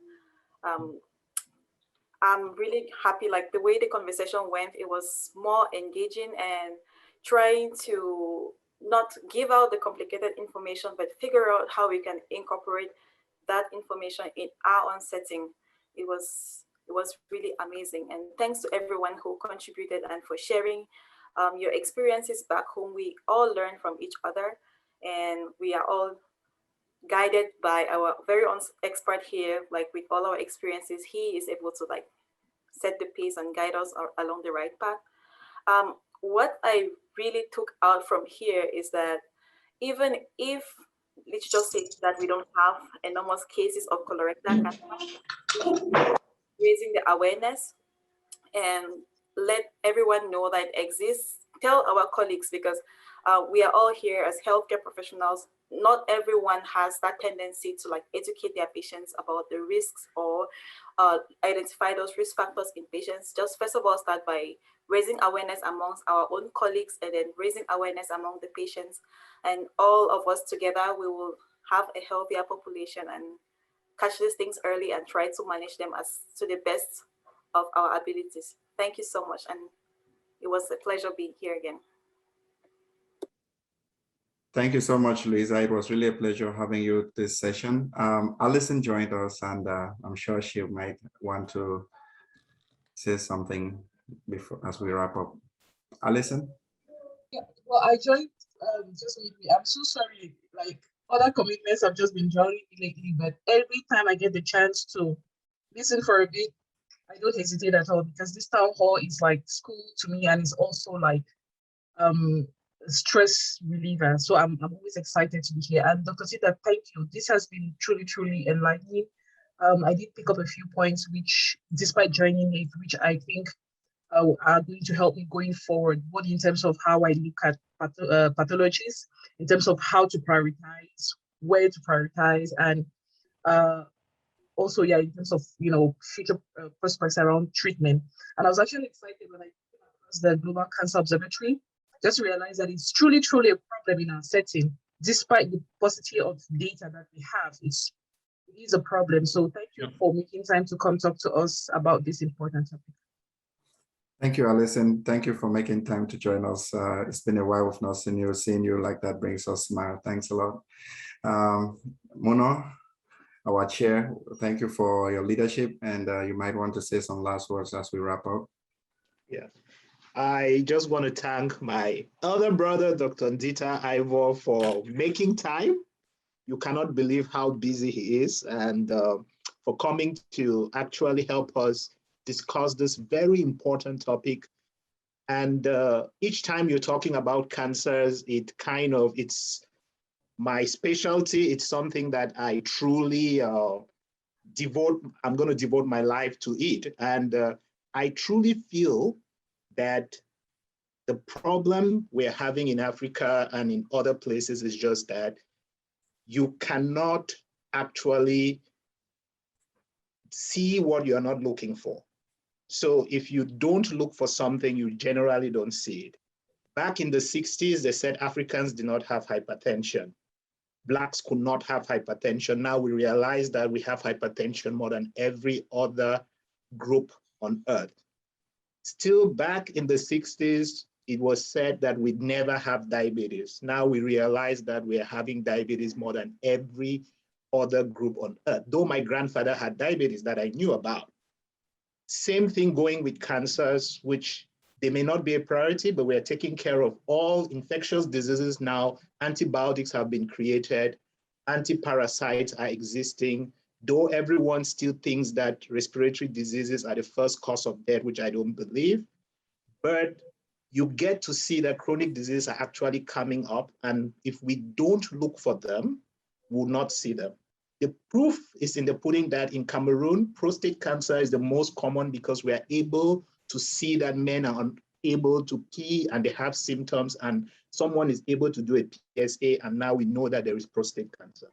I'm really happy, like the way the conversation went, it was more engaging and trying to not give out the complicated information, but figure out how we can incorporate that information in our own setting. It was really amazing. And thanks to everyone who contributed and for sharing your experiences back home. We all learn from each other, and we are all guided by our very own expert here. Like with all our experiences, he is able to like set the pace and guide us along the right path. What I really took out from here is that even if, let's just say that we don't have enormous cases of colorectal cancer, raising the awareness and let everyone know that it exists. Tell our colleagues, because we are all here as healthcare professionals. Not everyone has that tendency to like educate their patients about the risks or identify those risk factors in patients. Just first of all, start by raising awareness amongst our own colleagues and then raising awareness among the patients. And all of us together, we will have a healthier population and catch these things early and try to manage them as to the best of our abilities. Thank you so much. And it was a pleasure being here again. Thank you so much, Lisa. It was really a pleasure having you this session. Alison joined us, and I'm sure she might want to say something before as we wrap up. Alison? Yeah, well, I joined just lately. I'm so sorry. Like, other commitments have just been drowning me lately, but every time I get the chance to listen for a bit, I don't hesitate at all, because this town hall is like school to me, and it's also like stress reliever. So I'm always excited to be here. And Dr. Sita, thank you. This has been truly, truly enlightening. I did pick up a few points which, despite joining late, which I think are going to help me going forward, both in terms of how I look at pathologies, in terms of how to prioritize, where to prioritize, and also, yeah, in terms of, you know, future prospects around treatment. And I was actually excited when I came across the Global Cancer Observatory, just realized that it's truly, truly a problem in our setting, despite the paucity of data that we have. It is a problem. So thank you for making time to come talk to us about this important topic. Thank you, Alison. Thank you for making time to join us. It's been a while with not seeing you. Seeing you like that brings us a smile. Thanks a lot. Muno, our chair, thank you for your leadership, and you might want to say some last words as we wrap up. Yeah. I just want to thank my elder brother, Dr. Ndita Ivor, for making time. You cannot believe how busy he is, and for coming to actually help us discuss this very important topic. And each time you're talking about cancers, it's my specialty. It's something that I truly I'm going to devote my life to it. And I truly feel that the problem we're having in Africa and in other places is just that you cannot actually see what you're not looking for. So if you don't look for something, you generally don't see it. Back in the 60s, they said Africans did not have hypertension. Blacks could not have hypertension. Now we realize that we have hypertension more than every other group on earth. Still back in the 60s, it was said that we'd never have diabetes. Now we realize that we're having diabetes more than every other group on earth, though my grandfather had diabetes that I knew about. Same thing going with cancers, which they may not be a priority, but we're taking care of all infectious diseases now. Antibiotics have been created, antiparasites are existing, though everyone still thinks that respiratory diseases are the first cause of death, which I don't believe. But you get to see that chronic diseases are actually coming up, and if we don't look for them, we'll not see them. The proof is in the pudding that in Cameroon, prostate cancer is the most common because we are able to see that men are unable to pee and they have symptoms, and someone is able to do a PSA, and now we know that there is prostate cancer.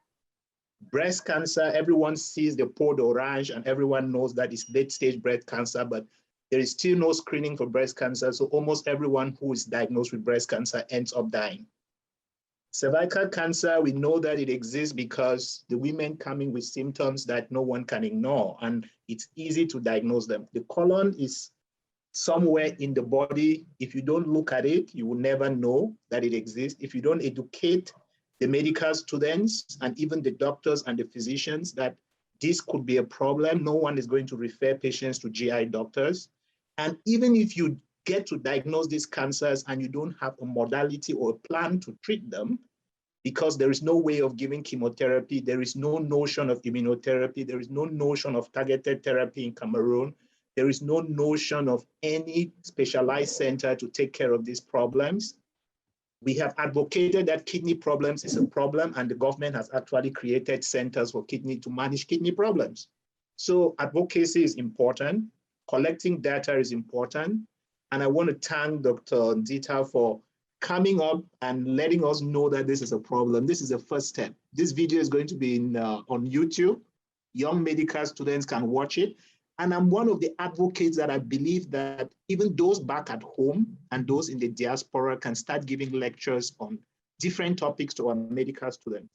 Breast cancer, everyone sees the peau d'orange and everyone knows that it's late-stage breast cancer, but there is still no screening for breast cancer, so almost everyone who is diagnosed with breast cancer ends up dying. Cervical cancer, we know that it exists because the women coming with symptoms that no one can ignore, and it's easy to diagnose them. The colon is somewhere in the body. If you don't look at it, you will never know that it exists. If you don't educate the medical students and even the doctors and the physicians that this could be a problem, no one is going to refer patients to GI doctors. And even if you get to diagnose these cancers and you don't have a modality or a plan to treat them, because there is no way of giving chemotherapy, there is no notion of immunotherapy, there is no notion of targeted therapy in Cameroon, there is no notion of any specialized center to take care of these problems. We have advocated that kidney problems is a problem, and the government has actually created centers for kidney to manage kidney problems. So advocacy is important, collecting data is important, And I want to thank Dr. Dita for coming up and letting us know that this is a problem. This is a first step. This video is going to be on YouTube. Young medical students can watch it. And I'm one of the advocates that I believe that even those back at home and those in the diaspora can start giving lectures on different topics to our medical students.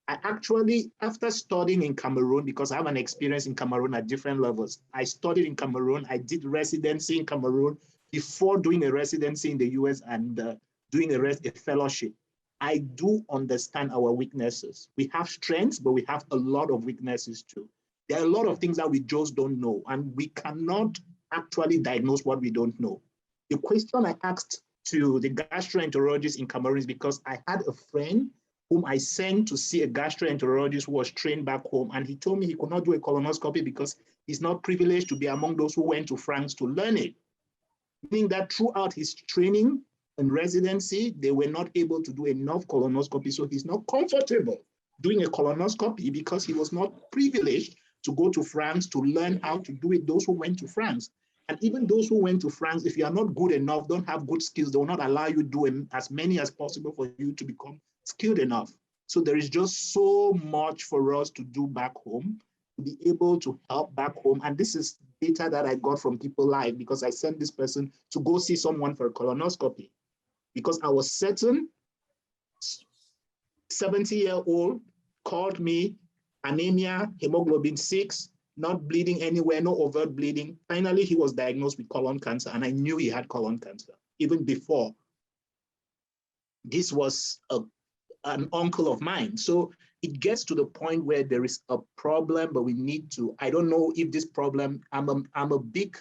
I actually, after studying in Cameroon, because I have an experience in Cameroon at different levels, I studied in Cameroon, I did residency in Cameroon before doing a residency in the US and doing a fellowship. I do understand our weaknesses. We have strengths, but we have a lot of weaknesses too. There are a lot of things that we just don't know, and we cannot actually diagnose what we don't know. The question I asked to the gastroenterologist in Cameroon is because I had a friend whom I sent to see a gastroenterologist who was trained back home, and he told me he could not do a colonoscopy because he's not privileged to be among those who went to France to learn it. Meaning that throughout his training and residency, they were not able to do enough colonoscopy, so he's not comfortable doing a colonoscopy because he was not privileged to go to France to learn how to do it, those who went to France. And even those who went to France, if you are not good enough, don't have good skills, they will not allow you to do as many as possible for you to become skilled enough. So there is just so much for us to do back home, to be able to help back home. And this is data that I got from people live because I sent this person to go see someone for a colonoscopy because I was certain 70-year-old called me, anemia, hemoglobin 6, not bleeding anywhere, no overt bleeding. Finally, he was diagnosed with colon cancer, and I knew he had colon cancer even before. This was an uncle of mine. So it gets to the point where there is a problem, but we need to, I don't know if this problem, I'm a big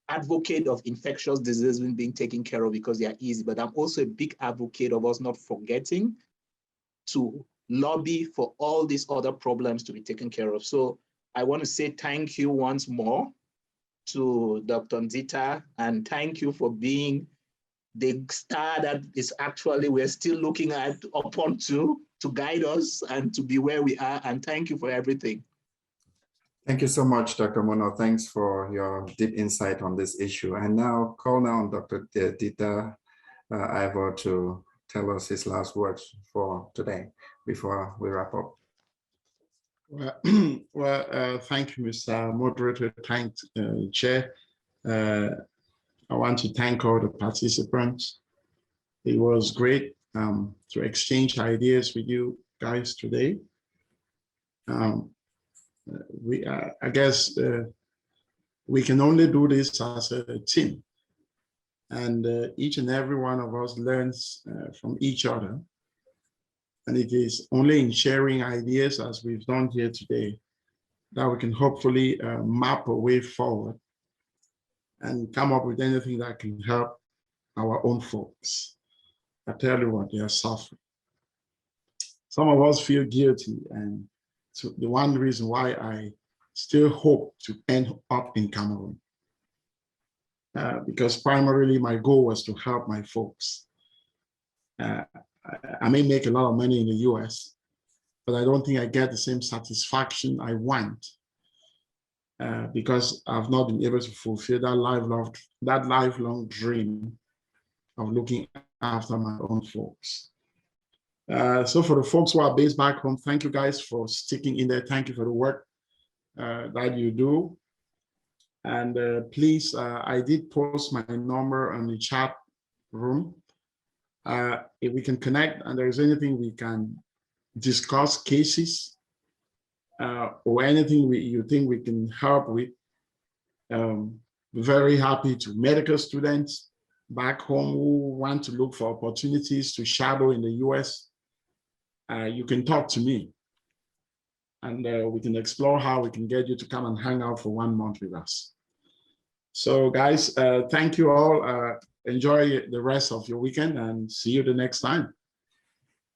advocate of infectious diseases being taken care of because they are easy, but I'm also a big advocate of us not forgetting to lobby for all these other problems to be taken care of. So I want to say thank you once more to Dr. Nzita, and thank you for being the star that is actually we're still looking at upon to guide us and to be where we are. And thank you for everything. Thank you so much, Dr. Mono. Thanks for your deep insight on this issue. And now call on Dr. Dita Ivor to tell us his last words for today before we wrap up. Well, thank you, Mr. Moderator. Thank Chair. I want to thank all the participants. It was great to exchange ideas with you guys today. I guess we can only do this as a team, and each and every one of us learns from each other. And it is only in sharing ideas, as we've done here today, that we can hopefully map a way forward and come up with anything that can help our own folks. I tell you what, they are suffering. Some of us feel guilty, and so the one reason why I still hope to end up in Cameroon, because primarily my goal was to help my folks. I may make a lot of money in the US, but I don't think I get the same satisfaction I want because I've not been able to fulfill that lifelong dream of looking after my own folks. So for the folks who are based back home, thank you guys for sticking in there. Thank you for the work that you do. And please, I did post my number on the chat room. If we can connect and there's anything we can discuss, cases or anything you think we can help with, very happy to. Medical students back home who want to look for opportunities to shadow in the US, you can talk to me and we can explore how we can get you to come and hang out for 1 month with us. So guys, thank you all. Enjoy the rest of your weekend and see you the next time.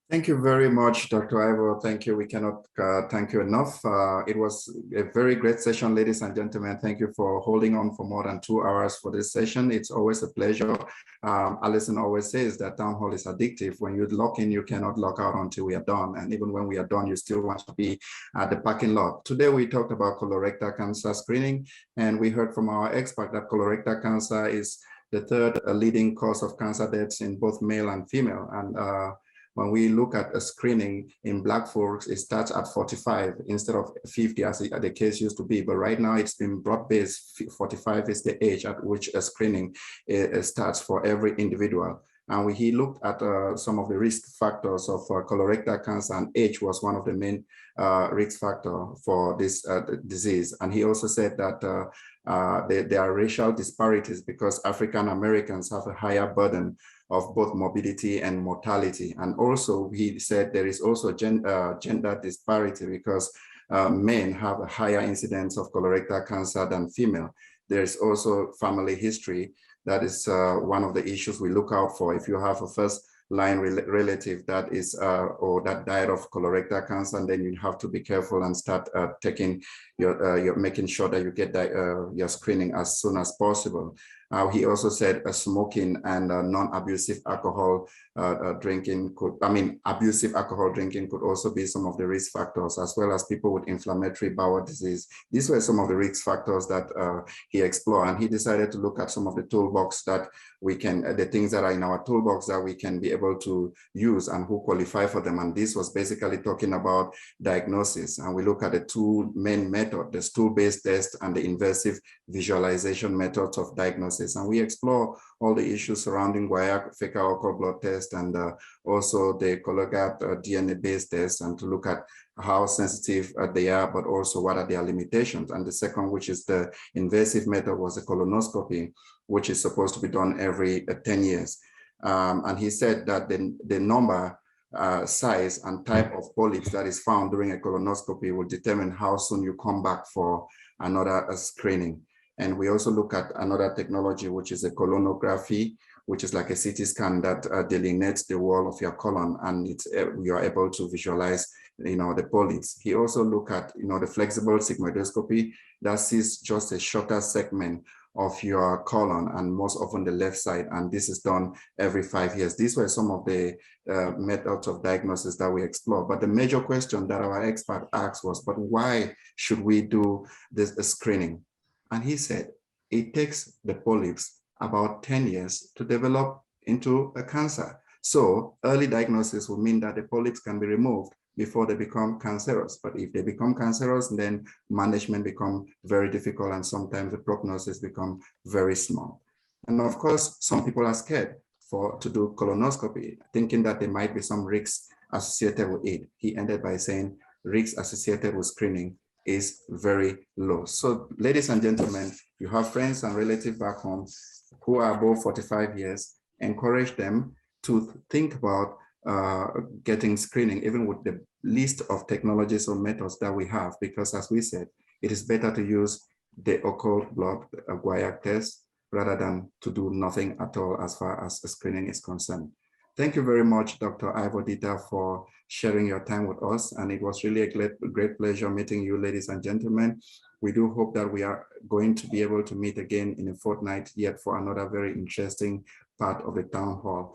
Thank you very much, Dr. Ivor. Thank you. We cannot thank you enough. It was a very great session, ladies and gentlemen. Thank you for holding on for more than 2 hours for this session. It's always a pleasure. Alison always says that town hall is addictive. When you lock in, you cannot lock out until we are done. And even when we are done, you still want to be at the parking lot. Today, we talked about colorectal cancer screening, and we heard from our expert that colorectal cancer is the third leading cause of cancer deaths in both male and female. And when we look at a screening in Black folks, it starts at 45 instead of 50 as the case used to be. But right now it's been broad-based. 45 is the age at which a screening starts for every individual. And he looked at some of the risk factors of colorectal cancer, and age was one of the main risk factor for this disease. And he also said that there are racial disparities because African Americans have a higher burden of both morbidity and mortality. And also he said there is also gender disparity because men have a higher incidence of colorectal cancer than female. There's also family history. That is one of the issues we look out for. If you have a first line relative that is or that died of colorectal cancer, and then you have to be careful and start taking your making sure that you get that, your screening as soon as possible. He also said smoking and non-abusive alcohol drinking abusive alcohol drinking could also be some of the risk factors, as well as people with inflammatory bowel disease. These were some of the risk factors that he explored, and he decided to look at some of the toolbox that we can, the things that are in our toolbox that we can be able to use and who qualify for them. And this was basically talking about diagnosis. And we look at the two main methods, the stool-based test and the invasive visualization methods of diagnosis. And we explore all the issues surrounding guaiac fecal occult blood test and also the Cologuard DNA-based test, and to look at how sensitive they are, but also what are their limitations. And the second, which is the invasive method, was a colonoscopy, which is supposed to be done every 10 years. And he said that the number, size, and type of polyps that is found during a colonoscopy will determine how soon you come back for another screening. And we also look at another technology, which is a colonography, which is like a CT scan that delineates the wall of your colon, and it's you are able to visualize, the polyps. He also looked at, the flexible sigmoidoscopy that sees just a shorter segment of your colon, and most often the left side, and this is done every 5 years. These were some of the methods of diagnosis that we explored. But the major question that our expert asked was, but why should we do this screening? And he said, it takes the polyps about 10 years to develop into a cancer. So early diagnosis will mean that the polyps can be removed before they become cancerous. But if they become cancerous, then management becomes very difficult, and sometimes the prognosis becomes very small. And of course, some people are scared to do colonoscopy, thinking that there might be some risks associated with it. He ended by saying risks associated with screening is very low. So ladies and gentlemen, you have friends and relatives back home who are above 45 years, encourage them to think about getting screening, even with the list of technologies or methods that we have, because as we said, it is better to use the occult blood guaiac test rather than to do nothing at all as far as screening is concerned. Thank you very much, Dr. Ivor Dita, for sharing your time with us. And it was really a great pleasure meeting you, ladies and gentlemen. We do hope that we are going to be able to meet again in a fortnight yet for another very interesting part of the town hall.